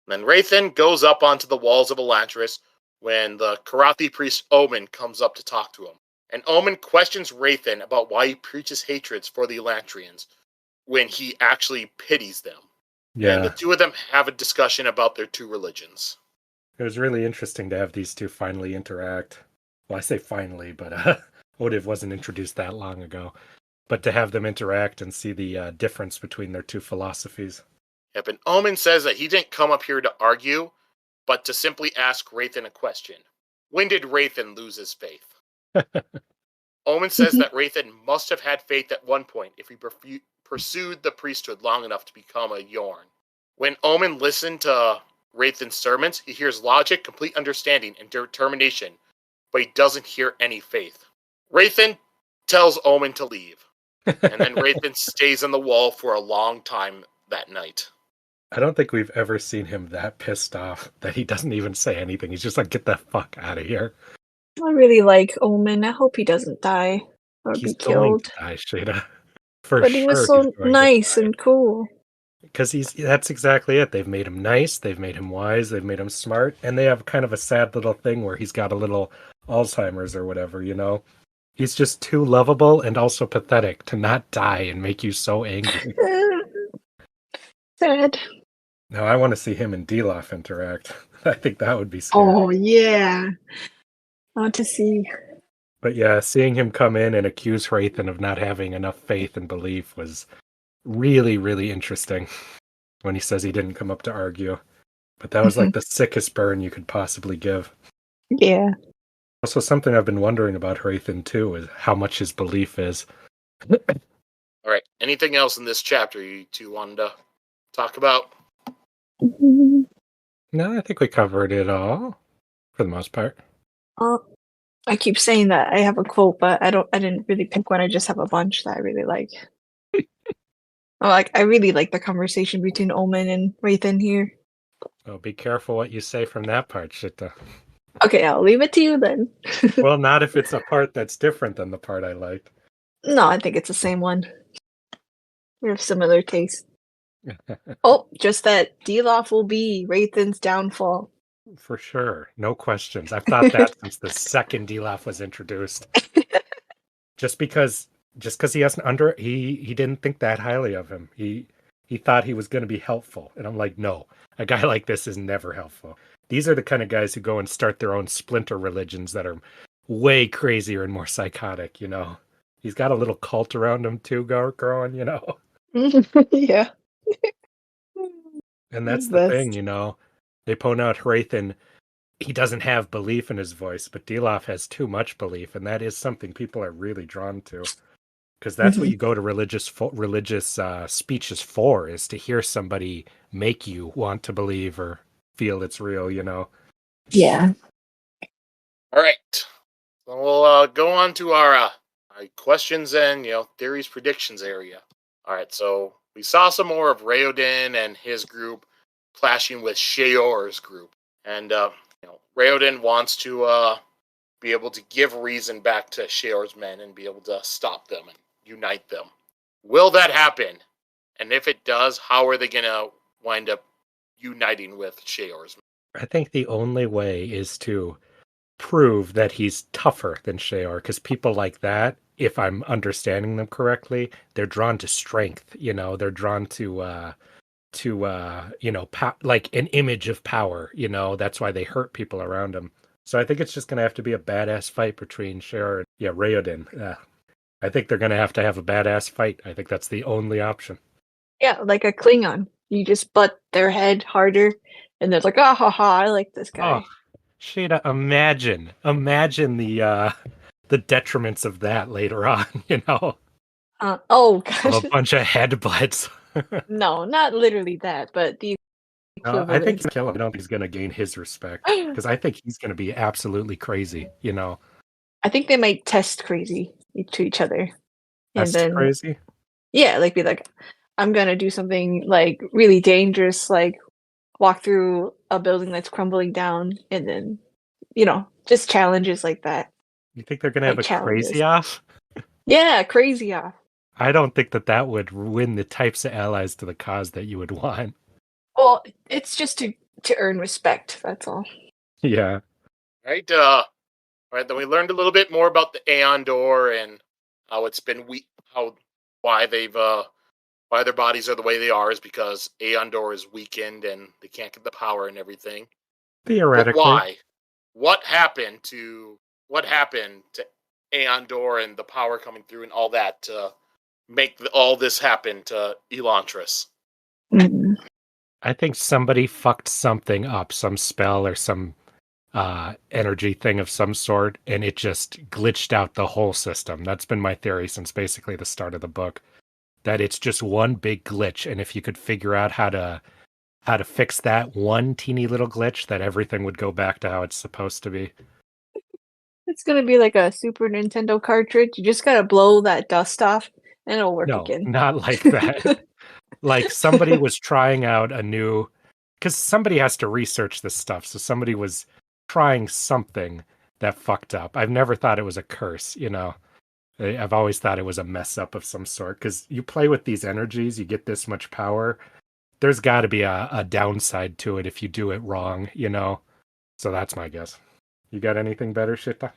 Then Hrathen goes up onto the walls of Elantris when the Karathi priest Omen comes up to talk to him. And Omen questions Hrathen about why he preaches hatreds for the Elantrians when he actually pities them.
Yeah.
And the two of them have a discussion about their 2 religions.
It was really interesting to have these two finally interact. Well, I say finally, but Odiv wasn't introduced that long ago. But to have them interact and see the difference between their 2 philosophies.
Yep, and Omen says that he didn't come up here to argue, but to simply ask Hrathen a question. When did Hrathen lose his faith? Omen says that Hrathen must have had faith at one point if he pursued the priesthood long enough to become a Yorn. When Omen listened to Hrathen's sermons, he hears logic, complete understanding, and determination, but he doesn't hear any faith. Hrathen tells Omen to leave, and then Hrathen stays on the wall for a long time that night.
I don't think we've ever seen him that pissed off that he doesn't even say anything. He's just like, get the fuck out of here.
I really like Omen. I hope he doesn't die or
He's
be killed.
Going to die, Sheta. For
but
sure,
he was so nice and cool.
Because that's exactly it. They've made him nice, they've made him wise, they've made him smart, and they have kind of a sad little thing where he's got a little Alzheimer's or whatever, you know? He's just too lovable and also pathetic to not die and make you so angry.
Sad.
Now I want to see him and Dilaf interact. I think that would be scary.
Oh, yeah. I want to see.
But yeah, seeing him come in and accuse Hrathen of not having enough faith and belief was really, really interesting when he says he didn't come up to argue. But that was like the sickest burn you could possibly give.
Yeah.
Also, something I've been wondering about Hrathen too is how much his belief is.
All right. Anything else in this chapter you 2 wanted to talk about?
No, I think we covered it all for the most part.
I keep saying that I have a quote, but I didn't really pick one. I just have a bunch that I really like. I really like the conversation between Omen and Hrathen here.
Oh, be careful what you say from that part, Sheta.
Okay, I'll leave it to you then.
Well, not if it's a part that's different than the part I liked.
No, I think it's the same one. We have similar taste. Oh, just that Dilaf will be Hrathen's downfall.
For sure. No questions. I've thought that since the second Dilaf was introduced. Just because he hasn't he didn't think that highly of him. He thought he was going to be helpful. And I'm like, no, a guy like this is never helpful. These are the kind of guys who go and start their own splinter religions that are way crazier and more psychotic, you know. He's got a little cult around him too, growing, you know.
Yeah.
And that's the thing, you know. They point out Hrathen, he doesn't have belief in his voice, but Dilaf has too much belief, and that is something people are really drawn to. Because that's what you go to religious speeches for, is to hear somebody make you want to believe or feel it's real, you know.
Yeah.
All right. So we'll go on to our questions and, theories, predictions area. All right, so we saw some more of Raoden and his group clashing with Sheor's group. And, Raoden wants to be able to give reason back to Sheor's men and be able to stop them and unite them. Will that happen? And if it does, how are they going to wind up uniting with Sheor's.
I think the only way is to prove that he's tougher than Sheor, because people like that, if I'm understanding them correctly, they're drawn to strength. They're drawn to like an image of power. That's why they hurt people around them. So I think it's just going to have to be a badass fight between Sheor and Raoden. I think they're going to have a badass fight. I think that's the only option.
Yeah, like a Klingon. You just butt their head harder, and they're like, "Ah, ha, ha! I like this guy."
Oh, Sheta, imagine the detriments of that later on.
Oh
Of
gosh,
a bunch of headbutts.
no, not literally that, but the
No, I think
equivalent.
he's gonna kill him. I don't think he's going to gain his respect because I think he's going to be absolutely crazy.
I think they might test crazy to each other, and
That's
then
crazy.
yeah, like be like, "I'm gonna do something like really dangerous, like walk through a building that's crumbling down," and then just challenges like that.
You think they're going to have
Like
a
challenges.
crazy off?
Yeah, crazy off.
I don't think that would win the types of allies to the cause that you would want.
Well, it's just to earn respect. That's all.
Yeah.
Right. All right. Then we learned a little bit more about the Aeon Door and how it's been why their bodies are the way they are is because Aeon Door is weakened and they can't get the power and everything.
Theoretically.
But why? What happened to Aeon Door and the power coming through and all that to make all this happen to Elantris?
Mm-hmm.
I think somebody fucked something up, some spell or some energy thing of some sort, and it just glitched out the whole system. That's been my theory since basically the start of the book, that it's just one big glitch, and if you could figure out how to fix that one teeny little glitch, that everything would go back to how it's supposed to be.
It's gonna be like a Super Nintendo cartridge. You just gotta blow that dust off, and it'll work again.
No, not like that. Like somebody was trying out a new, because somebody has to research this stuff. So somebody was trying something that fucked up. I've never thought it was a curse, I've always thought it was a mess up of some sort. Because you play with these energies, you get this much power. There's got to be a downside to it if you do it wrong, So that's my guess. You got anything better, Shita?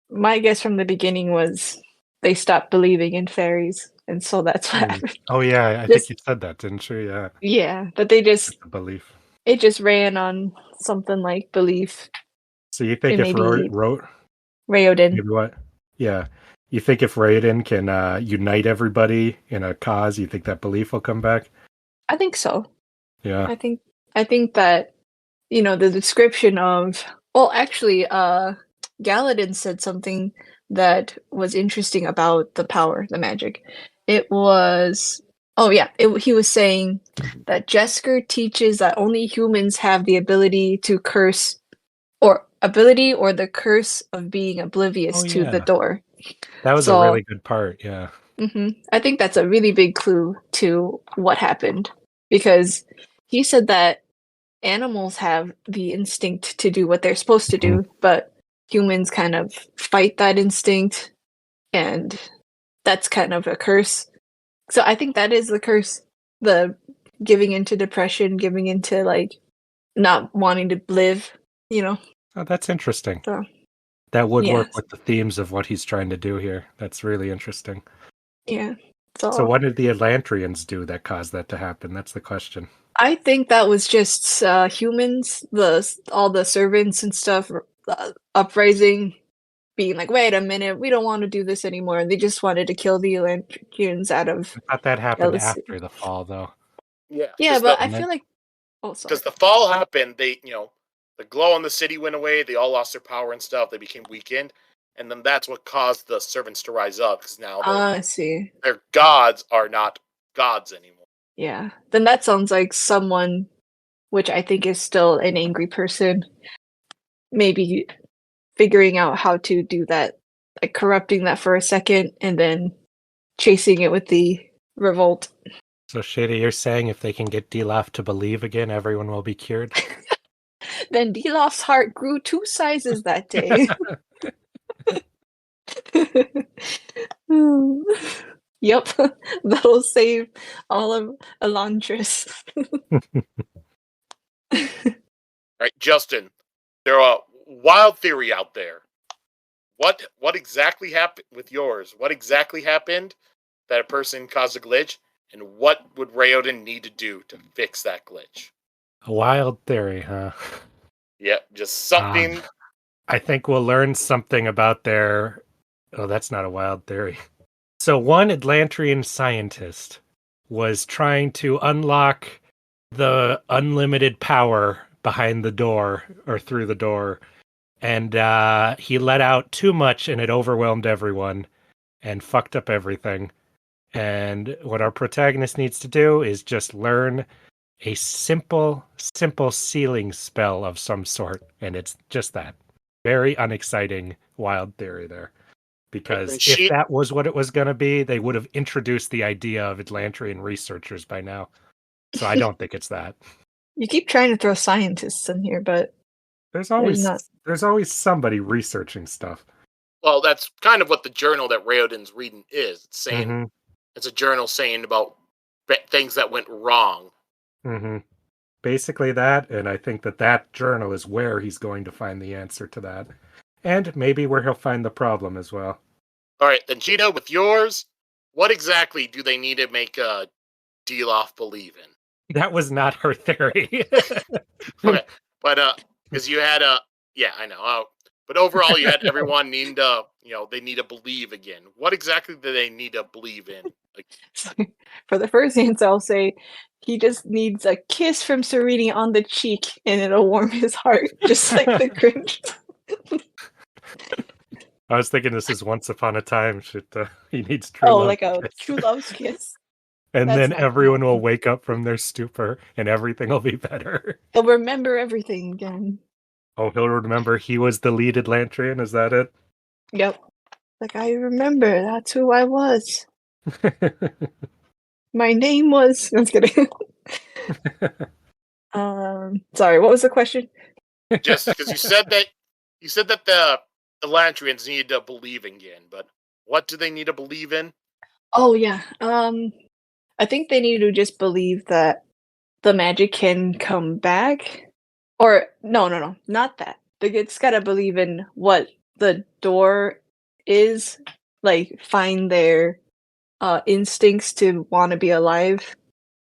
My guess from the beginning was they stopped believing in fairies, and so that's what happened.
Oh yeah, I think you said that, didn't you? Yeah.
Yeah, but they just
Belief.
It just ran on something like belief.
So you think if
Raoden?
Maybe what? Yeah, you think if Raoden can unite everybody in a cause, you think that belief will come back?
I think so.
Yeah.
I think that the description of actually Galadin said something that was interesting about the power, the magic. It was he was saying that Jesker teaches that only humans have the ability to curse or the curse of being oblivious to the door.
That was a really good part, yeah.
I think that's a really big clue to what happened, because he said that animals have the instinct to do what they're supposed to do, but humans kind of fight that instinct, and that's kind of a curse. So I think that is the curse, the giving into depression, giving into like not wanting to live,
Oh, that's interesting.
So,
that would work with the themes of what he's trying to do here. That's really interesting.
Yeah.
So what did the Elantrians do that caused that to happen? That's the question.
I think that was just humans, all the servants and stuff, uprising, being like, wait a minute, we don't want to do this anymore. And they just wanted to kill the Elantrians out of
I thought that happened after the fall, though.
Yeah, but I feel like
because the fall happened, they the glow in the city went away. They all lost their power and stuff. They became weakened, and then that's what caused the servants to rise up. Because now
I see.
Their gods are not gods anymore.
Yeah, then that sounds like someone, which I think is still an angry person, maybe figuring out how to do that, like corrupting that for a second and then chasing it with the revolt.
So, Sheta, you're saying if they can get Dilaf to believe again, everyone will be cured?
Then Dilaf's heart grew 2 sizes that day. Yep, that'll save all of Elantris.
All right, Justin, there are wild theory out there. What exactly happened with yours? What exactly happened that a person caused a glitch, and what would Raoden need to do to fix that glitch?
A wild theory, huh?
Yep, just something.
I think we'll learn something about their... Oh, that's not a wild theory. So one Atlantrian scientist was trying to unlock the unlimited power behind the door or through the door, and he let out too much and it overwhelmed everyone and fucked up everything. And what our protagonist needs to do is just learn a simple sealing spell of some sort, and it's just that. Very unexciting wild theory there. Because if that was what it was going to be, they would have introduced the idea of Atlantrian researchers by now. So I don't think it's that.
You keep trying to throw scientists in here, but
there's always somebody researching stuff.
Well, that's kind of what the journal that Raoden's reading is. It's saying it's a journal saying about things that went wrong.
Mm-hmm. Basically that, and I think that journal is where he's going to find the answer to that. And maybe where he'll find the problem as well.
All right, then, Gina, with yours, what exactly do they need to make Dilaf believe in?
That was not her theory.
Okay, but because you had yeah, I know. But overall, you had everyone needing to, they need to believe again. What exactly do they need to believe in?
For the first answer, I'll say he just needs a kiss from Sarene on the cheek, and it'll warm his heart, just like the Grinch.
I was thinking this is Once Upon a Time. He needs true love.
Oh, like a true love's kiss.
And then everyone will wake up from their stupor, and everything will be better.
He'll remember everything again.
Oh, he'll remember he was the lead Atlantrian? Is that it?
Yep. Like, I remember. That's who I was. My name was... I'm just kidding. Sorry, what was the question?
Just because you said that the Elantrians need to believe again, but what do they need to believe in?
Oh yeah, I think they need to just believe that the magic can come back, or no, not that. They just gotta believe in what the door is, like find their instincts to want to be alive,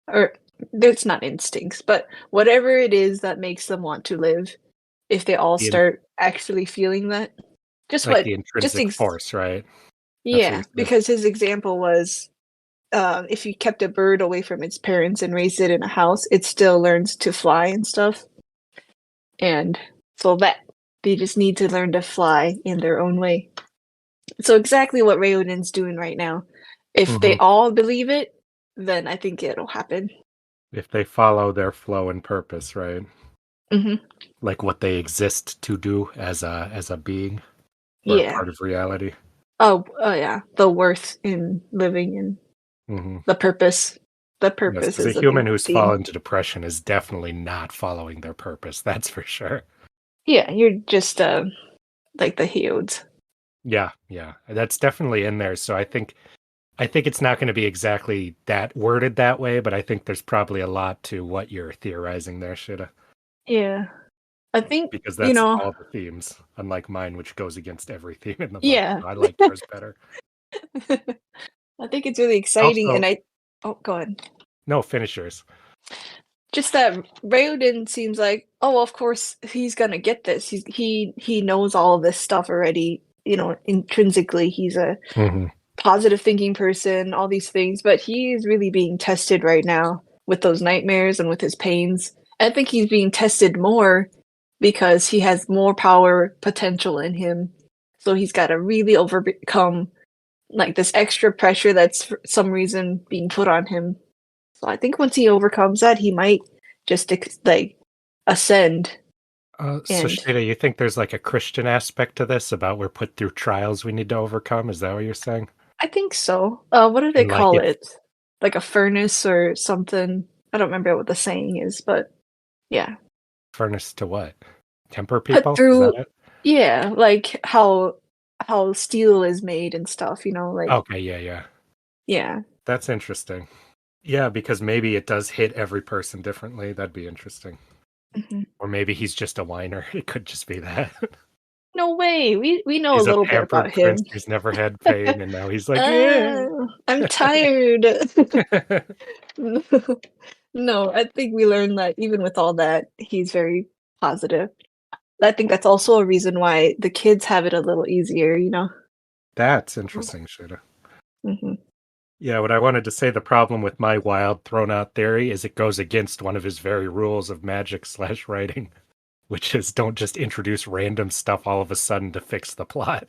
or it's not instincts, but whatever it is that makes them want to live. If they all start actually feeling that, just
like
what
the intrinsic force, right?
Yeah, because his example was, if you kept a bird away from its parents and raised it in a house, it still learns to fly and stuff. And so that they just need to learn to fly in their own way. So exactly what Raoden's doing right now. If they all believe it, then I think it'll happen.
If they follow their flow and purpose, right?
Mm-hmm.
Like what they exist to do as a being, or part of reality.
Oh yeah, the worth in living and the purpose. The purpose is
a human who's fallen to depression is definitely not following their purpose. That's for sure.
Yeah, you're just like the Heods.
Yeah, that's definitely in there. So I think it's not going to be exactly that worded that way, but I think there's probably a lot to what you're theorizing there, Sheta.
Yeah. I think
because that's all the themes, unlike mine, which goes against every theme in the book.
Yeah,
So I like yours better.
I think it's really exciting,
also,
and go ahead.
No, finish yours.
Just that Raoden seems like, oh, of course he's gonna get this. He knows all of this stuff already. Intrinsically, he's a positive thinking person. All these things, but he is really being tested right now with those nightmares and with his pains. I think he's being tested more because he has more power potential in him. So he's got to really overcome like this extra pressure that's for some reason being put on him. So I think once he overcomes that, he might just ascend.
So Sheta, you think there's like a Christian aspect to this about we're put through trials we need to overcome? Is that what you're saying?
I think so. What do they call it? Like a furnace or something? I don't remember what the saying is, but yeah.
Furnace to what? Temper people?
Put through,
is that it?
Yeah, like how steel is made and stuff, like.
Okay, yeah.
Yeah.
That's interesting. Yeah, because maybe it does hit every person differently. That'd be interesting.
Mhm.
Or maybe he's just a whiner. It could just be that.
No way. We know a
He's a
little bit
pampered
about
prince
him.
who's never had pain, and now he's like, yeah.
I'm tired. No, I think we learned that even with all that, he's very positive. I think that's also a reason why the kids have it a little easier, you know?
That's interesting, Sheta.
Hmm.
Yeah, what I wanted to say, the problem with my wild thrown out theory is it goes against one of his very rules of magic/writing, which is don't just introduce random stuff all of a sudden to fix the plot.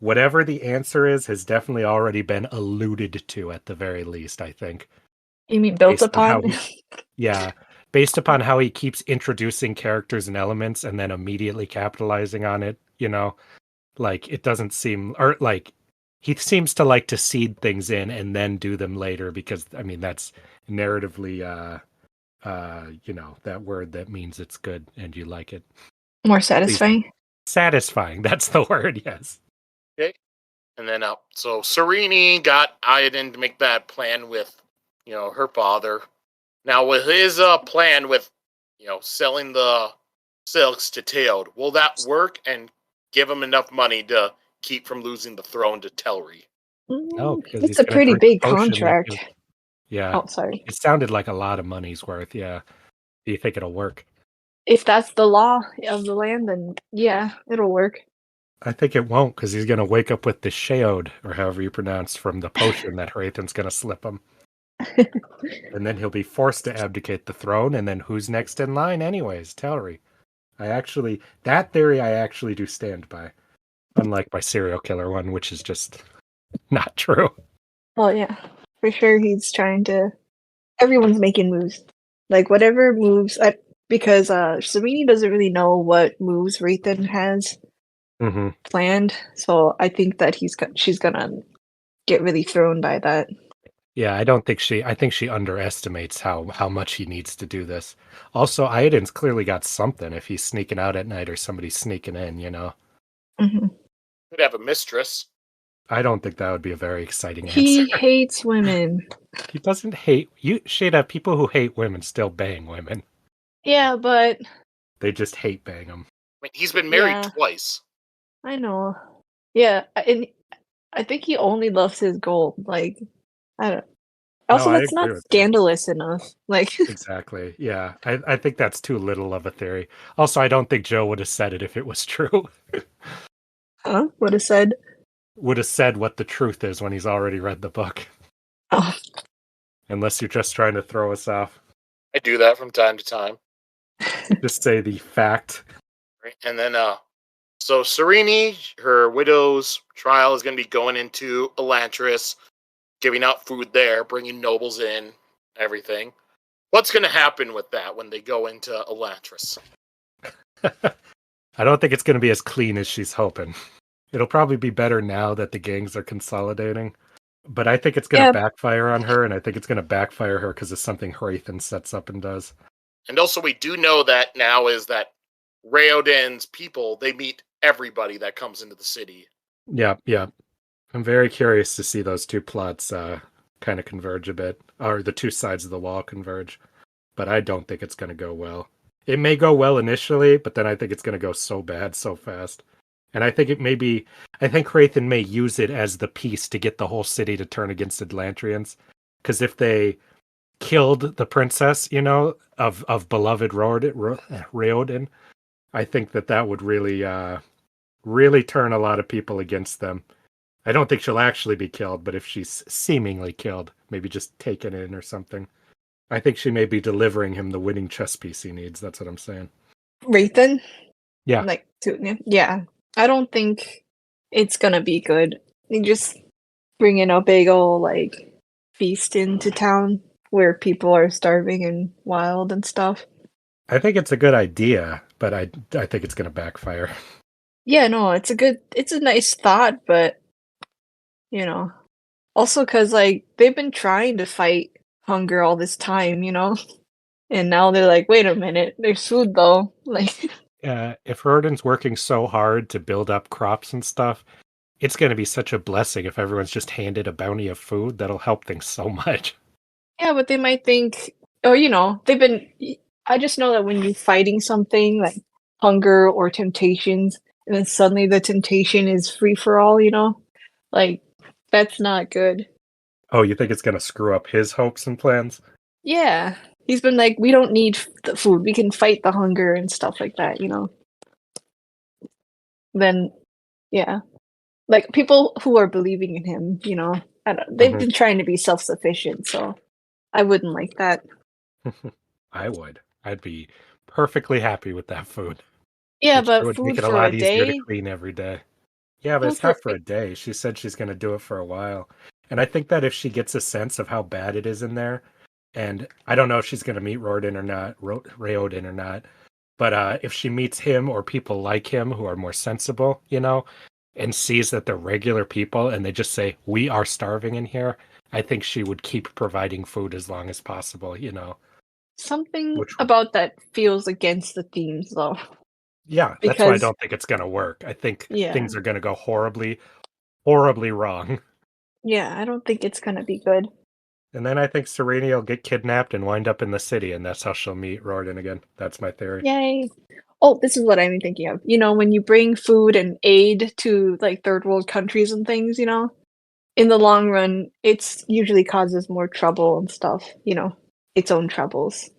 Whatever the answer is has definitely already been alluded to at the very least, I think.
You mean built
Based on how
upon?
Yeah, based upon how he keeps introducing characters and elements and then immediately capitalizing on it, like it doesn't seem, or like he seems to like to seed things in and then do them later because I mean that's narratively that word that means it's good and you like it.
More satisfying?
Satisfying, that's the word, yes.
Okay. And then so Sarene got Raoden to make that plan with, her father. Now with his plan with, selling the silks to Teod, will that work and give him enough money to keep from losing the throne to Telri?
No, because
It's
he's
a
gonna
pretty
drink a
big
potion that
contract.
gives, yeah.
Oh, sorry.
It sounded like a lot of money's worth, yeah. Do you think it'll work?
If that's the law of the land, then yeah, it'll work.
I think it won't because he's going to wake up with the Sheod, or however you pronounce, from the potion that Hrathen's going to slip him. And then he'll be forced to abdicate the throne, and then who's next in line anyways? Telri. That theory I actually do stand by. Unlike my serial killer one, which is just not true.
Well, yeah, for sure he's trying to... Everyone's making moves. Like, whatever moves... because Sarene doesn't really know what moves Hrathen has planned, so I think that she's gonna get really thrown by that.
Yeah, I think she underestimates how much he needs to do this. Also, Iden's clearly got something if he's sneaking out at night or somebody's sneaking in,
Mm-hmm.
Could have a mistress.
I don't think that would be a very exciting
He
answer.
hates women.
He doesn't hate you. Shada, people who hate women still bang women.
Yeah, but
They just hate bang them.
I mean, he's been married twice.
I know. Yeah, and I think he only loves his gold. Like, I don't. Also,
No, I
that's
agree
not
with you.
scandalous enough. Like,
Exactly. Yeah, I think that's too little of a theory. Also, I don't think Joe would have said it if it was true.
huh? Would have said.
Would have said what the truth is when he's already read the book.
Oh.
Unless you're just trying to throw us off.
I do that from time to time.
Just say the fact.
Right? And then, so Sarene, her widow's trial is going to be going into Elantris, giving out food there, bringing nobles in, everything. What's going to happen with that when they go into Elantris?
I don't think it's going to be as clean as she's hoping. It'll probably be better now that the gangs are consolidating. But I think it's going to backfire on her, and I think it's going to backfire her because of something Hrathen sets up and does.
And also, we do know that now is that Raoden's people, they meet everybody that comes into the city.
Yeah. I'm very curious to see those two plots kind of converge a bit, or the two sides of the wall converge. But I don't think it's going to go well. It may go well initially, but then I think it's going to go so bad so fast. And I think I think Hrathen may use it as the piece to get the whole city to turn against Atlantrians. Because if they killed the princess, of beloved Raoden, I think that would really turn a lot of people against them. I don't think she'll actually be killed, but if she's seemingly killed, maybe just taken in or something, I think she may be delivering him the winning chess piece he needs. That's what I'm saying.
Hrathen?
Yeah.
Yeah. I don't think it's gonna be good. You just bring in a big old, feast into town where people are starving and wild and stuff.
I think it's a good idea, but I think it's gonna backfire.
Yeah, no, it's a nice thought, but also because they've been trying to fight hunger all this time, and now they're like, wait a minute, there's food though.
If Raoden's working so hard to build up crops and stuff, it's going to be such a blessing if everyone's just handed a bounty of food. That'll help things so much.
Yeah, but they might think, oh, they've been I just know that when you're fighting something like hunger or temptations, and then suddenly the temptation is free for all, like that's not good.
Oh, you think it's gonna screw up his hopes and plans?
Yeah, he's been like, we don't need the food; we can fight the hunger and stuff like that. Then, yeah, like people who are believing in him, they've been trying to be self-sufficient, so I wouldn't like that.
I would. I'd be perfectly happy with that food.
Yeah,
It sure
but
would make
food
it a
for a
lot easier to
day.
clean every day. Yeah, but
Food
it's
for
not for a day. She said she's going to do it for a while. And I think that if she gets a sense of how bad it is in there, and I don't know if she's going to meet Raoden or not, Raoden or not, but if she meets him or people like him who are more sensible, and sees that they're regular people and they just say, we are starving in here, I think she would keep providing food as long as possible,
Something
Which,
about that feels against the themes, though.
yeah, that's why I
Because
don't think it's going to work. I think
yeah,
things are going to go horribly, horribly wrong.
yeah, I don't think it's gonna be good.
And then I think Sarene will get kidnapped and wind up in the city, and that's how she'll meet Raoden again. That's my theory.
Yay! Oh, this is what I'm thinking of. When you bring food and aid to like third world countries and things, in the long run, it's usually causes more trouble and stuff. Its own troubles.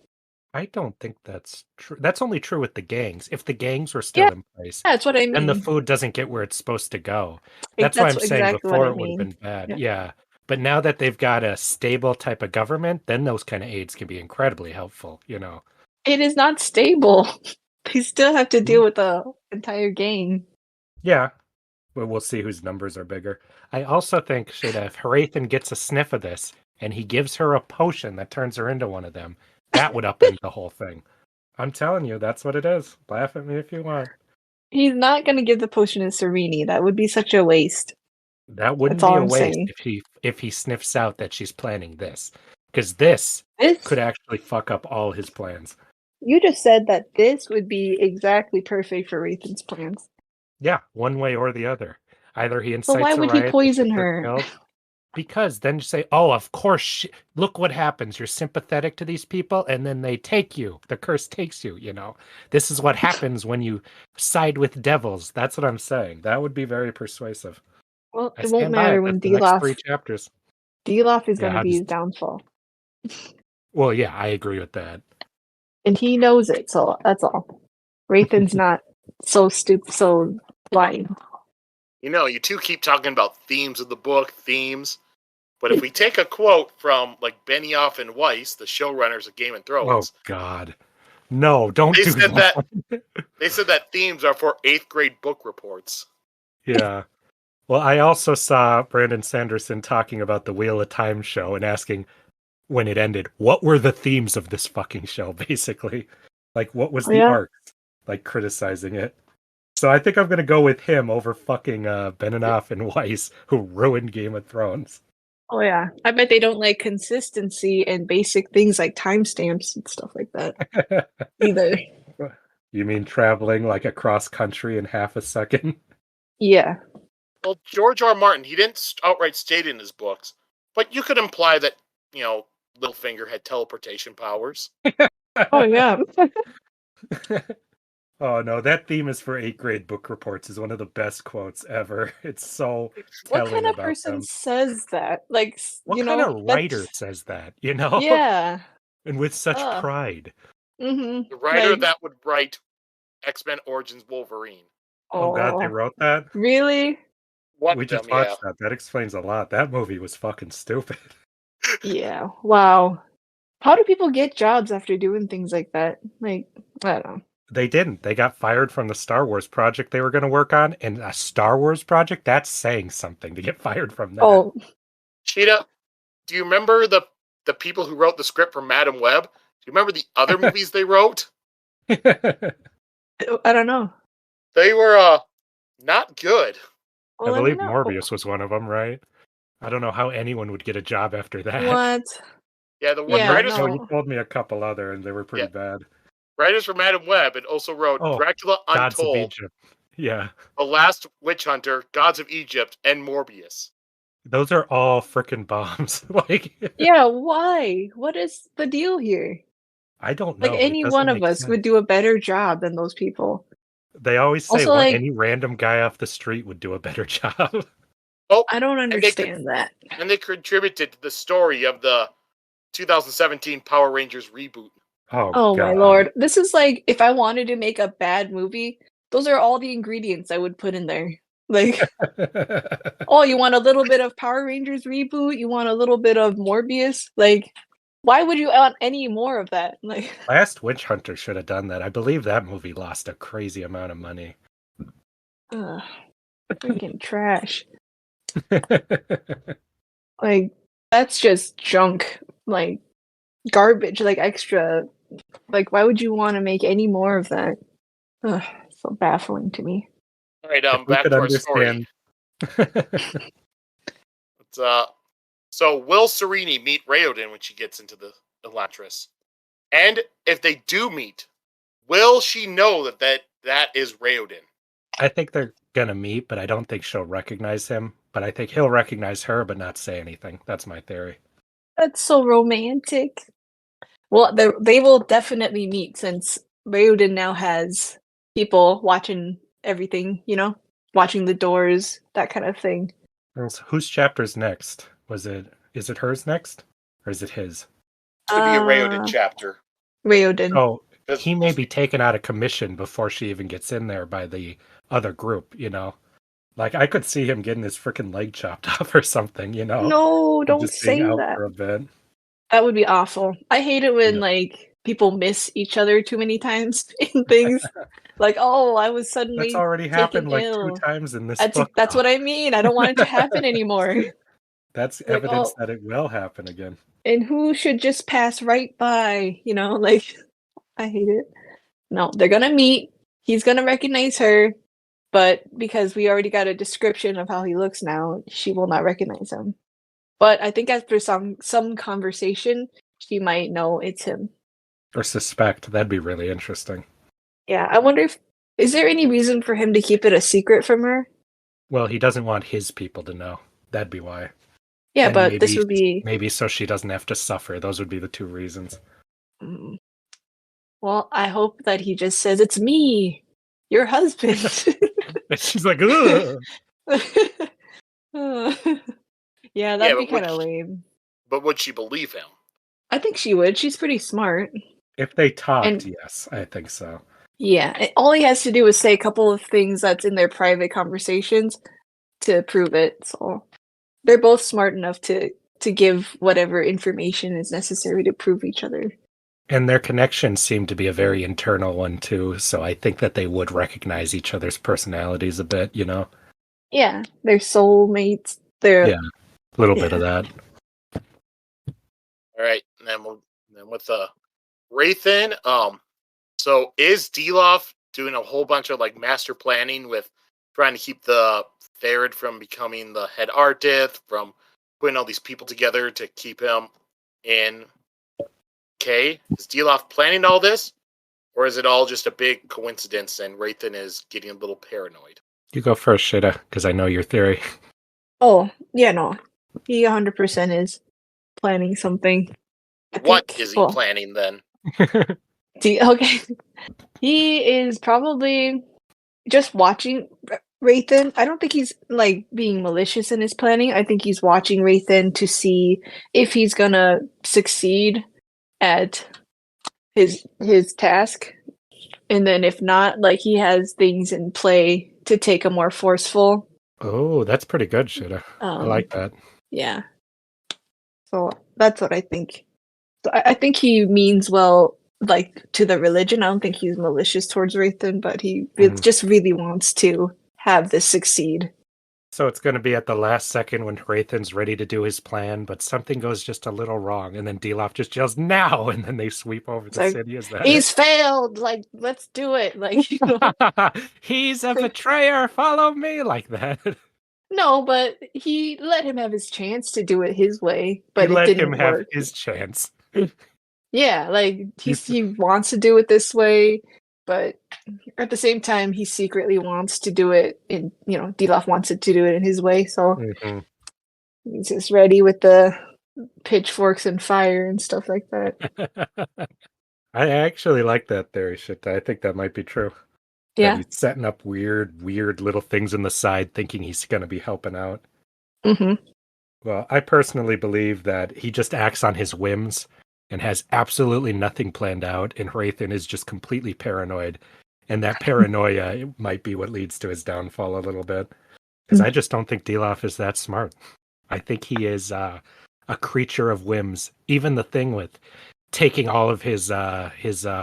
I don't think that's true. That's only true with the gangs. If the gangs were
Yeah,
still in place,
that's what I
then the
mean.
food doesn't get where it's supposed to go. That's why
That's
I'm saying
exactly what
before
I
it would have
mean.
been bad.
Yeah.
Yeah. But now that they've got a stable type of government, then those kind of aids can be incredibly helpful,
It is not stable. They still have to
Mm,
deal with the entire gang.
Yeah. But we'll see whose numbers are bigger. I also think, Sheta, if Hrathen gets a sniff of this and he gives her a potion that turns her into one of them, that would upend the whole thing. I'm telling you, that's what it is. Laugh at me if you want.
He's not gonna give the potion to Sarene. That would be such a waste.
That
That's
wouldn't
all
be a
I'm
waste
saying.
if he sniffs out that she's planning this. Because this
This
could actually fuck up all his plans.
You just said that this would be exactly perfect for Rathan's plans.
Yeah, one way or the other. Either he
But why
incites a
would he
riot that
poison
gets her
her?
killed, because then you say, oh, of course, look what happens. You're sympathetic to these people, and then they take you. The curse takes you, This is what happens when you side with devils. That's what I'm saying. That would be very persuasive.
Well,
I
it won't
stand by it.
matter when
That's the next 3 chapters.
Dilaf is
Yeah,
going to be his downfall.
well, yeah, I agree with that.
And he knows it, so that's all. Rathan's not so stupid, so blind.
You two keep talking about themes of the book, but if we take a quote from like Benioff and Weiss, the showrunners of Game of Thrones,
Oh God, no! Don't
they
do
said
that.
they said that themes are for 8th grade book reports.
Yeah. Well, I also saw Brandon Sanderson talking about the Wheel of Time show and asking when it ended, what were the themes of this fucking show, basically? Like, what was the arc? Like, criticizing it. So I think I'm going to go with him over fucking Benioff and Weiss, who ruined Game of Thrones.
Oh, yeah. I bet they don't like consistency and basic things like timestamps and stuff like that either.
You mean traveling like across country in half a second?
Yeah.
Well, George R. Martin, he didn't outright state it in his books, but you could imply that, Littlefinger had teleportation powers.
Oh, yeah.
Oh no, that theme is for 8th grade book reports is one of the best quotes ever. It's so
What
telling
kind of
about
person
them.
says that? Like,
What kind of writer says that,
Yeah.
And with such pride.
Mm-hmm.
The writer that would write X-Men Origins Wolverine.
Oh God, they wrote that?
Really?
We just watched that. That explains a lot. That movie was fucking stupid.
Yeah. Wow. How do people get jobs after doing things like that? Like, I don't know.
They didn't. They got fired from the Star Wars project they were going to work on, and a Star Wars project, that's saying something to get fired from that.
Oh.
Sheta, do you remember the people who wrote the script for Madam Web? Do you remember the other movies they wrote?
I don't know.
They were not good.
Well,
I believe Morbius was one of them, right? I don't know how anyone would get a job after that.
What?
Yeah, writers.
No, you told me a couple other, and they were pretty bad.
Writers for Madam Web and also wrote Dracula Untold,
Gods of Egypt. Yeah.
The Last Witch Hunter, Gods of Egypt, and Morbius.
Those are all frickin' bombs.
Yeah, why? What is the deal here?
I don't know.
Like
It
any
doesn't
one of
make
us
sense.
would do a better job than those people.
They always say
Also, like,
any random guy off the street would do a better job.
Oh,
I don't
and
understand that.
and they contributed to the story of the 2017 Power Rangers reboot.
Oh my
God.
lord. This is like if I wanted to make a bad movie, those are all the ingredients I would put in there. Like, oh, you want a little bit of Power Rangers reboot? You want a little bit of Morbius? Like, why would you want any more of that? Like,
Last Witch Hunter should have done that. I believe that movie lost a crazy amount of money.
freaking trash. Like, that's just junk. Like, garbage. Like, extra. Like, why would you want to make any more of that? Ugh, so baffling to me.
All right,
If we
back
could
to our story.
understand.
So will Sarene meet Raoden when she gets into the Elantris? And if they do meet, will she know that is Raoden?
I think they're gonna meet, but I don't think she'll recognize him. But I think he'll recognize her, but not say anything. That's my theory.
That's so romantic. Well, they will definitely meet since Raoden now has people watching everything, watching the doors, that kind of thing.
Whose chapter's next? Is it hers next? Or is it his?
It's going to be a Raoden chapter.
Raoden.
Oh, he may be taken out of commission before she even gets in there by the other group, Like, I could see him getting his freaking leg chopped off or something,
No, don't
just
say
being out
that.
for a bit.
That would be awful. I hate it when, like, people miss each other too many times in things. Like, oh, I was suddenly
That's already happened like 2 times in this book.
That's what I mean. I don't want it to happen anymore.
That's
Like,
evidence that it will happen again.
And who should just pass right by, like, I hate it. No, they're gonna meet. He's gonna recognize her, but because we already got a description of how he looks now, she will not recognize him. But I think after some conversation, she might know it's him.
Or suspect. That'd be really interesting.
Yeah, I wonder is there any reason for him to keep it a secret from her?
Well, he doesn't want his people to know. That'd be why.
Yeah,
And
but this would be...
Maybe so she doesn't have to suffer. Those would be the 2 reasons.
Well, I hope that he just says, it's me, your husband.
And she's like, ugh!
Yeah, that'd be kind of lame.
But would she believe him?
I think she would. She's pretty smart.
If they talked, yes, I think so.
Yeah, all he has to do is say a couple of things that's in their private conversations to prove it. So they're both smart enough to give whatever information is necessary to prove each other.
And their connection seemed to be a very internal one too, so I think that they would recognize each other's personalities a bit,
Yeah, they're soulmates. They're
a little bit of that.
All right, and then with Hrathen, so is Dilaf doing a whole bunch of like master planning with trying to keep the Theryd from becoming the head artist, from putting all these people together to keep him in K? Is Dilaf planning all this? Or is it all just a big coincidence and Hrathen is getting a little paranoid?
You go first, Sheta, because I know your theory.
Oh, yeah, no. He 100% is planning something.
What is he planning then?
Okay. He is probably just watching Hrathen. I don't think he's like being malicious in his planning. I think he's watching Hrathen to see if he's gonna succeed at his task. And then if not, like he has things in play to take a more forceful.
Oh, that's pretty good, Sheta. I like that.
Yeah. So that's what I think. So I think he means well, like to the religion. I don't think he's malicious towards Hrathen, but he just really wants to have this succeed.
So it's going to be at the last second when Hrathen's ready to do his plan, but something goes just a little wrong, and then Dilaf just yells "now," and then they sweep over the city. Is that
he's failed? Like, let's do it! Like,
he's a betrayer. Follow me, like that.
No, but he let him have his chance to do it his way, but
it didn't
work.
Have his chance.
Yeah, like he wants to do it this way, but at the same time, he secretly wants to do it in, Dilaf wants it to do it in his way, so he's just ready with the pitchforks and fire and stuff like that.
I actually like that theory, Sheta. I think that might be true. That
Yeah.
he's setting up weird little things in the side, thinking he's going to be helping out.
Mm-hmm.
Well, I personally believe that he just acts on his whims and has absolutely nothing planned out, and Hrathen is just completely paranoid. And that paranoia might be what leads to his downfall a little bit. Because I just don't think Dilaf is that smart. I think he is a creature of whims. Even the thing with taking all of his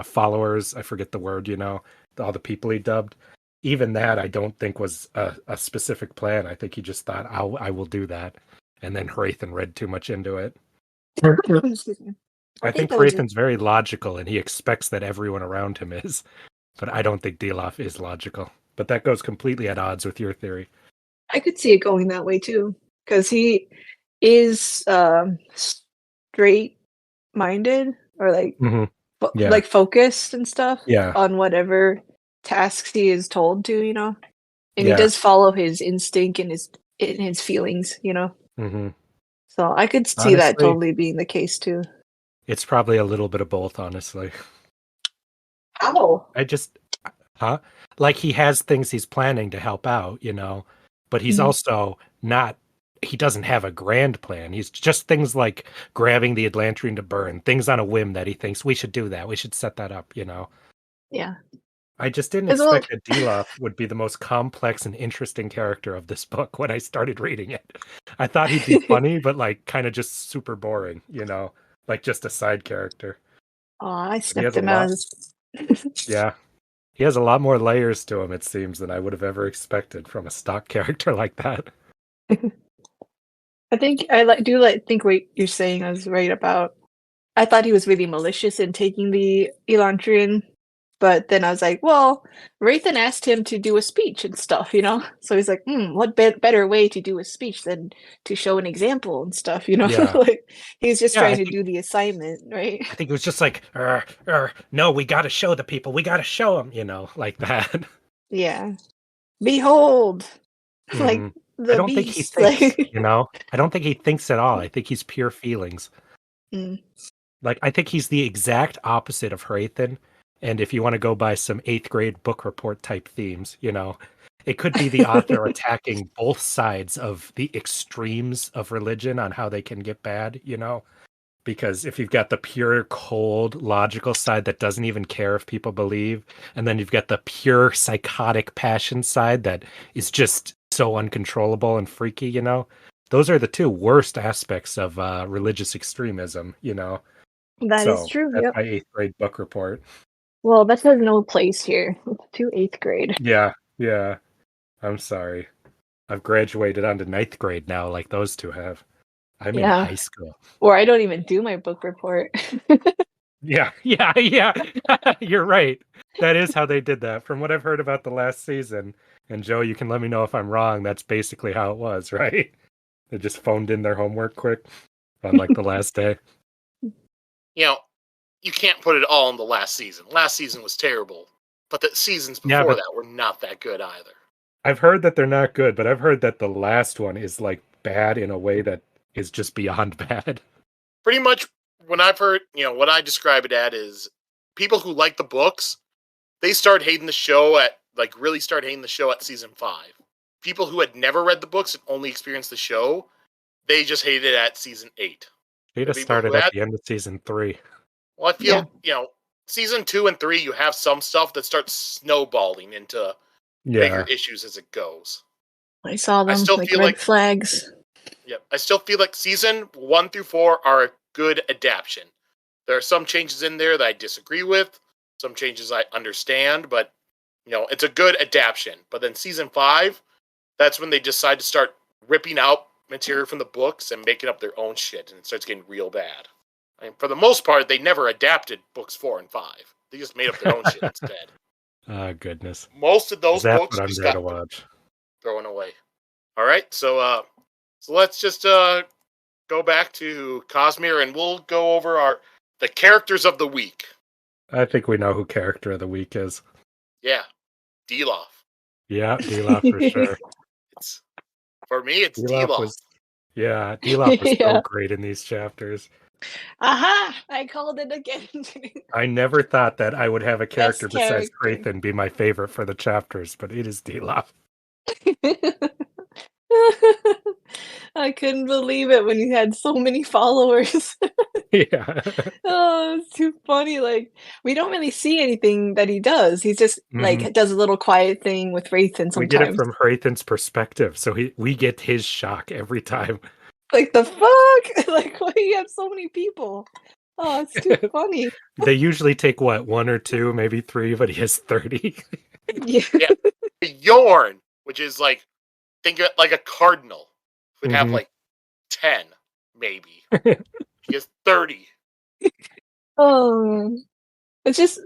followers, I forget the word, all the people he dubbed. Even that, I don't think was a specific plan. I think he just thought, I will do that. And then Hrathen read too much into it.
Excuse me.
I think
that was
Hrathen's very logical, and he expects that everyone around him is. But I don't think Dilaf is logical. But that goes completely at odds with your theory.
I could see it going that way too, because he is straight-minded or like
Yeah.
like focused and stuff
Yeah.
on whatever tasks he is told to, and he
Yeah.
does follow his instinct and his feelings,
Mm-hmm.
So I could see that
Honestly,
totally being the case too.
it's probably a little bit of both, honestly.
How?
Like he has things he's planning to help out, but he's also not, he doesn't have a grand plan. He's just things like grabbing the Atlantrian to burn, things on a whim that he thinks we should do that. We should set that up,
Yeah.
I just didn't
As well-
expect that Dilaf would be the most complex and interesting character of this book when I started reading it. I thought he'd be funny, but like kind of just super boring, like just a side character.
Oh, I
But he has
sniffed
a
him out
lot.
as
Yeah. He has a lot more layers to him, it seems, than I would have ever expected from a stock character like that.
I think I think what you're saying is right about. I thought he was really malicious in taking the Elantrian, but then I was like, well, Hrathen asked him to do a speech and stuff, So he's like, what better way to do a speech than to show an example and stuff,
Yeah.
Like he's just
Yeah,
trying to do the assignment, right?
I think it was just like, no, we got to show the people. We got to show them, like that.
Yeah. Behold, like
Mhm.
the
I don't think he
beast,
thinks,
like.
I don't think he thinks at all. I think he's pure feelings.
Mm.
Like, I think he's the exact opposite of Hrathen. And if you want to go by some 8th grade book report type themes, it could be the author attacking both sides of the extremes of religion on how they can get bad, Because if you've got the pure, cold, logical side that doesn't even care if people believe, and then you've got the pure, psychotic passion side that is just so uncontrollable and freaky, those are the two worst aspects of religious extremism,
That is
So
true.
that's
Yep.
my 8th grade book report.
Well, that has no place here. It's to 8th grade.
Yeah. I'm sorry. I've graduated onto 9th grade now, like those two have. I'm in high school.
Or I don't even do my book report.
Yeah. You're right. That is how they did that. From what I've heard about the last season, and Joe, you can let me know if I'm wrong, that's basically how it was, right? They just phoned in their homework quick on like the last day.
You can't put it all in the last season. Last season was terrible, but the seasons before that were not that good either.
I've heard that they're not good, but I've heard that the last one is like bad in a way that is just beyond bad.
Pretty much when I've heard, what I describe it at is people who like the books, they start hating the show really start hating the show at season 5. People who had never read the books and only experienced the show, they just hated it at season 8.
Sheta started at the end of season 3.
Well, I feel, season 2 and 3, you have some stuff that starts snowballing into bigger issues as it goes.
I saw them like red flags.
Yep. I still feel like season 1 through 4 are a good adaptation. There are some changes in there that I disagree with, some changes I understand, but, it's a good adaptation. But then season 5, that's when they decide to start ripping out material from the books and making up their own shit, and it starts getting real bad. I mean, for the most part, they never adapted books 4 and 5. They just made up their own shit instead.
Oh, goodness.
Most of those books
just got
thrown away. All right, so let's just go back to Cosmere, and we'll go over the characters of the week.
I think we know who character of the week is.
Yeah, Dilaf.
Yeah, Dilaf for sure.
For me, it's Dilaf.
Dilaf was so great in these chapters.
Aha! I called it again.
I never thought that I would have a character
Best
besides
character.
Hrathen be my favorite for the chapters, but it is Dilaf.
I couldn't believe it when he had so many followers.
Yeah.
Oh, it's too funny. Like, we don't really see anything that he does. He's just
Mhm.
like does a little quiet thing with Wraithen
We get it
sometimes.
from Hrathen's perspective, so we get his shock every time.
Like the fuck? Like, why do you have so many people? Oh, it's too funny.
They usually take what, 1 or 2, maybe 3, but he has 30.
Yeah.
Yeah. Yorn, which is like, think of it like a cardinal, would have
Mhm.
like 10, maybe. He has 30.
Oh, it's just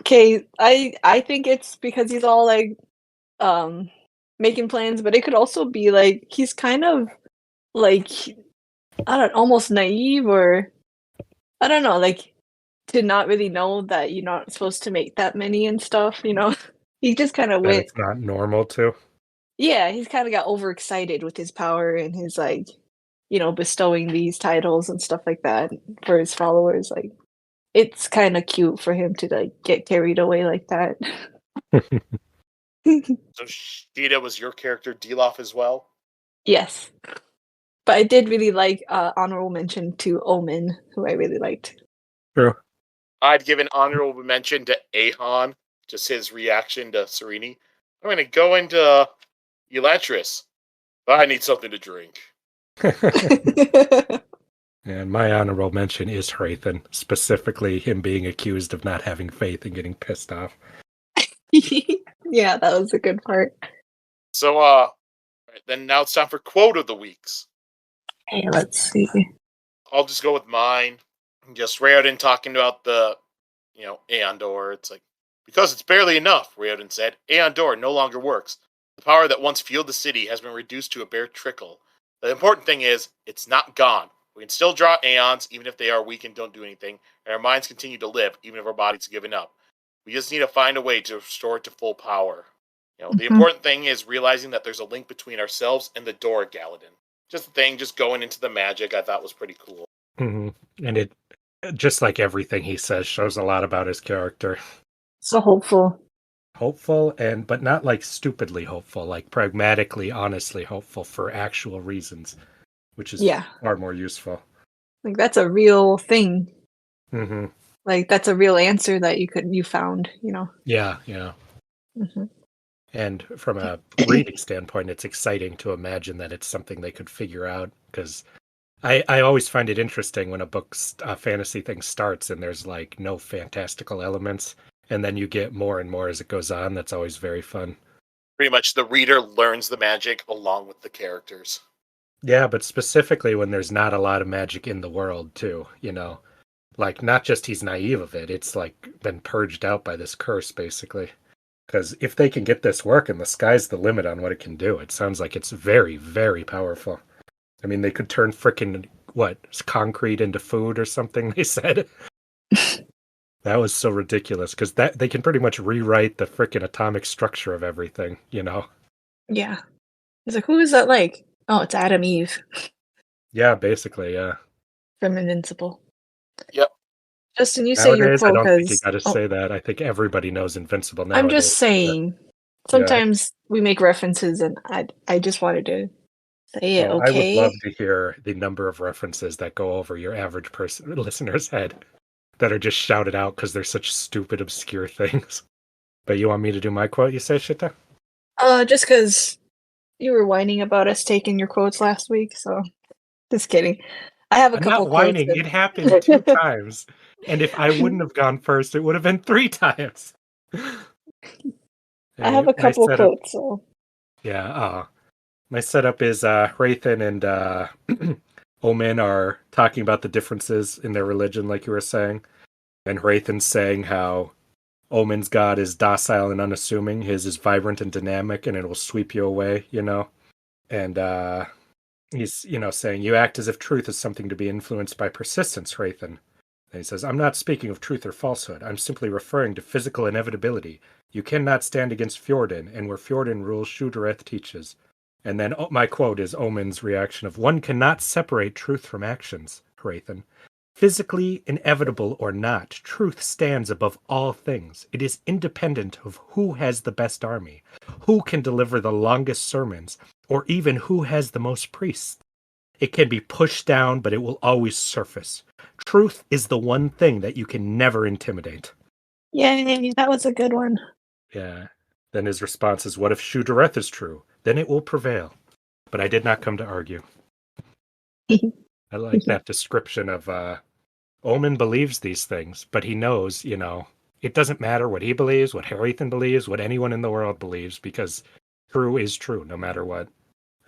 okay. I think it's because he's all like making plans, but it could also be like he's kind of like I don't almost naive or I don't know, like to not really know that you're not supposed to make that many and stuff, you know? He just kind of
That
went
it's not normal to.
yeah, he's kind of got overexcited with his power and his like, you know, bestowing these titles and stuff like that for his followers. Like, it's kind of cute for him to like get carried away like that.
So Sheta was your character, Dilaf, as well?
Yes, but I did really like honorable mention to Omen, who I really liked.
True.
I'd give an honorable mention to Ahan, just his reaction to Sarene. I'm going to go into Elantris. I need something to drink.
And my honorable mention is Hrathen, specifically him being accused of not having faith and getting pissed off.
Yeah, that was a good part.
So, then now it's time for quote of the weeks.
Hey, let's see.
I'll just go with mine. Just Raoden talking about the, Aondor. It's like, because it's barely enough, Raoden said. Aondor no longer works. The power that once fueled the city has been reduced to a bare trickle. The important thing is, it's not gone. We can still draw aeons, even if they are weak and don't do anything, and our minds continue to live, even if our bodies have given up. We just need to find a way to restore it to full power. The important thing is realizing that there's a link between ourselves and the door of Galadin. Just the thing, just going into the magic, I thought was pretty cool.
Mm-hmm. And it, just like everything he says, shows a lot about his character.
So hopeful.
Hopeful, but not like stupidly hopeful, like pragmatically, honestly hopeful for actual reasons, which is far more useful.
Like that's a real thing.
Mm-hmm.
Like that's a real answer that you found, you know.
Yeah.
Mm-hmm.
And from a reading standpoint, it's exciting to imagine that it's something they could figure out, because I always find it interesting when a book's fantasy thing starts and there's like no fantastical elements, and then you get more and more as it goes on. That's always very fun.
Pretty much the reader learns the magic along with the characters.
Yeah, but specifically when there's not a lot of magic in the world too, like not just he's naive of it, it's like been purged out by this curse basically. Because if they can get this working, the sky's the limit on what it can do. It sounds like it's very, very powerful. I mean, they could turn frickin' concrete into food or something, they said. That was so ridiculous, because that they can pretty much rewrite the frickin' atomic structure of everything,
Yeah. It's like, who is that like? Oh, it's Adam Eve.
Yeah, basically, yeah.
From Invincible.
Yep.
Justin, you say your
Nowadays, I
quote
don't think you
because
gotta say that. I think everybody knows Invincible nowadays.
I'm just saying. Sometimes we make references, and I just wanted to say it.
Well, I would
Okay.
love to hear the number of references that go over your average listener's head that are just shouted out because they're such stupid, obscure things. But you want me to do my quote, you say, Sheta?
Just because you were whining about us taking your quotes last week, so just kidding. I have a
I'm
couple
not whining.
quotes.
It happened 2 times. And if I wouldn't have gone first, it would have been 3 times.
I have a couple quotes, so.
Yeah, my setup is Hrathen and Omen are talking about the differences in their religion, like you were saying. And Hrathen's saying how Omen's god is docile and unassuming. His is vibrant and dynamic, and it will sweep you away, And he's, saying, you act as if truth is something to be influenced by persistence, Hrathen. And he says, I'm not speaking of truth or falsehood. I'm simply referring to physical inevitability. You cannot stand against Fjorden, and where Fjorden rules, Shudareth teaches. And then my quote is Omen's reaction of, one cannot separate truth from actions, Hrathen. Physically inevitable or not, truth stands above all things. It is independent of who has the best army, who can deliver the longest sermons, or even who has the most priests. It can be pushed down, but it will always surface. Truth is the one thing that you can never intimidate.
Yay, that was a good one.
Yeah. Then his response is, what if Shu-Dereth is true? Then it will prevail. But I did not come to argue. I like that description of Omen believes these things, but he knows, it doesn't matter what he believes, what Hrathen believes, what anyone in the world believes, because true is true, no matter what.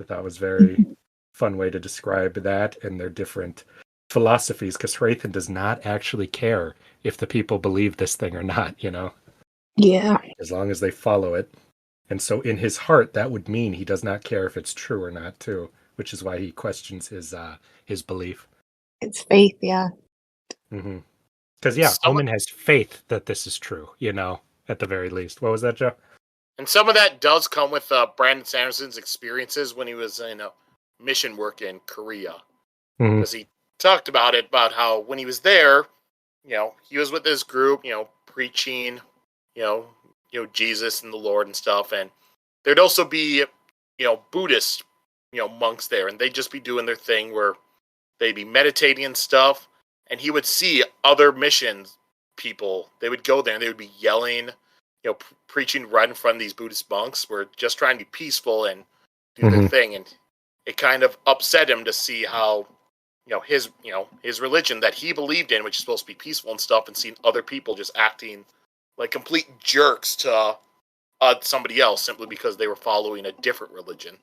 I thought was very fun way to describe that and their different philosophies, because Hrathen does not actually care if the people believe this thing or not,
Yeah.
as long as they follow it. And so in his heart, that would mean he does not care if it's true or not, too, which is why he questions his belief.
It's faith, yeah.
Because, Omen has faith that this is true, at the very least. What was that, Joe?
And some of that does come with Brandon Sanderson's experiences when he was in mission work in Korea. Because he talked about how when he was there, he was with this group, preaching, Jesus and the Lord and stuff. And there'd also be, Buddhist, monks there. And they'd just be doing their thing where they'd be meditating and stuff. And he would see other missions people. They would go there and they would be yelling, preaching right in front of these Buddhist monks who were just trying to be peaceful and do their thing. And it kind of upset him to see how, his religion that he believed in, which is supposed to be peaceful and stuff, and seeing other people just acting like complete jerks to somebody else simply because they were following a different religion.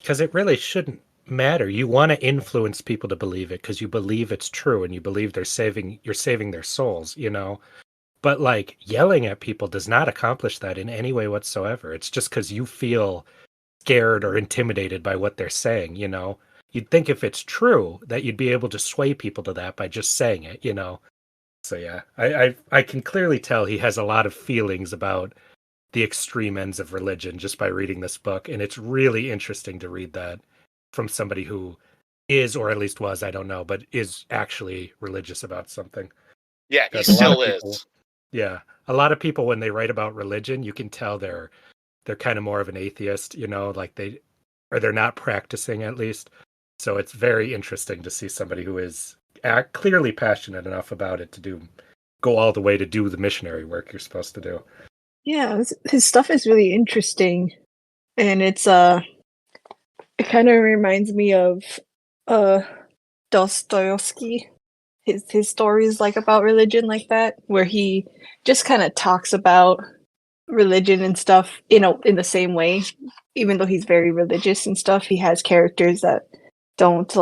Because it really shouldn't matter. You want to influence people to believe it because you believe it's true and you believe you're saving their souls, But like yelling at people does not accomplish that in any way whatsoever. It's just because you feel scared or intimidated by what they're saying, You'd think if it's true that you'd be able to sway people to that by just saying it, So yeah, I can clearly tell he has a lot of feelings about the extreme ends of religion just by reading this book, and it's really interesting to read that from somebody who is, or at least was, I don't know, but is actually religious about something.
Yeah, he still is.
Yeah, a lot of people when they write about religion, you can tell they're kind of more of an atheist, like they're not practicing at least. So it's very interesting to see somebody who is clearly passionate enough about it to go all the way to do the missionary work you're supposed to do.
Yeah, his stuff is really interesting, and it's it kind of reminds me of Dostoevsky. His stories like about religion like that, where he just kind of talks about religion and stuff in the same way. Even though he's very religious and stuff, he has characters that don't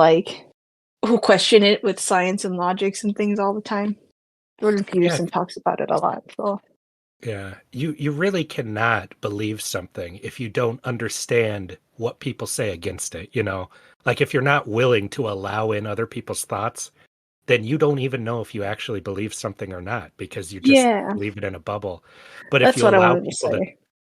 who question it with science and logics and things all the time. Jordan Peterson talks about it a lot. So
yeah, you really cannot believe something if you don't understand what people say against it, Like if you're not willing to allow in other people's thoughts, then you don't even know if you actually believe something or not because you just leave it in a bubble. But
that's
if you
what
allow
I wanted
people
to say.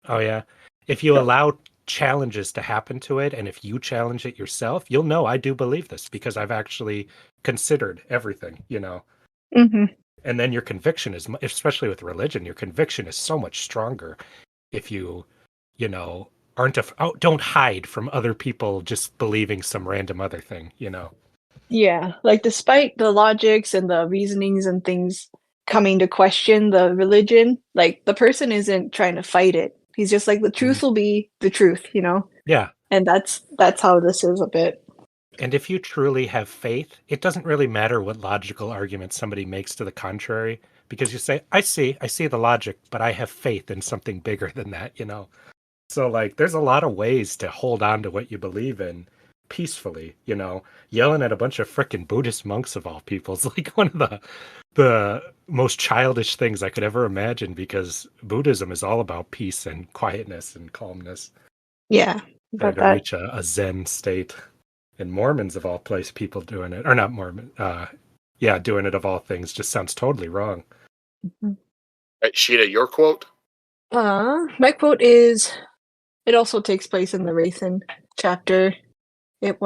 oh yeah, if you allow challenges to happen to it, and if you challenge it yourself, you'll know I do believe this because I've actually considered everything, And then your conviction is, especially with religion, your conviction is so much stronger if you don't hide from other people just believing some random other thing,
Yeah, despite the logics and the reasonings and things coming to question the religion, the person isn't trying to fight it. He's just the truth will be the truth,
Yeah.
And that's how this is a bit.
And if you truly have faith, it doesn't really matter what logical argument somebody makes to the contrary, because you say, I see the logic, but I have faith in something bigger than that, So there's a lot of ways to hold on to what you believe in peacefully, yelling at a bunch of frickin' Buddhist monks of all people is one of the most childish things I could ever imagine, because Buddhism is all about peace and quietness and calmness.
Yeah.
Trying to reach a Zen state. And Mormons of all place, people doing it, or not Mormon, doing it of all things just sounds totally wrong.
Right, Sheta, your quote?
My quote is, it also takes place in the Hrathen chapter. It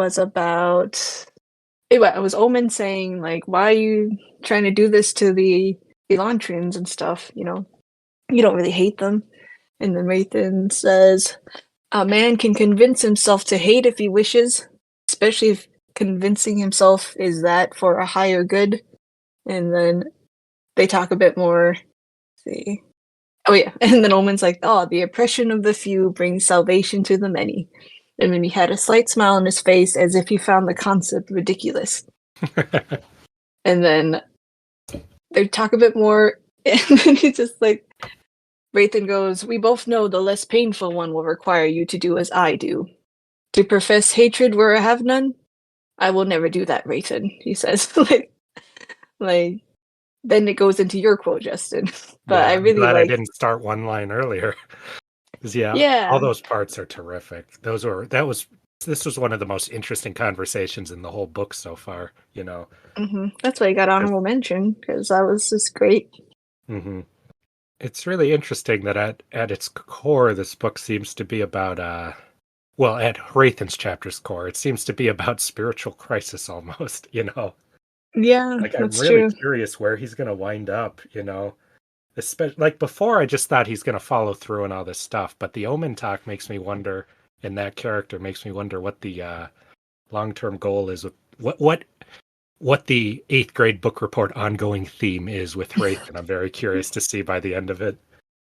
it was Omen saying, like, why are you trying to do this to the Elantrians and stuff, you know? You don't really hate them. And then Hrathen says, a man can convince himself to hate if he wishes, especially if convincing himself is that for a higher good. And then they talk a bit more. See. Oh yeah, and then Omen's like, "Oh, the oppression of the few brings salvation to the many." And then he had a slight smile on his face, as if he found the concept ridiculous. And then they talk a bit more, and then he's just like, Hrathen goes, "We both know the less painful one will require you to do as I do. To profess hatred where I have none? I will never do that, Hrathen," he says. like, then it goes into your quote, Justin. But
yeah,
I really
glad
like.
I didn't start one line earlier.
Yeah,
all those parts are terrific. This was one of the most interesting conversations in the whole book so far. You know,
that's why I got honorable mention, because that was just great.
Mm-hmm. It's really interesting that at its core, this book seems to be about at Hrathen's chapter's core, it seems to be about spiritual crisis almost. You know.
Yeah,
Like, I'm
that's
really
true.
curious where he's going to wind up, you know. Especially, like, before, I just thought he's going to follow through and all this stuff, but the Omen talk makes me wonder, and that character makes me wonder what the long-term goal is with what the 8th grade book report ongoing theme is with Hrathen. I'm very curious to see by the end of it.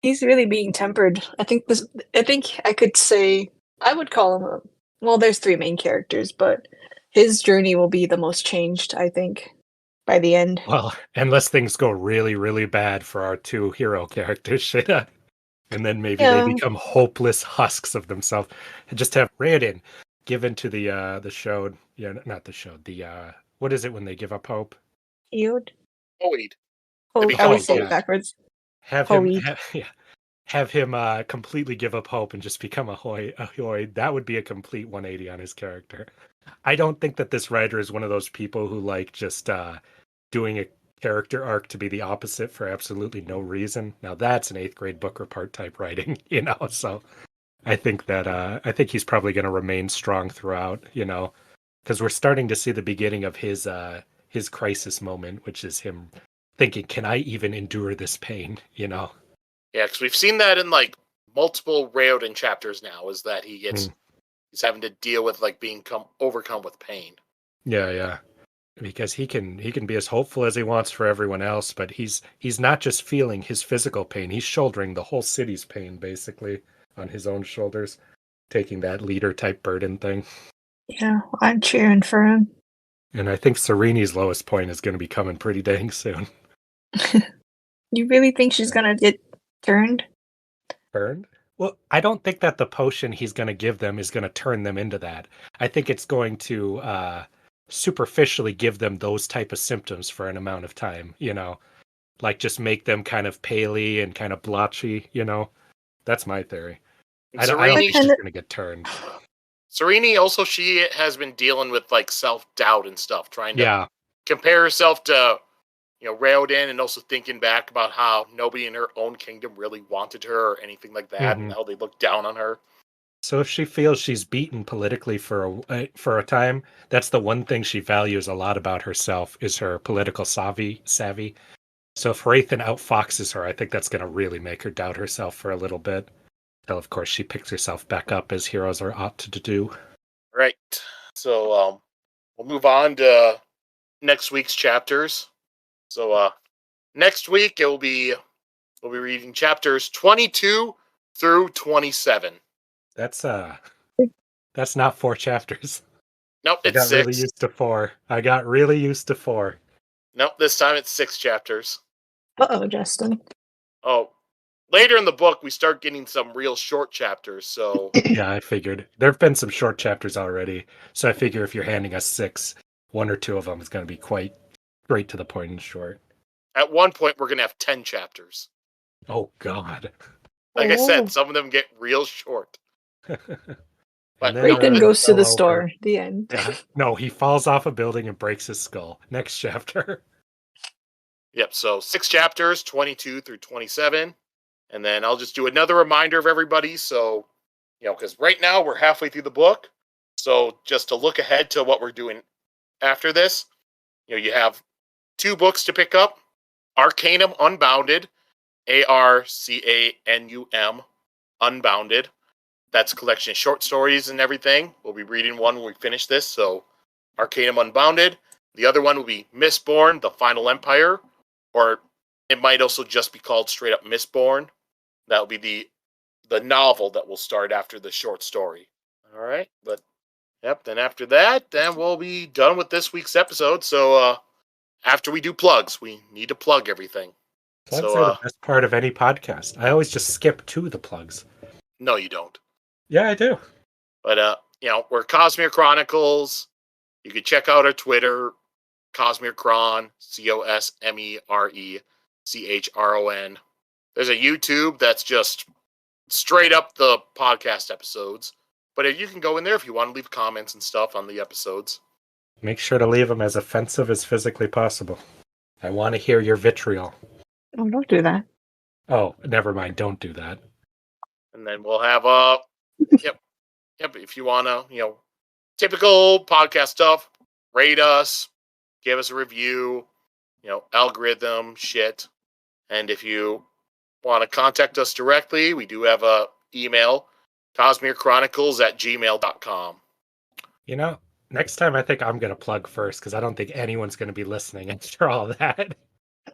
He's really being tempered. I think I could say I would call him well, there's 3 main characters, but his journey will be the most changed, I think, by the end.
Well, unless things go really, really bad for our 2 hero characters, Sheta. And then maybe they become hopeless husks of themselves. And just have Raoden given to the show. Yeah, not the show. The what is it when they give up hope?
Eod?
Hoid.
Oh, I always say it backwards.
Have him have him completely give up hope and just become a Hoid. That would be a complete 180 on his character. I don't think that this writer is one of those people who like just doing a character arc to be the opposite for absolutely no reason. Now that's an 8th grade book report type writing, you know. So I think he's probably going to remain strong throughout, you know, because we're starting to see the beginning of his crisis moment, which is him thinking, "Can I even endure this pain?" You know.
Yeah, because we've seen that in like multiple Raoden chapters now. Is that he's having to deal with like being overcome with pain.
Yeah. Because he can be as hopeful as he wants for everyone else, but he's not just feeling his physical pain, he's shouldering the whole city's pain basically on his own shoulders, taking that leader type burden thing.
Yeah, I'm cheering for him.
And I think Sarene's lowest point is going to be coming pretty dang soon.
You really think she's going to get turned?
Turned? Well, I don't think that the potion he's going to give them is going to turn them into that. I think it's going to superficially give them those type of symptoms for an amount of time, you know, like just make them kind of paley and kind of blotchy, you know. That's my theory. I don't think she's going to get turned.
Sarene also, she has been dealing with like self-doubt and stuff, trying to compare herself to, you know, Raoden, and also thinking back about how nobody in her own kingdom really wanted her or anything like that, and how they looked down on her. So
if she feels she's beaten politically for a time, that's the one thing she values a lot about herself is her political savvy. So if Hrathen outfoxes her, I think that's going to really make her doubt herself for a little bit. Until, of course, she picks herself back up as heroes are ought to do.
Right. So we'll move on to next week's chapters. So next week we'll be reading chapters 22 through 27.
That's not 4 chapters.
Nope, it's 6.
I got really used to 4.
Nope, this time it's 6 chapters.
Uh-oh, Justin.
Oh, later in the book we start getting some real short chapters, so...
Yeah, I figured. There have been some short chapters already, so I figure if you're handing us 6, 1 or 2 of them is going to be quite straight to the point and short.
At one point, we're going to have 10 chapters.
Oh, God.
Like I said, some of them get real short.
But Hrathen goes to the store. The end.
Yeah. No, he falls off a building and breaks his skull. Next chapter.
Yep, so 6 chapters, 22 through 27. And then I'll just do another reminder of everybody. So, you know, because right now we're halfway through the book. So just to look ahead to what we're doing after this, you have 2 books to pick up. Arcanum Unbounded, Arcanum Unbounded. That's a collection of short stories and everything. We'll be reading one when we finish this, so Arcanum Unbounded. The other one will be Mistborn, The Final Empire, or it might also just be called straight up Mistborn. That will be the novel that will start after the short story. All right, but yep, then after that, then we'll be done with this week's episode. So after we do plugs, we need to plug everything.
Plugs are the best part of any podcast. I always just skip to the plugs.
No, you don't.
Yeah, I do.
But we're Cosmere Chronicles. You can check out our Twitter, Cosmere Chron, CosmereChron. There's a YouTube that's just straight up the podcast episodes. But you can go in there if you want to leave comments and stuff on the episodes.
Make sure to leave them as offensive as physically possible. I want to hear your vitriol.
Oh, don't do that.
Oh, never mind. Don't do that.
And then we'll have yep. If you want to, typical podcast stuff, rate us, give us a review, algorithm shit. And if you want to contact us directly, we do have a email, cosmerechronicles@gmail.com.
Next time I think I'm going to plug first because I don't think anyone's going to be listening after all that.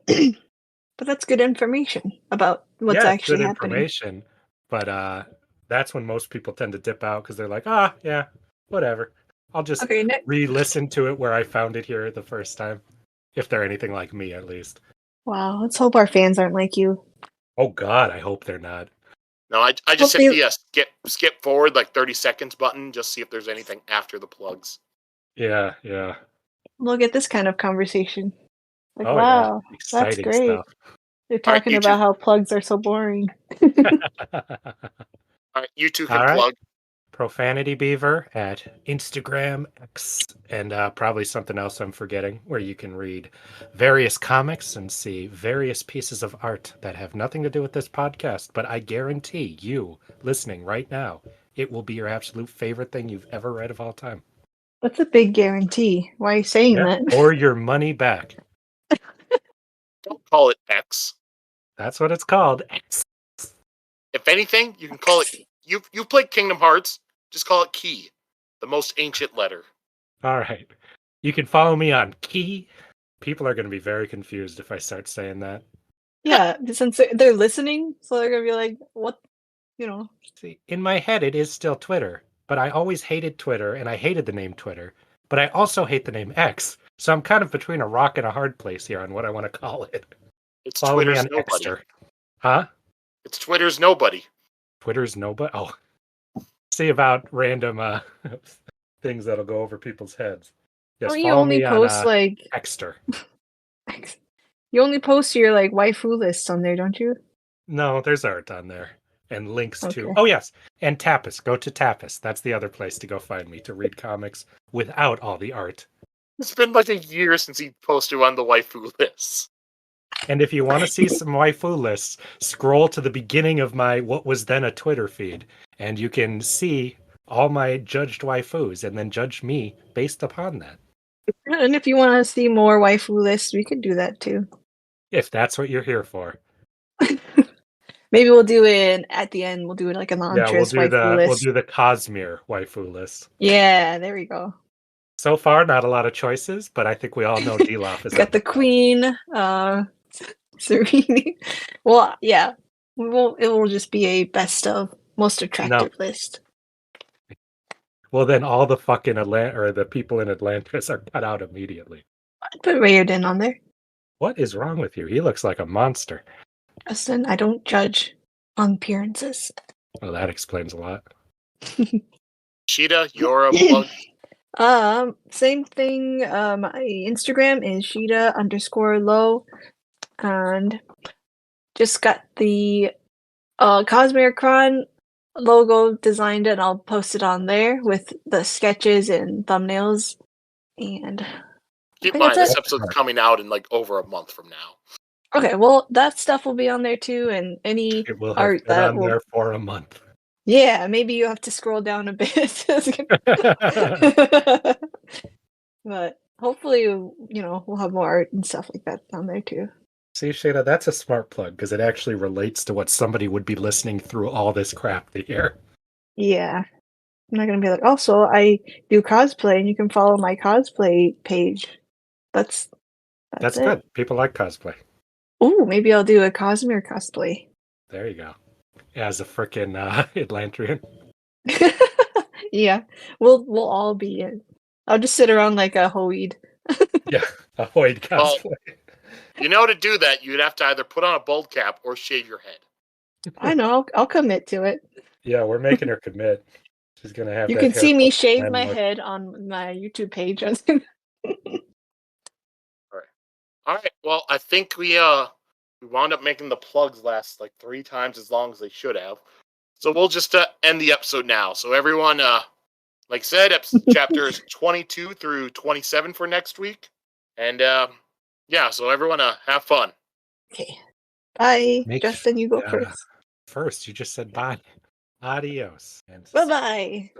But that's good information about what's actually
good
happening.
Information, but that's when most people tend to dip out because they're like, yeah, whatever. I'll just re-listen to it where I found it here the first time. If they're anything like me, at least.
Wow, let's hope our fans aren't like you.
Oh God, I hope they're not.
No, I just hit the skip forward like 30 seconds button, just see if there's anything after the plugs.
Yeah.
Look at this kind of conversation. Like,
wow,
yeah. That's
exciting
great.
stuff.
They're talking about how plugs are so boring.
All right, you two can plug.
Profanity Beaver at Instagram, X, and probably something else I'm forgetting, where you can read various comics and see various pieces of art that have nothing to do with this podcast. But I guarantee you, listening right now, it will be your absolute favorite thing you've ever read of all time.
That's a big guarantee. Why are you saying that?
Or your money back.
Don't call it X.
That's what it's called, X.
If anything, you can call it... You've played Kingdom Hearts. Just call it Key, the most ancient letter.
All right. You can follow me on Key. People are going to be very confused if I start saying that.
Yeah, since they're listening, so they're going to be like, what?
See, in my head, it is still Twitter, but I always hated Twitter, and I hated the name Twitter, but I also hate the name X. So I'm kind of between a rock and a hard place here on what I want to call it.
It's
follow
Twitter's
me on
nobody.
Xter. Huh?
It's Twitter's nobody.
Twitter's nobody? Oh. See about random things that'll go over people's heads. Yes,
you only post like
Xter.
You only post your like waifu lists on there, don't you?
No, there's art on there and links to. Oh yes, and Tapas. Go to Tapas. That's the other place to go find me to read comics without all the art.
It's been like a year since he posted on the waifu lists.
And if you want to see some waifu lists, scroll to the beginning of my what was then a Twitter feed, and you can see all my judged waifus, and then judge me based upon that.
And if you want to see more waifu lists, we could do that too.
If that's what you're here for.
Maybe we'll do it at the end. We'll do it like an Elantris waifu list.
We'll do the Cosmere waifu list.
Yeah, there we go.
So far, not a lot of choices, but I think we all know Dilaf is
got the Queen, Sarene. Well, yeah, it will just be a best of most attractive list.
Well, then all the fucking the people in Elantris are cut out immediately.
I'd put Raoden on there.
What is wrong with you? He looks like a monster.
Justin, I don't judge on appearances.
Well, that explains a lot.
Sheta, you're a plug.
Same thing. My Instagram is Sheta_low, and just got the Cosmere Chron logo designed, and I'll post it on there with the sketches and thumbnails. And
keep in mind, this episode's coming out in like over a month from now.
Okay, well, that stuff will be on there too, and any art that will
there for a month.
Yeah, maybe you have to scroll down a bit. But hopefully, we'll have more art and stuff like that on there too.
See, Sheta, that's a smart plug because it actually relates to what somebody would be listening through all this crap to hear.
Yeah. I'm not going to be like, also, I do cosplay and you can follow my cosplay page. That's
That's
it.
good. People like cosplay.
Ooh, maybe I'll do a Cosmere cosplay.
There you go. As a frickin' Atlantrian.
Yeah, we'll all be in. I'll just sit around like a Hoid.
Yeah, a Hoid cosplay.
To do that, you'd have to either put on a bald cap or shave your head.
I know. I'll commit to it.
Yeah, we're making her commit. She's gonna have.
You
that
can see me shave
man
my
look.
head on my YouTube page.
All right. Well, I think we wound up making the plugs last like 3 times as long as they should have. So we'll just end the episode now. So everyone, like I said, chapters 22 through 27 for next week. And yeah, so everyone have fun.
Okay. Bye. Justin, you go first.
First, you just said bye. Adios.
Bye-bye.